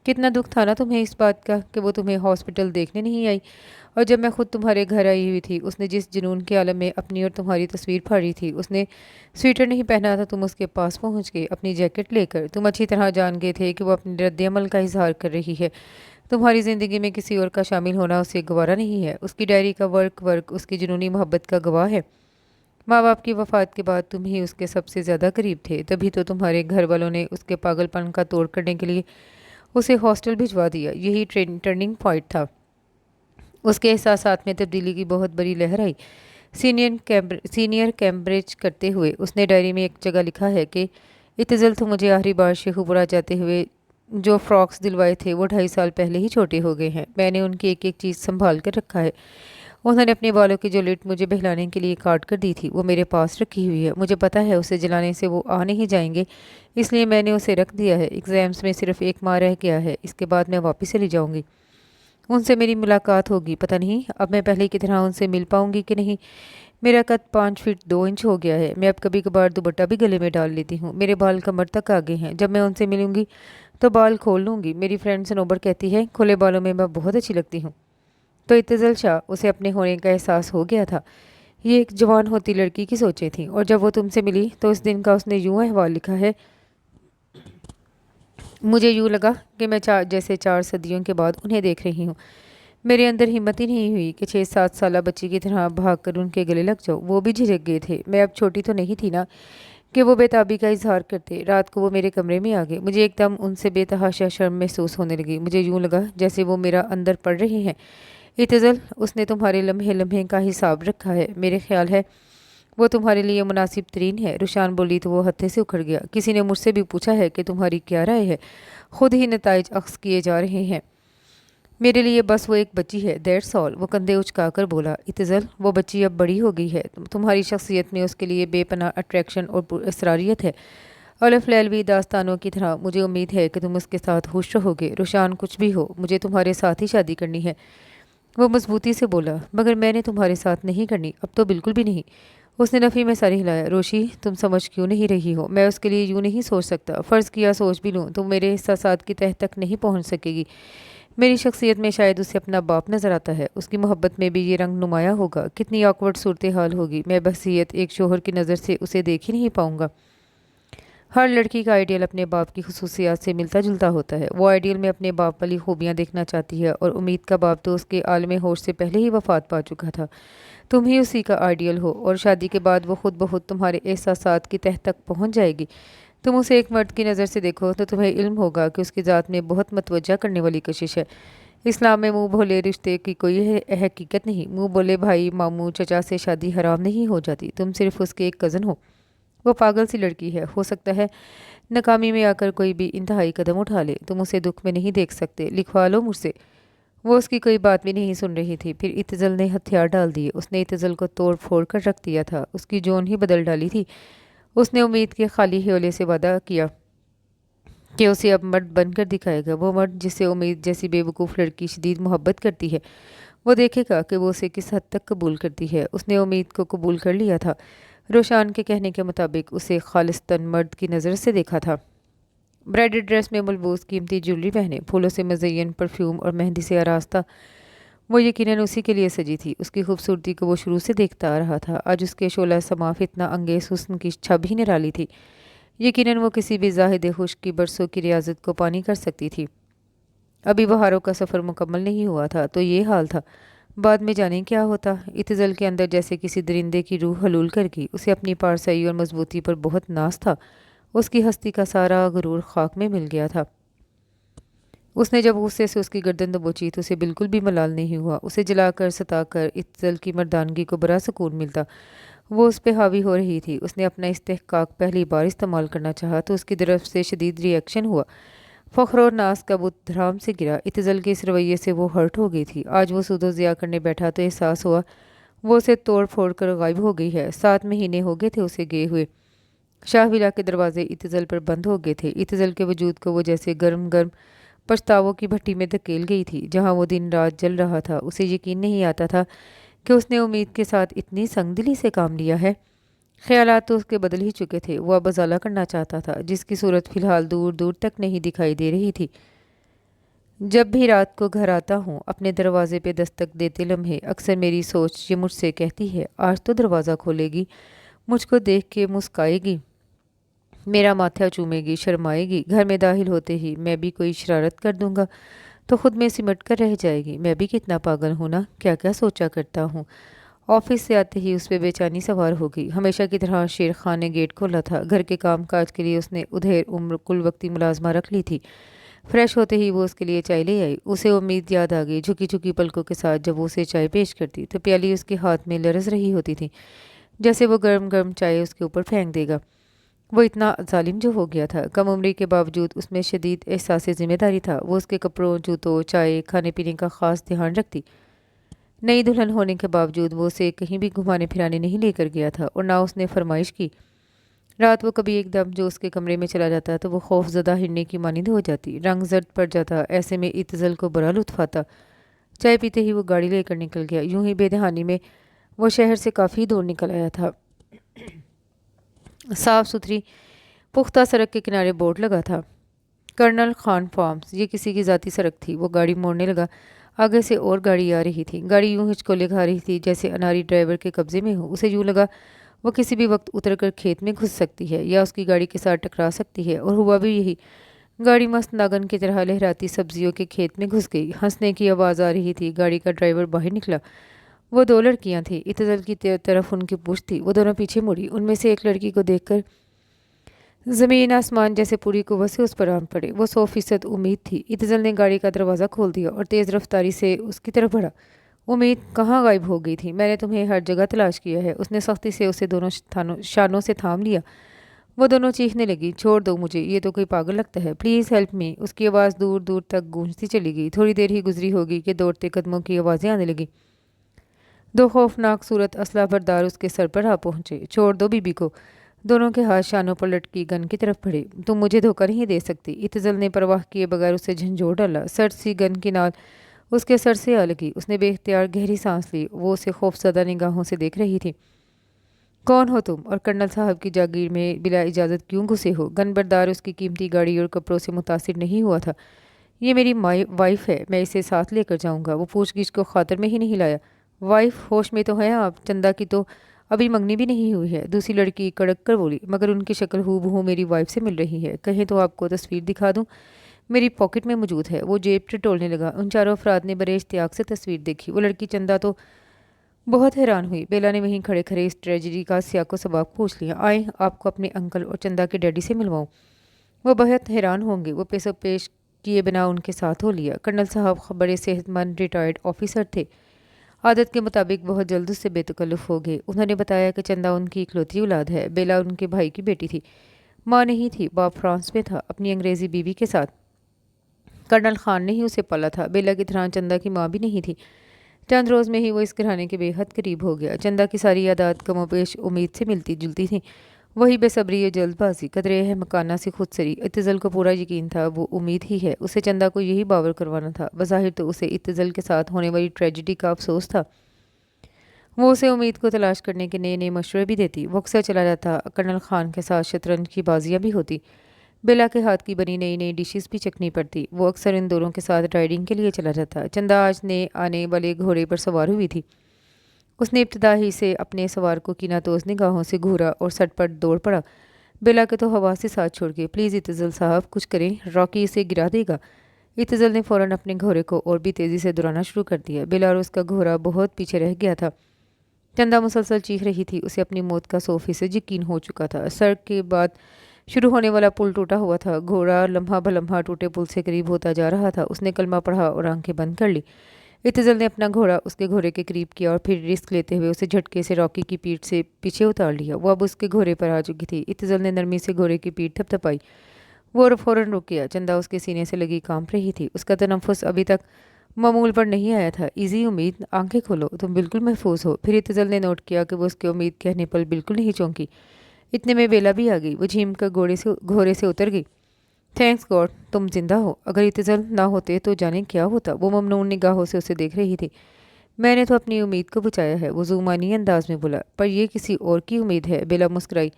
کتنا دکھ تھا نا تمہیں اس بات کا کہ وہ تمہیں ہاسپٹل دیکھنے نہیں آئی، اور جب میں خود تمہارے گھر آئی ہوئی تھی، اس نے جس جنون کے عالم میں اپنی اور تمہاری تصویر پھاڑی تھی، اس نے سویٹر نہیں پہنا تھا، تم اس کے پاس پہنچ گئے اپنی جیکٹ لے کر۔ تم اچھی طرح جان گئے تھے کہ وہ اپنے رد عمل کا اظہار کر رہی ہے، تمہاری زندگی میں کسی اور کا شامل ہونا اسے گوارا نہیں ہے۔ اس کی ڈائری کا ورک اس کی جنونی محبت کا گواہ ہے۔ ماں باپ کی وفات کے بعد تم ہی اس کے سب سے زیادہ قریب تھے، تبھی تو تمہارے گھر والوں نے اس کے پاگل پن کا توڑ کرنے کے لیے اسے ہاسٹل بھجوا دیا۔ یہی ٹرننگ پوائنٹ تھا۔ اس کے احساسات میں تبدیلی کی بہت بڑی لہر آئی۔ سینئر کیمبرج کرتے ہوئے اس نے ڈائری میں ایک جگہ لکھا ہے کہ اتزل تو مجھے آخری بار شیخو پورہ جاتے ہوئے جو فراکس دلوائے تھے وہ 2.5 سال پہلے ہی چھوٹے ہو گئے ہیں۔ میں نے ان کی ایک ایک چیز سنبھال کر رکھا ہے۔ انہوں نے اپنے بالوں کی جو لٹ مجھے بہلانے کے لیے کاٹ کر دی تھی وہ میرے پاس رکھی ہوئی ہے۔ مجھے پتا ہے اسے جلانے سے وہ آ نہیں جائیں گے، اس لیے میں نے اسے رکھ دیا ہے۔ ایگزامز میں صرف 1 ماہ رہ گیا ہے، اس کے بعد میں واپس چلی جاؤں گی۔ ان سے میری ملاقات ہوگی، پتہ نہیں اب میں پہلے کی طرح ان سے مل پاؤں گی کہ نہیں۔ میرا قد 5 فٹ 2 انچ ہو گیا ہے، میں اب کبھی کبھار دوپٹہ بھی گلے میں ڈال لیتی ہوں۔ میرے بال کمر تک آگے ہیں، جب میں ان سے ملوں گی تو بال کھول لوں گی۔ میری فرینڈ صنوبر کہتی ہے کھلے بالوں میں میں بہت اچھی لگتی ہوں۔ تو اتزل شاہ، اسے اپنے ہونے کا احساس ہو گیا تھا۔ یہ ایک جوان ہوتی لڑکی کی سوچیں تھیں، اور جب وہ تم سے ملی تو اس دن کا اس نے یوں احوال لکھا ہے۔ مجھے یوں لگا کہ میں جیسے 4 صدیوں کے بعد انہیں دیکھ رہی ہوں۔ میرے اندر ہمت ہی نہیں ہوئی کہ 6-7 سالہ بچی کی طرح بھاگ کر ان کے گلے لگ جاؤ۔ وہ بھی جھجک گئے تھے، میں اب چھوٹی تو نہیں تھی نا کہ وہ بے تابی کا اظہار کرتے۔ رات کو وہ میرے کمرے میں آ گئے، مجھے ایک دم ان سے بے تحاشا شرم محسوس ہونے لگی۔ مجھے یوں لگا جیسے وہ میرا اندر پڑھ رہے ہیں۔ اتزل، اس نے تمہارے لمحے لمحے کا حساب رکھا ہے، میرے خیال ہے وہ تمہارے لیے مناسب ترین ہے۔ روشان بولی تو وہ ہتھے سے اکھڑ گیا۔ کسی نے مجھ سے بھی پوچھا ہے کہ تمہاری کیا رائے ہے؟ خود ہی نتائج اخذ کیے جا رہے ہیں۔ میرے لیے بس وہ ایک بچی ہے، دیٹس آل۔ وہ کندھے اچکا کر بولا۔ اتزل، وہ بچی اب بڑی ہو گئی ہے، تمہاری شخصیت میں اس کے لیے بے پناہ اٹریکشن اور اسراریت ہے۔ الف لیلوی داستانوں کی طرح مجھے امید ہے کہ تم اس کے ساتھ خوش رہو گے۔ روشان، کچھ بھی ہو، مجھے تمہارے ساتھ ہی شادی کرنی ہے۔ وہ مضبوطی سے بولا۔ مگر میں نے تمہارے ساتھ نہیں کرنی، اب تو بالکل بھی نہیں۔ اس نے نفی میں سر ہلایا۔ روشی، تم سمجھ کیوں نہیں رہی ہو؟ میں اس کے لیے یوں نہیں سوچ سکتا۔ فرض کیا سوچ بھی لوں تو میرے احساسات کی تہہ تک نہیں پہنچ سکے گی۔ میری شخصیت میں شاید اسے اپنا باپ نظر آتا ہے، اس کی محبت میں بھی یہ رنگ نمایاں ہوگا۔ کتنی آکورڈ صورتحال ہوگی، میں بحیثیت ایک شوہر کی نظر سے اسے دیکھ ہی نہیں پاؤں گا۔ ہر لڑکی کا آئیڈیل اپنے باپ کی خصوصیات سے ملتا جلتا ہوتا ہے۔ وہ آئیڈیل میں اپنے باپ والی خوبیاں دیکھنا چاہتی ہے، اور امید کا باپ تو اس کے عالم ہوش سے پہلے ہی وفات پا چکا تھا۔ تم ہی اسی کا آئیڈیل ہو، اور شادی کے بعد وہ خود بخود تمہارے احساسات کی تہہ تک پہنچ جائے گی۔ تم اسے ایک مرد کی نظر سے دیکھو تو تمہیں علم ہوگا کہ اس کی ذات میں بہت متوجہ کرنے والی کشش ہے۔ اسلام میں منہ بھولے رشتے کی کوئی حقیقت نہیں۔ منہ بولے بھائی ماموں چچا سے شادی حرام نہیں ہو جاتی، تم صرف اس کے ایک کزن ہو۔ وہ پاگل سی لڑکی ہے، ہو سکتا ہے ناکامی میں آ کر کوئی بھی انتہائی قدم اٹھا لے، تم اسے دکھ میں نہیں دیکھ سکتے، لکھوا لو مجھ سے۔ وہ اس کی کوئی بات بھی نہیں سن رہی تھی۔ پھر اتزل نے ہتھیار ڈال دیے۔ اس نے اتزل کو توڑ پھوڑ کر رکھ دیا تھا، اس کی جون ہی بدل ڈالی تھی۔ اس نے امید کے خالی حولے سے وعدہ کیا کہ اسے اب مرد بن کر دکھائے گا، وہ مرد جس سے امید جیسی بے وقوف لڑکی شدید محبت کرتی ہے۔ وہ دیکھے گا کہ وہ اسے کس حد تک قبول کرتی ہے۔ اس نے امید کو قبول کر لیا تھا۔ روشان کے کہنے کے مطابق اسے خالصتاً مرد کی نظر سے دیکھا تھا۔ برائڈل ڈریس میں ملبوس قیمتی جویلری پہنے، پھولوں سے مزین پرفیوم اور مہندی سے آراستہ، وہ یقیناً اسی کے لیے سجی تھی۔ اس کی خوبصورتی کو وہ شروع سے دیکھتا آ رہا تھا۔ آج اس کے شعلہ سما فتنہ انگیز حسن کی چھب ہی نرالی تھی۔ یقیناً وہ کسی بھی زاہد خشک کی برسوں کی ریاضت کو پانی کر سکتی تھی۔ ابھی بہاروں کا سفر مکمل نہیں ہوا تھا تو یہ حال تھا، بعد میں جانے کیا ہوتا۔ اتزل کے اندر جیسے کسی درندے کی روح حلول کر گئی۔ اسے اپنی پارسائی اور مضبوطی پر بہت ناز تھا۔ اس کی ہستی کا سارا غرور خاک میں مل گیا تھا۔ اس نے جب غصے سے اس کی گردن دبوچی تو اسے بالکل بھی ملال نہیں ہوا۔ اسے جلا کر ستا کر اتزل کی مردانگی کو بڑا سکون ملتا۔ وہ اس پہ حاوی ہو رہی تھی۔ اس نے اپنا استحقاق پہلی بار استعمال کرنا چاہا تو اس کی طرف سے شدید ری ایکشن ہوا۔ فخر اور ناز کا بت دھڑام سے گرا۔ اتزل کے اس رویے سے وہ ہرٹ ہو گئی تھی۔ آج وہ سود و ضیاء کرنے بیٹھا تو احساس ہوا وہ اسے توڑ پھوڑ کر غائب ہو گئی ہے۔ 7 مہینے ہو گئے تھے اسے گئے ہوئے۔ شاہ ولا کے دروازے اتزل پر بند ہو گئے تھے۔ اتزل کے وجود کو وہ جیسے گرم گرم پچھتاووں کی بھٹی میں دھکیل گئی تھی جہاں وہ دن رات جل رہا تھا۔ اسے یقین نہیں آتا تھا کہ اس نے امید کے ساتھ اتنی سنگ دلی سے کام لیا ہے۔ خیالات تو اس کے بدل ہی چکے تھے۔ وہ اب ازالہ کرنا چاہتا تھا جس کی صورت فی الحال دور دور تک نہیں دکھائی دے رہی تھی۔ جب بھی رات کو گھر آتا ہوں اپنے دروازے پہ دستک دیتے لمحے اکثر میری سوچ یہ مجھ سے کہتی ہے آج تو دروازہ کھولے گی، مجھ کو دیکھ کے مسکائے گی، میرا ماتھا چومے گی، شرمائے گی۔ گھر میں داخل ہوتے ہی میں بھی کوئی شرارت کر دوں گا تو خود میں سمٹ کر رہ جائے گی۔ میں بھی کتنا پاگل ہوں نا، کیا کیا سوچا کرتا ہوں۔ آفس سے آتے ہی اس پہ بے چینی سوار ہو گئی۔ ہمیشہ کی طرح شیر خان نے گیٹ کھولا تھا۔ گھر کے کام کاج کے لیے اس نے ادھیر عمر کل وقتی ملازمہ رکھ لی تھی۔ فریش ہوتے ہی وہ اس کے لیے چائے لے آئی۔ اسے امید یاد آ گئی۔ جھکی جھکی پلکوں کے ساتھ جب وہ اسے چائے پیش کرتی تو پیالی اس کے ہاتھ میں لرز رہی ہوتی تھی جیسے وہ گرم گرم چائے اس کے اوپر پھینک دے گا۔ وہ اتنا ظالم جو ہو گیا تھا۔ کم عمری کے باوجود اس میں شدید احساس ذمہ داری تھا۔ وہ اس کے کپڑوں، جوتوں، چائے، کھانے پینے کا خاص دھیان رکھتی۔ نئی دلہن ہونے کے باوجود وہ اسے کہیں بھی گھمانے پھرانے نہیں لے کر گیا تھا اور نہ اس نے فرمائش کی۔ رات وہ کبھی ایک دم جو اس کے کمرے میں چلا جاتا تو وہ خوف زدہ ہرنے کی مانند ہو جاتی، رنگ زرد پڑ جاتا۔ ایسے میں اتزل کو بڑا لطف آتا۔ چائے پیتے ہی وہ گاڑی لے کر نکل گیا۔ یوں ہی بے دہانی میں وہ شہر سے کافی دور نکل آیا تھا۔ صاف ستھری پختہ سڑک کے کنارے بورڈ لگا تھا، کرنل خان فارمز۔ یہ کسی کی ذاتی سڑک تھی۔ وہ گاڑی موڑنے لگا۔ آگے سے اور گاڑی آ رہی تھی۔ گاڑی یوں ہچکولے کھا رہی تھی جیسے اناری ڈرائیور کے قبضے میں ہو۔ اسے یوں لگا وہ کسی بھی وقت اتر کر کھیت میں گھس سکتی ہے یا اس کی گاڑی کے ساتھ ٹکرا سکتی ہے، اور ہوا بھی یہی۔ گاڑی مست ناگن کی طرح لہراتی سبزیوں کے کھیت میں گھس گئی۔ ہنسنے کی آواز آ رہی تھی۔ گاڑی کا ڈرائیور باہر نکلا۔ وہ 2 لڑکیاں تھیں۔ اتزل کی طرف ان کی پوچھ تھی۔ وہ دونوں پیچھے مڑی۔ ان میں سے ایک لڑکی کو دیکھ کر زمین آسمان جیسے پوری قوت سے اس پر آن پڑے۔ وہ 100% امید تھی۔ اتزل نے گاڑی کا دروازہ کھول دیا اور تیز رفتاری سے اس کی طرف بڑھا۔ امید کہاں غائب ہو گئی تھی؟ میں نے تمہیں ہر جگہ تلاش کیا ہے۔ اس نے سختی سے اسے دونوں شانوں سے تھام لیا۔ وہ دونوں چیخنے لگی، چھوڑ دو مجھے، یہ تو کوئی پاگل لگتا ہے، پلیز ہیلپ می۔ اس کی آواز دور دور تک گونجتی چلی گئی۔ تھوڑی دیر ہی گزری ہوگی کہ دوڑتے قدموں کی آوازیں آنے لگی۔ 2 خوفناک صورت اسلحہ بردار اس کے سر پر آ پہنچے۔ چھوڑ دو بی بی کو۔ دونوں کے ہاتھ شانوں پر لٹکی گن کی طرف بڑھے۔ تم مجھے دھوکہ نہیں دے سکتی۔ اتزل نے پرواہ کیے بغیر اسے جھنجھوڑ ڈالا۔ سرد سی گن کی نال اس کے سر سے آ لگی۔ اس نے بے اختیار گہری سانس لی۔ وہ اسے خوفزدہ نگاہوں سے دیکھ رہی تھی۔ کون ہو تم اور کرنل صاحب کی جاگیر میں بلا اجازت کیوں گھسے ہو؟ گن بردار اس کی قیمتی گاڑی اور کپڑوں سے متاثر نہیں ہوا تھا۔ یہ میری وائف ہے، میں اسے ساتھ لے کر جاؤں گا۔ وہ پوچھ گچھ کو خاطر میں ہی نہیں لایا۔ وائف؟ ہوش میں تو ہیں آپ؟ چندا کی تو ابھی منگنی بھی نہیں ہوئی ہے۔ دوسری لڑکی کڑک کر بولی، مگر ان کی شکل ہو بہو میری وائف سے مل رہی ہے۔ کہیں تو آپ کو تصویر دکھا دوں، میری پاکٹ میں موجود ہے۔ وہ جیب ٹٹولنے لگا۔ ان چاروں افراد نے بڑے اشتیاق سے تصویر دیکھی۔ وہ لڑکی چندا تو बहुत हैरान हुई। बेला ने वहीं खड़े खड़े इस ट्रेजेडी का सियाको सबाब पूछ लिया। आए आपको अपने अंकल और चंदा के डैडी से मिलवाऊं। वो बहुत हैरान होंगे। वो पैसों पेश किए बिना उनके साथ हो लिया। कर्नल साहब बड़े सेहतमंद रिटायर्ड ऑफिसर थे। आदत के मुताबिक बहुत जल्द उससे बेतकल्लुफ़ हो गए। उन्होंने बताया कि चंदा उनकी इकलौती औलाद है। बेला उनके भाई की बेटी थी। माँ नहीं थी। बाप फ्रांस में था अपनी अंग्रेज़ी बीवी के साथ। कर्नल खान ने ही उसे पाला था। बेला की तरह चंदा की माँ भी नहीं थी। चंद रोज़ में ही वो इस घराने के बेहद करीब हो गया। चंदा की सारी यादात कमोबेश उम्मीद से मिलती जुलती थी। वही बेसब्री और जल्दबाजी, कदरे है मकाना से खुद सरी। इत्तज़ल को पूरा यकीन था वो उम्मीद ही है। उसे चंदा को यही बावर करवाना था। बज़ाहिर तो उसे इत्तज़ल के साथ होने वाली ट्रेजिडी का अफसोस था। वो उसे उम्मीद को तलाश करने के नए नए मशवरे भी देती। वो अक्सर चला जाता। कर्नल खान के साथ शतरंज की बाजियाँ भी होती। बेला के हाथ की बनी नई नई डिशेस भी चखनी पड़ती। वो अक्सर इन दोनों के साथ राइडिंग के लिए चला जाता। चंदा आज ने आने वाले घोड़े पर सवार हुई थी। उसने इब्तदा ही से अपने सवार को कीनातोज़ निगाहों से घूरा और सटपट दौड़ पड़ा। बेला के तो हवा से साथ छोड़ के, प्लीज़ इत्तज़ल साहब कुछ करें, रॉकी इसे गिरा देगा। इत्तज़ल ने फ़ौरन अपने घोड़े को और भी तेज़ी से दौड़ाना शुरू कर दिया। बेला और उसका घोड़ा बहुत पीछे रह गया था। चंदा मुसलसल चीख रही थी। उसे अपनी मौत का 100% यकीन हो चुका था। सड़क के बाद शुरू होने वाला पुल टूटा हुआ था। घोड़ा लम्हा भलम्हा टूटे पुल से करीब होता जा रहा था। उसने कलमा पढ़ा और आंखें बंद कर ली। इत्तज़ल ने अपना घोड़ा उसके घोड़े के करीब किया और फिर रिस्क लेते हुए उसे झटके से रॉकी की पीठ से पीछे उतार लिया। वो अब उसके घोड़े पर आ चुकी थी। इत्तज़ल ने नरमी से घोड़े की पीठ थपथपाई। वो फ़ौरन रुक गया। चंदा उसके सीने से लगी कांप रही थी। उसका तनफ़ुस अभी तक मामूल पर नहीं आया था। इजी उम्मीद, आंखें खोलो, तुम बिल्कुल महफूज हो। फिर इत्तज़ल ने नोट किया कि वो उसकी उम्मीद कहने पर बिल्कुल नहीं चौंकी। इतने में बेला भी आ गई। वो झीम कर घोड़े से उतर गई। थैंक्स गॉड तुम जिंदा हो। अगर इत्तज़ल ना होते तो जाने क्या होता। वो ममनून निगाहों से उसे देख रही थी। मैंने तो अपनी उम्मीद को बचाया है, वो ज़ुमानी अंदाज में बोला। पर यह किसी और की उम्मीद है। बेला मुस्कुराई।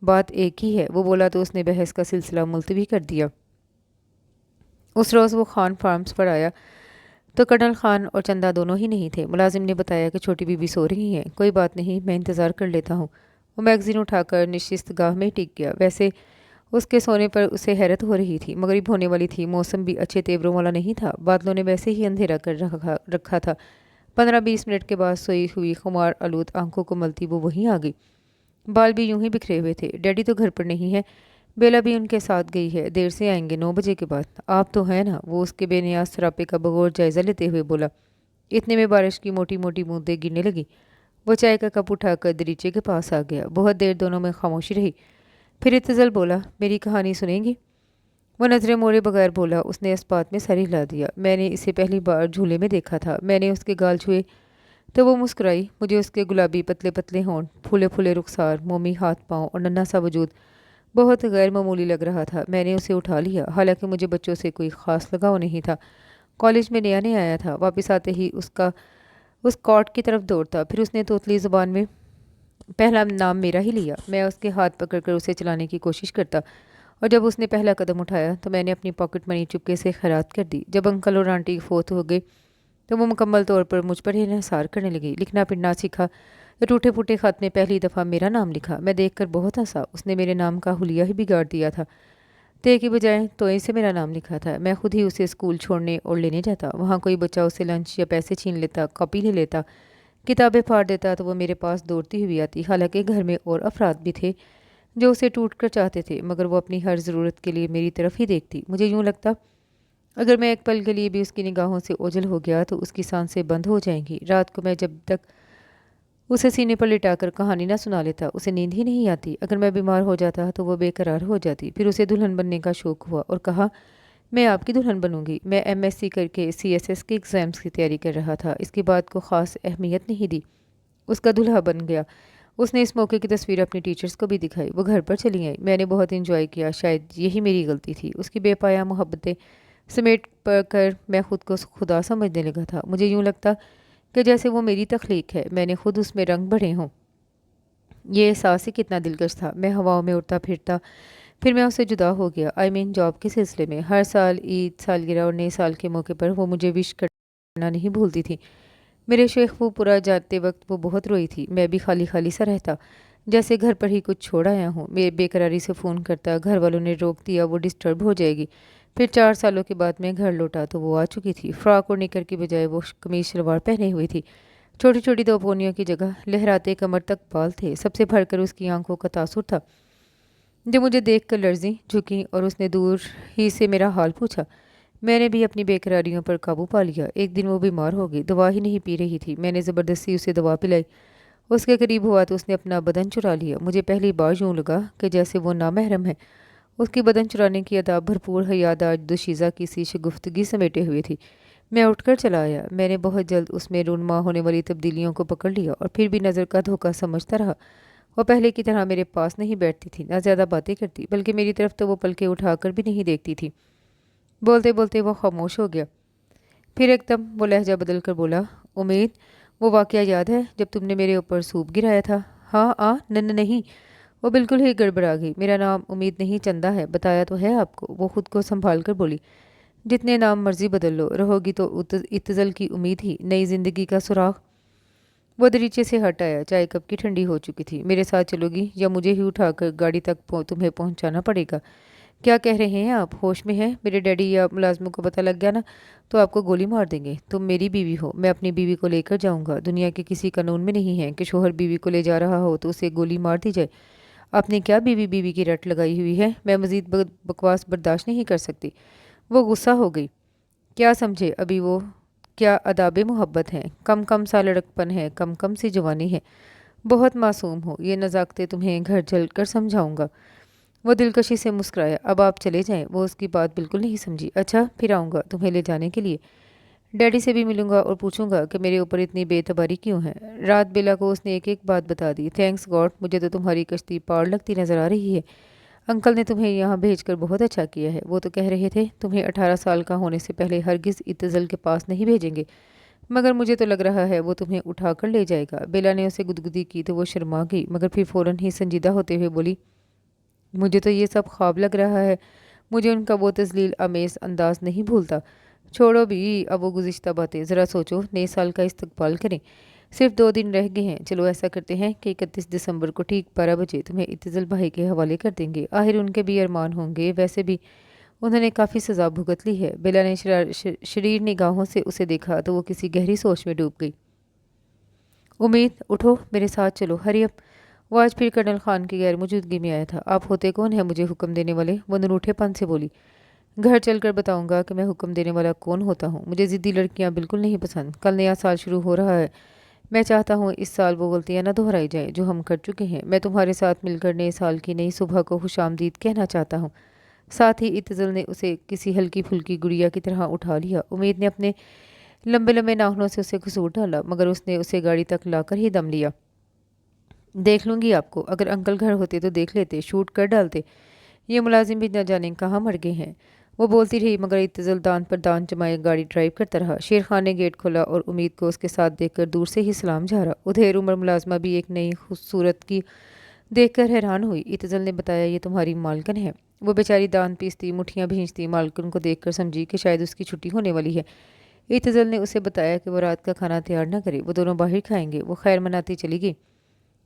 बात एक ही है, वो बोला तो उसने बहस का सिलसिला मुलतवी कर दिया। उस रोज़ वो खान फार्म्स पर आया तो कर्नल खान और चंदा दोनों ही नहीं थे। मुलाजिम ने बताया कि छोटी बीबी सो रही हैं। कोई बात नहीं, मैं इंतज़ार कर लेता हूँ। वो मैगज़ीन उठाकर निश्चित गाह में टिक गया। वैसे उसके सोने पर उसे हैरत हो रही थी। मगरिब होने वाली थी। मौसम भी अच्छे तेवरों वाला नहीं था। बादलों ने वैसे ही अंधेरा कर रखा था। 15-20 मिनट के बाद सोई हुई खुमार आलूद आंखों को मलती वो वहीं आ गई। बाल भी यूं ही बिखरे हुए थे। डैडी तो घर पर नहीं है। बेला भी उनके साथ गई है। देर से आएंगे, 9 बजे के बाद। आप तो हैं ना? वो उसके बेनियाज सरापे का बगौर जायज़ा लेते हुए बोला। इतने में बारिश की मोटी मोटी बूंदें गिरने लगी। वो चाय का कप उठाकर दरीचे के पास आ गया। बहुत देर दोनों में खामोशी रही। फिर इत्तज़ल बोला, मेरी कहानी सुनेंगी? वो नज़रें मोड़े बगैर बोला। उसने इस बात में सर हिला दिया। मैंने इसे पहली बार झूले में देखा था। मैंने उसके गाल छुए तो वो मुस्कुराई। मुझे उसके गुलाबी पतले पतले होंठ, फूले फूले रुखसार, मोमी हाथ पाँव और नन्हा सा वजूद बहुत गैर मामूली लग रहा था। मैंने उसे उठा लिया। हालांकि मुझे बच्चों से कोई ख़ास लगाव नहीं था। कॉलेज में नया नया आया था। वापस आते ही उसका उस कॉट की तरफ दौड़ता। फिर उसने तोतली ज़ुबान में पहला नाम मेरा ही लिया। मैं उसके हाथ पकड़कर उसे चलाने की कोशिश करता और जब उसने पहला कदम उठाया तो मैंने अपनी पॉकेट मनी चुपके से खैरात कर दी। जब अंकल और आंटी फोत हो गए तो वो मुकम्मल तौर पर मुझ पर ही इन्हिसार करने लगी। लिखना पढ़ना सीखा तो टूटे फूटे खत में पहली दफ़ा मेरा नाम लिखा। मैं देखकर बहुत हंसा। उसने मेरे नाम का हुलिया ही बिगाड़ दिया था। ते की बजाय तोय से मेरा नाम लिखा था। मैं खुद ही उसे स्कूल छोड़ने और लेने जाता। वहाँ कोई बच्चा उसे लंच या पैसे छीन लेता, कॉपी ले लेता, किताबें फाड़ देता तो वो मेरे पास दौड़ती हुई आती। हालांकि घर में और अफराद भी थे जो उसे टूट कर चाहते थे, मगर वो अपनी हर ज़रूरत के लिए मेरी तरफ ही देखती। मुझे यूँ लगता अगर मैं एक पल के लिए भी उसकी निगाहों से ओझल हो गया तो उसकी सांसें बंद हो जाएंगी। रात को मैं जब तक उसे सीने पर लिटाकर कहानी ना सुना लेता उसे नींद ही नहीं आती। अगर मैं बीमार हो जाता तो वो बेकरार हो जाती। फिर उसे दुल्हन बनने का शौक़ हुआ और कहा, मैं आपकी दुल्हन बनूंगी। मैं एमएससी करके सीएसएस के एग्ज़ाम्स की तैयारी कर रहा था। इसकी बात को ख़ास अहमियत नहीं दी। उसका दूल्हा बन गया। उसने इस मौके की तस्वीर अपनी टीचर्स को भी दिखाई। वो घर पर चली आई। मैंने बहुत इंजॉय किया। शायद यही मेरी गलती थी। उसकी बेपाया मोहब्बतें समेट कर मैं खुद को खुदा समझने लगा था। मुझे यूँ लगता कि जैसे वो मेरी तख्लीक है, मैंने खुद उसमें रंग भरे हों। ये एहसास ही कितना दिलकश था। मैं हवाओं में उड़ता फिरता। फिर मैं उससे जुदा हो गया। आई मीन जॉब के सिलसिले में। हर साल ईद, सालगिरह और नए साल के मौके पर वो मुझे विश करना नहीं भूलती थी। मेरे शेख वो पूरा जाते वक्त वो बहुत रोई थी। मैं भी खाली खाली सा रहता, जैसे घर पर ही कुछ छोड़ आया हूँ। मैं बेकरारी से फ़ोन करता। घर वालों ने रोक दिया, वो डिस्टर्ब हो जाएगी। फिर 4 सालों के बाद मैं घर लौटा तो वो आ चुकी थी। फ़्रॉक और निकर की बजाय वो कमीज शलवार पहने हुई थी। छोटी छोटी दो पोनियों की जगह लहराते कमर तक बाल थे। सबसे भरकर उसकी आंखों का तासुर था जो मुझे देखकर लर्जी झुकी और उसने दूर ही से मेरा हाल पूछा। मैंने भी अपनी बेकरारियों पर काबू पा लिया। एक दिन वो बीमार हो गई, दवा ही नहीं पी रही थी। मैंने ज़बरदस्ती उसे दवा पिलाई। उसके करीब हुआ तो उसने अपना बदन चुरा लिया। मुझे पहली बार यूँ लगा कि जैसे वो नामहरम है। उसकी बदन चुराने की अदा भरपूर हयादार दुशीज़ा की सी शगुफ्तगी समेटे हुए थी। मैं उठकर चला आया। मैंने बहुत जल्द उसमें रूनमा होने वाली तब्दीलियों को पकड़ लिया और फिर भी नज़र का धोखा समझता रहा। वो पहले की तरह मेरे पास नहीं बैठती थी, ना ज़्यादा बातें करती, बल्कि मेरी तरफ तो वो पलके उठाकर भी नहीं देखती थी। बोलते बोलते वो खामोश हो गया। फिर एकदम वो लहजा बदल कर बोला, उम्मीद, वो वाक़या याद है जब तुमने मेरे ऊपर सूप गिराया था? हाँ नहीं। वो बिल्कुल ही गड़बड़ा गई। मेरा नाम उम्मीद नहीं चंदा है, बताया तो है आपको। वो खुद को संभाल कर बोली, जितने नाम मर्जी बदल लो, रहोगी तो इत्तज़ल की उम्मीद ही, नई ज़िंदगी का सुराग। वो दरीचे से हट आया। चाय कप की ठंडी हो चुकी थी। मेरे साथ चलोगी या मुझे ही उठाकर गाड़ी तक तुम्हें पहुंचाना पड़ेगा? क्या कह रहे हैं आप? होश में हैं? मेरे डैडी या मुलाजमों को पता लग गया ना तो आपको गोली मार देंगे। तुम मेरी बीवी हो, मैं अपनी बीवी को लेकर जाऊंगा। दुनिया के किसी कानून में नहीं है कि शोहर बीवी को ले जा रहा हो तो उसे गोली मार दी जाए। आपने क्या बीवी बीवी की रट लगाई हुई है? मैं मज़ीद बकवास बर्दाश्त नहीं कर सकती। वो गुस्सा हो गई। क्या समझे अभी वो? क्या अदाब मोहब्बत हैं? कम कम सा लड़कपन है, कम कम सी जवानी है। बहुत मासूम हो। ये नज़ाकतें तुम्हें घर चल कर समझाऊंगा। वो दिलकशी से मुस्कुराया। अब आप चले जाएं। वो उसकी बात बिल्कुल नहीं समझी। अच्छा, फिर आऊँगा तुम्हें ले जाने के लिए। डैडी से भी मिलूंगा और पूछूंगा कि मेरे ऊपर इतनी बेतबारी क्यों है। रात बेला को उसने एक एक बात बता दी। थैंक्स गॉड, मुझे तो तुम्हारी कश्ती पार लगती नजर आ रही है। अंकल ने तुम्हें यहाँ भेजकर बहुत अच्छा किया है। वो तो कह रहे थे तुम्हें 18 साल का होने से पहले हरगिज़ इत्तज़ल के पास नहीं भेजेंगे, मगर मुझे तो लग रहा है वो तुम्हें उठा कर ले जाएगा। बेला ने उसे गुदगुदी की तो वो शर्मा गई, मगर फिर फ़ौरन ही संजीदा होते हुए बोली, मुझे तो ये सब ख्वाब लग रहा है। मुझे उनका वो तज़लील आमेज़ अंदाज नहीं भूलता। छोड़ो भी अब वो गुज़िश्ता बातें। ज़रा सोचो, नए साल का इस्तकबाल करें। सिर्फ 2 दिन रह गए हैं। चलो ऐसा करते हैं कि 31 दिसंबर को ठीक 12 बजे तुम्हें इत्तिज़ल भाई के हवाले कर देंगे। आखिर उनके भी अरमान होंगे। वैसे भी उन्होंने काफ़ी सज़ा भुगत ली है। बेला ने शरीर निगाहों से उसे देखा तो वो किसी गहरी सोच में डूब गई। उम्मीद, उठो, मेरे साथ चलो, हरी अप। वो आज फिर कर्नल खान की गैर मौजूदगी में आया था। आप होते कौन है मुझे हुक्म देने वाले? वो नरूठेपन से बोली। घर चलकर बताऊंगा कि मैं हुक्म देने वाला कौन होता हूँ। मुझे ज़िद्दी लड़कियाँ बिल्कुल नहीं पसंद। कल नया साल शुरू हो रहा है। मैं चाहता हूँ इस साल वो गलतियाँ न दोहराई जाएं जो हम कर चुके हैं। मैं तुम्हारे साथ मिलकर नए साल की नई सुबह को खुशामदीद कहना चाहता हूँ। साथ ही इत्तज़ल ने उसे किसी हल्की फुल्की गुड़िया की तरह उठा लिया। उम्मीद ने अपने लंबे लंबे नाखनों से उसे घसूट डाला, मगर उसने उसे गाड़ी तक लाकर ही दम लिया। देख लूँगी आपको। अगर अंकल घर होते तो देख लेते, शूट कर डालते। ये मुलाजिम भी न जाने कहाँ मर गए हैं। वो बोलती रही, मगर इत्तज़ल दान पर दान जमाए गाड़ी ड्राइव करता रहा। शेर खान ने गेट खोला और उम्मीद को उसके साथ देखकर दूर से ही सलाम झारा। उधेर उम्र मुलाजमा भी एक नई खूबसूरत की देखकर हैरान हुई। इत्तज़ल ने बताया, ये तुम्हारी मालकन है। वो बेचारी दान पीसती, मुठियाँ भींचती। मालकन को देखकर समझी कि शायद उसकी छुट्टी होने वाली है। इत्तज़ल ने उसे बताया कि वो रात का खाना तैयार न करे, वो दोनों बाहर खाएंगे। वो खैर मनाती चली गई।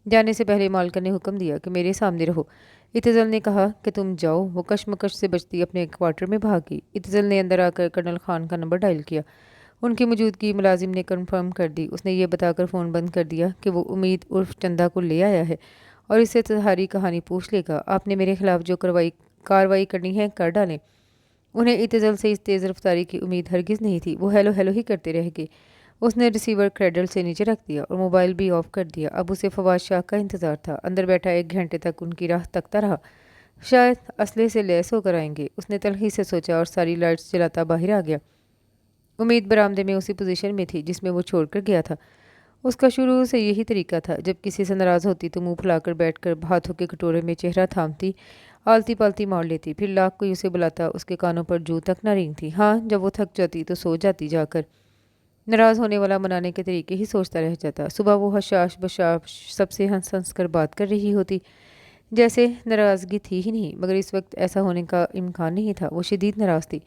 जाने से पहले मालकन ने हुक्म दिया कि मेरे सामने रहो। इत्तज़ल ने कहा कि तुम जाओ। वो कशमकश से बचती अपने क्वार्टर में भाग गई। इत्तज़ल ने अंदर आकर कर्नल खान का नंबर डायल किया। उनकी मौजूदगी मुलाजिम ने कन्फर्म कर दी। उसने ये बताकर फ़ोन बंद कर दिया कि वो उम्मीद उर्फ चंदा को ले आया है और इससे सारी कहानी पूछ लेगा। आपने मेरे खिलाफ जो कार्रवाई करनी है कर डालें। उन्हें इत्तज़ल से इस तेज़ रफ्तारी की उम्मीद हरगिज़ नहीं थी। वो हेलो हेलो ही करते रह गए। उसने रिसीवर क्रेडल से नीचे रख दिया और मोबाइल भी ऑफ कर दिया। अब उसे फवाद शाह का इंतज़ार था। अंदर बैठा 1 घंटे तक उनकी राह तकता रहा। शायद असले से लैस होकर आएंगे, उसने तलखी से सोचा और सारी लाइट्स जलाता बाहर आ गया। उम्मीद बरामदे में उसी पोजीशन में थी जिसमें वो छोड़कर गया था। उसका शुरू से यही तरीका था। जब किसी से नाराज़ होती तो मुंह फुलाकर बैठकर हाथों के कटोरे में चेहरा थामती, आलती पालती मार लेती। फिर लाख कोई उसे बुलाता, उसके कानों पर जू तक न रेंगती। हाँ, जब वो थक जाती तो सो जाती जाकर। नाराज़ होने वाला मनाने के तरीके ही सोचता रह जाता। सुबह वो हशाश बशाश सबसे हंस हंस कर बात कर रही होती, जैसे नाराज़गी थी ही नहीं। मगर इस वक्त ऐसा होने का इम्कान नहीं था। वो शदीद नाराज़ थी।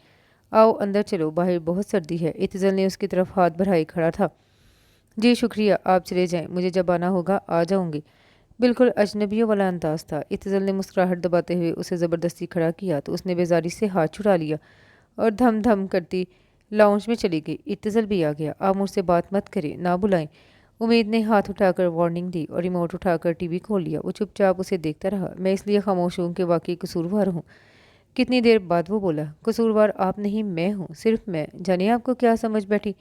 आओ अंदर चलो, बाहर बहुत सर्दी है। इत्तज़ल ने उसकी तरफ हाथ बढ़ाए खड़ा था। जी शुक्रिया, आप चले जाएं, मुझे जब आना होगा आ जाऊंगी। बिल्कुल अजनबियों वाला अंदाज था। इत्तज़ल ने मुस्कुराहट दबाते हुए उसे ज़बरदस्ती खड़ा किया तो उसने बेजारी से हाथ छुड़ा लिया और धम धम करती लाउंज में चली गई। इत्तज़ल भी आ गया। आप मुझसे बात मत करें, ना बुलाएं। امید نے ہاتھ اٹھاکر وارننگ دی اور ریموٹ اٹھاکر ٹی وی کھول لیا۔ وہ چپ چاپ اسے دیکھتا رہا۔ میں اس لیے خاموش ہوں کہ واقعی قصوروار ہوں۔ کتنی دیر بعد وہ بولا، قصوروار آپ نہیں میں ہوں، صرف میں۔ جانے آپ کو کیا سمجھ بیٹھی؟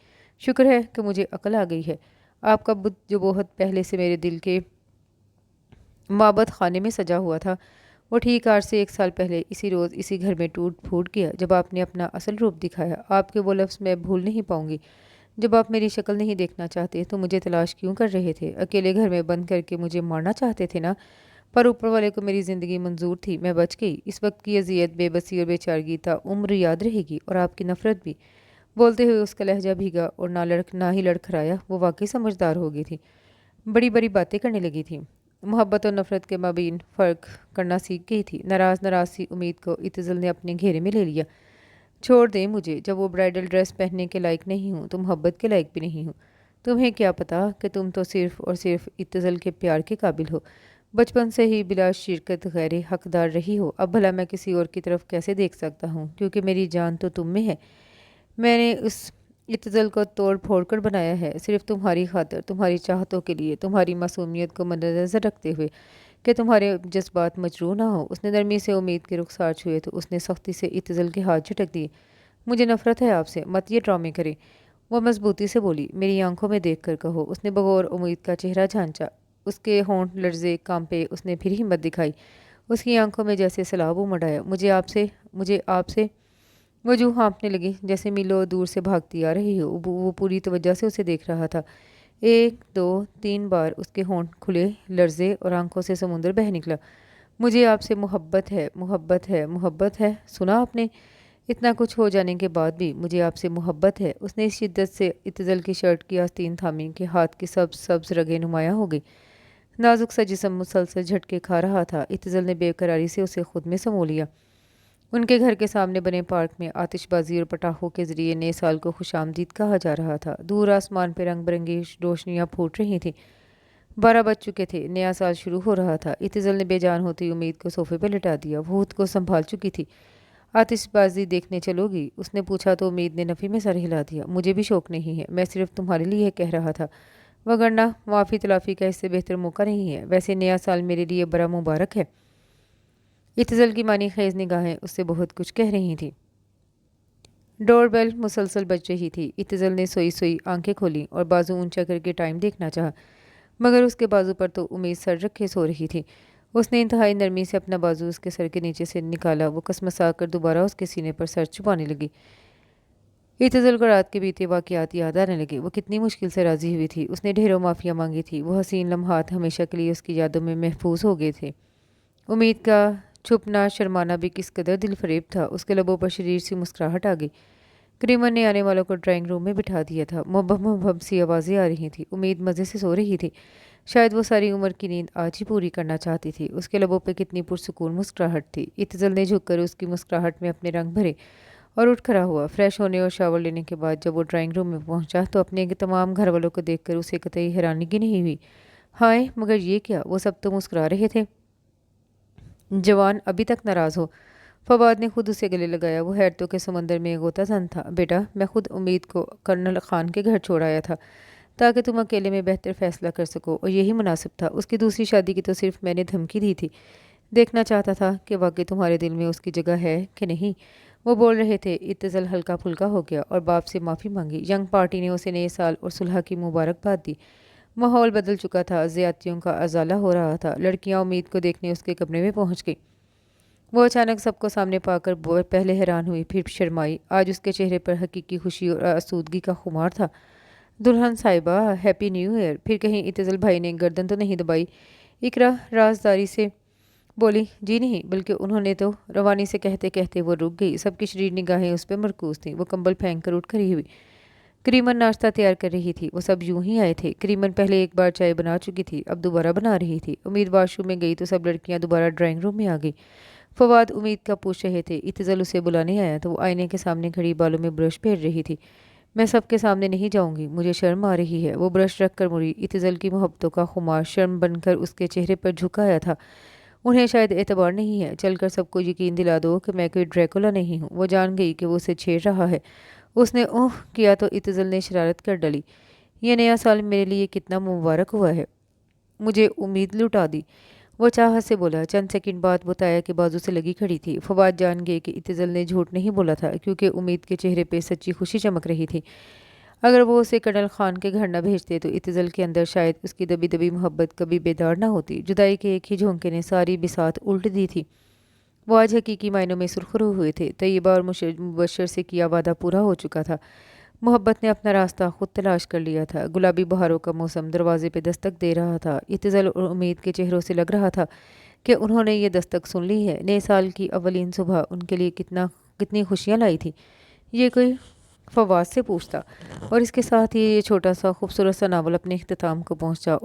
شکر ہے کہ مجھے عقل آ گئی ہے۔ آپ کا بت جو بہت پہلے سے میرے دل کے معبد خانے میں سجا ہوا تھا، وہ ٹھیک آج سے 1 سال پہلے اسی روز اسی گھر میں ٹوٹ پھوٹ گیا جب آپ نے اپنا اصل روپ دکھایا۔ آپ کے وہ لفظ میں بھول نہیں پاؤں گی۔ جب آپ میری شکل نہیں دیکھنا چاہتے تو مجھے تلاش کیوں کر رہے تھے؟ اکیلے گھر میں بند کر کے مجھے مارنا چاہتے تھے نا؟ پر اوپر والے کو میری زندگی منظور تھی، میں بچ گئی۔ اس وقت کی اذیت، بے بسی اور بے چارگی تا عمر یاد رہے گی، اور آپ کی نفرت بھی۔ بولتے ہوئے اس کا لہجہ بھیگا اور نہ ہی لڑکھڑایا۔ وہ واقعی سمجھدار ہو گئی تھی، بڑی بڑی باتیں کرنے لگی تھی، محبت اور نفرت کے مابین فرق کرنا سیکھ گئی تھی۔ ناراض سی امید کو اتزل نے اپنے گھیرے میں لے لیا۔ چھوڑ دیں مجھے، جب وہ برائڈل ڈریس پہننے کے لائق نہیں ہوں تو محبت کے لائق بھی نہیں ہوں۔ تمہیں کیا پتا کہ تم تو صرف اور صرف اتزل کے پیار کے قابل ہو، بچپن سے ہی بلا شرکت غیر حقدار رہی ہو۔ اب بھلا میں کسی اور کی طرف کیسے دیکھ سکتا ہوں، کیونکہ میری جان تو تم میں ہے۔ میں نے اس اتزل کو توڑ پھوڑ کر بنایا ہے، صرف تمہاری خاطر، تمہاری چاہتوں کے لیے، تمہاری معصومیت کو مد نظر رکھتے ہوئے کہ تمہارے جذبات مجروح نہ ہو۔ اس نے نرمی سے امید کے رخسار چھوئے تو اس نے سختی سے اتزل کے ہاتھ جھٹک دیے۔ مجھے نفرت ہے آپ سے، مت یہ ڈرامے کریں۔ وہ مضبوطی سے بولی، میری آنکھوں میں دیکھ کر کہو۔ اس نے بغور امید کا چہرہ جھانچا، اس کے ہونٹ لرزے، کانپے۔ اس نے پھر ہمت دکھائی، اس کی آنکھوں میں جیسے سیلاب امڑ آیا۔ مجھے آپ سے وجوہ ہانپنے لگی، جیسے میلوں دور سے بھاگتی آ رہی ہو۔ وہ پوری توجہ سے اسے دیکھ رہا تھا۔ 1 2 3 بار اس کے ہونٹ کھلے، لرزے اور آنکھوں سے سمندر بہہ نکلا۔ مجھے آپ سے محبت ہے، محبت ہے، محبت ہے۔ سنا آپ نے؟ اتنا کچھ ہو جانے کے بعد بھی مجھے آپ سے محبت ہے۔ اس نے اس شدت سے اتزل کی شرٹ کی آستین تھامی کہ ہاتھ کی سبز سبز رگیں نمایاں ہو گئی۔ نازک سا جسم مسلسل جھٹکے کھا رہا تھا۔ اتزل نے بے قراری سے اسے خود میں سمو لیا۔ ان کے گھر کے سامنے بنے پارک میں آتش بازی اور پٹاخوں کے ذریعے نئے سال کو خوش آمدید کہا جا رہا تھا۔ دور آسمان پہ رنگ برنگی روشنیاں پھوٹ رہی تھیں۔ 12 بج چکے تھے، نیا سال شروع ہو رہا تھا۔ اتزل نے بے جان ہوتی امید کو صوفے پہ لٹا دیا۔ وہ خود کو سنبھال چکی تھی۔ آتش بازی دیکھنے چلو گی؟ اس نے پوچھا تو امید نے نفی میں سر ہلا دیا۔ مجھے بھی شوق نہیں ہے، میں صرف تمہارے لیے کہہ رہا تھا، وگرنہ معافی تلافی کا اس سے بہتر موقع نہیں ہے۔ ویسے نیا سال میرے لیے بڑا مبارک ہے۔ اتزل کی معنی خیز نگاہیں اس سے بہت کچھ کہہ رہی تھیں۔ ڈور بیل مسلسل بج رہی تھی۔ اتزل نے سوئی سوئی آنکھیں کھولیں اور بازو اونچا کر کے ٹائم دیکھنا چاہا، مگر اس کے بازو پر تو امید سر رکھے سو رہی تھی۔ اس نے انتہائی نرمی سے اپنا بازو اس کے سر کے نیچے سے نکالا۔ وہ کسمسا کر دوبارہ اس کے سینے پر سر چھپانے لگی۔ اتزل کو رات کے بیتے واقعات یاد آنے لگے۔ وہ کتنی مشکل سے راضی ہوئی تھی۔ اس نے ڈھیروں معافیاں مانگی تھی۔ وہ حسین لمحات ہمیشہ کے لیے اس کی یادوں میں محفوظ ہو گئے تھے۔ امید کا چھپنا شرمانا بھی کس قدر دل فریب تھا۔ اس کے لبوں پر شریر سی مسکراہٹ آ گئی۔ کریمن نے آنے والوں کو ڈرائنگ روم میں بٹھا دیا تھا۔ مبہم سی آوازیں آ رہی تھیں۔ امید مزے سے سو رہی تھی، شاید وہ ساری عمر کی نیند آج ہی پوری کرنا چاہتی تھی۔ اس کے لبوں پہ کتنی پرسکون مسکراہٹ تھی۔ اتزل نے جھک کر اس کی مسکراہٹ میں اپنے رنگ بھرے اور اٹھ کھڑا ہوا۔ فریش ہونے اور شاور لینے کے بعد جب وہ ڈرائنگ روم میں پہنچا تو اپنے تمام گھر والوں کو دیکھ کر اسے قطعی حیرانگی نہیں ہوئی۔ ہائے، مگر یہ کیا؟ وہ سب تو مسکرا رہے تھے۔ جوان ابھی تک ناراض ہو؟ فواد نے خود اسے گلے لگایا۔ وہ حیرتوں کے سمندر میں غوطہ زن تھا۔ بیٹا، میں خود امید کو کرنل خان کے گھر چھوڑ آیا تھا تاکہ تم اکیلے میں بہتر فیصلہ کر سکو، اور یہی مناسب تھا۔ اس کی دوسری شادی کی تو صرف میں نے دھمکی دی تھی، دیکھنا چاہتا تھا کہ واقعی تمہارے دل میں اس کی جگہ ہے کہ نہیں۔ وہ بول رہے تھے۔ اتزل ہلکا پھلکا ہو گیا اور باپ سے معافی مانگی۔ ینگ پارٹی نے اسے نئے سال اور صلح کی مبارکباد دی۔ ماحول بدل چکا تھا، زیادتیوں کا ازالہ ہو رہا تھا۔ لڑکیاں امید کو دیکھنے اس کے کمرے میں پہنچ گئیں۔ وہ اچانک سب کو سامنے پا کر پہلے حیران ہوئی، پھر شرمائی۔ آج اس کے چہرے پر حقیقی خوشی اور آسودگی کا خمار تھا۔ دلہن صاحبہ، ہیپی نیو ایئر! پھر کہیں اتزل بھائی نے گردن تو نہیں دبائی؟ اقرا رازداری سے بولی۔ جی نہیں، بلکہ انہوں نے تو، روانی سے کہتے کہتے وہ رک گئی۔ سب کی شریر نگاہیں اس پہ مرکوز تھیں۔ وہ کمبل پھینک کر اٹھ کھڑی ہوئی۔ کریمن ناشتہ تیار کر رہی تھی۔ وہ سب یوں ہی آئے تھے۔ کریمن پہلے ایک بار چائے بنا چکی تھی، اب دوبارہ بنا رہی تھی۔ امید واش روم میں گئی تو سب لڑکیاں دوبارہ ڈرائنگ روم میں آ گئی۔ فواد امید کا پوچھ رہے تھے۔ اتزل اسے بلانے آیا تو وہ آئینے کے سامنے کھڑی بالوں میں برش پھیر رہی تھی۔ میں سب کے سامنے نہیں جاؤں گی، مجھے شرم آ رہی ہے۔ وہ برش رکھ کر مڑی۔ اتزل کی محبتوں کا خمار شرم بن کر اس کے چہرے پر جھکایا تھا۔ انہیں شاید اعتبار نہیں ہے، چل کر سب کو یقین دلا دو کہ میں کوئی ڈریکولا نہیں ہوں۔ وہ جان گئی کہ وہ اسے چھیڑ رہا ہے۔ اس نے اوہ کیا تو اتزل نے شرارت کر ڈالی۔ یہ نیا سال میرے لیے کتنا مبارک ہوا ہے، مجھے امید لٹا دی۔ وہ چاہت سے بولا۔ چند سیکنڈ بعد وہ تایا کے بازو سے لگی کھڑی تھی۔ فواد جان گئے کہ اتصال نے جھوٹ نہیں بولا تھا، کیونکہ امید کے چہرے پہ سچی خوشی چمک رہی تھی۔ اگر وہ اسے کرنل خان کے گھر نہ بھیجتے تو اتصال کے اندر شاید اس کی دبی دبی محبت کبھی بیدار نہ ہوتی۔ جدائی کے ایک ہی جھونکے نے ساری بساط الٹ دی تھی۔ وہ آج حقیقی معنوں میں سرخرو ہوئے تھے۔ طیبہ اور مبشر سے کیا وعدہ پورا ہو چکا تھا۔ محبت نے اپنا راستہ خود تلاش کر لیا تھا۔ گلابی بہاروں کا موسم دروازے پہ دستک دے رہا تھا۔ اتصال اور امید کے چہروں سے لگ رہا تھا کہ انہوں نے یہ دستک سن لی ہے۔ نئے سال کی اولین صبح ان کے لیے کتنی خوشیاں لائی تھی، یہ کوئی فواد سے پوچھتا۔ اور اس کے ساتھ ہی یہ چھوٹا سا خوبصورت سا ناول اپنے اختتام کو پہنچا۔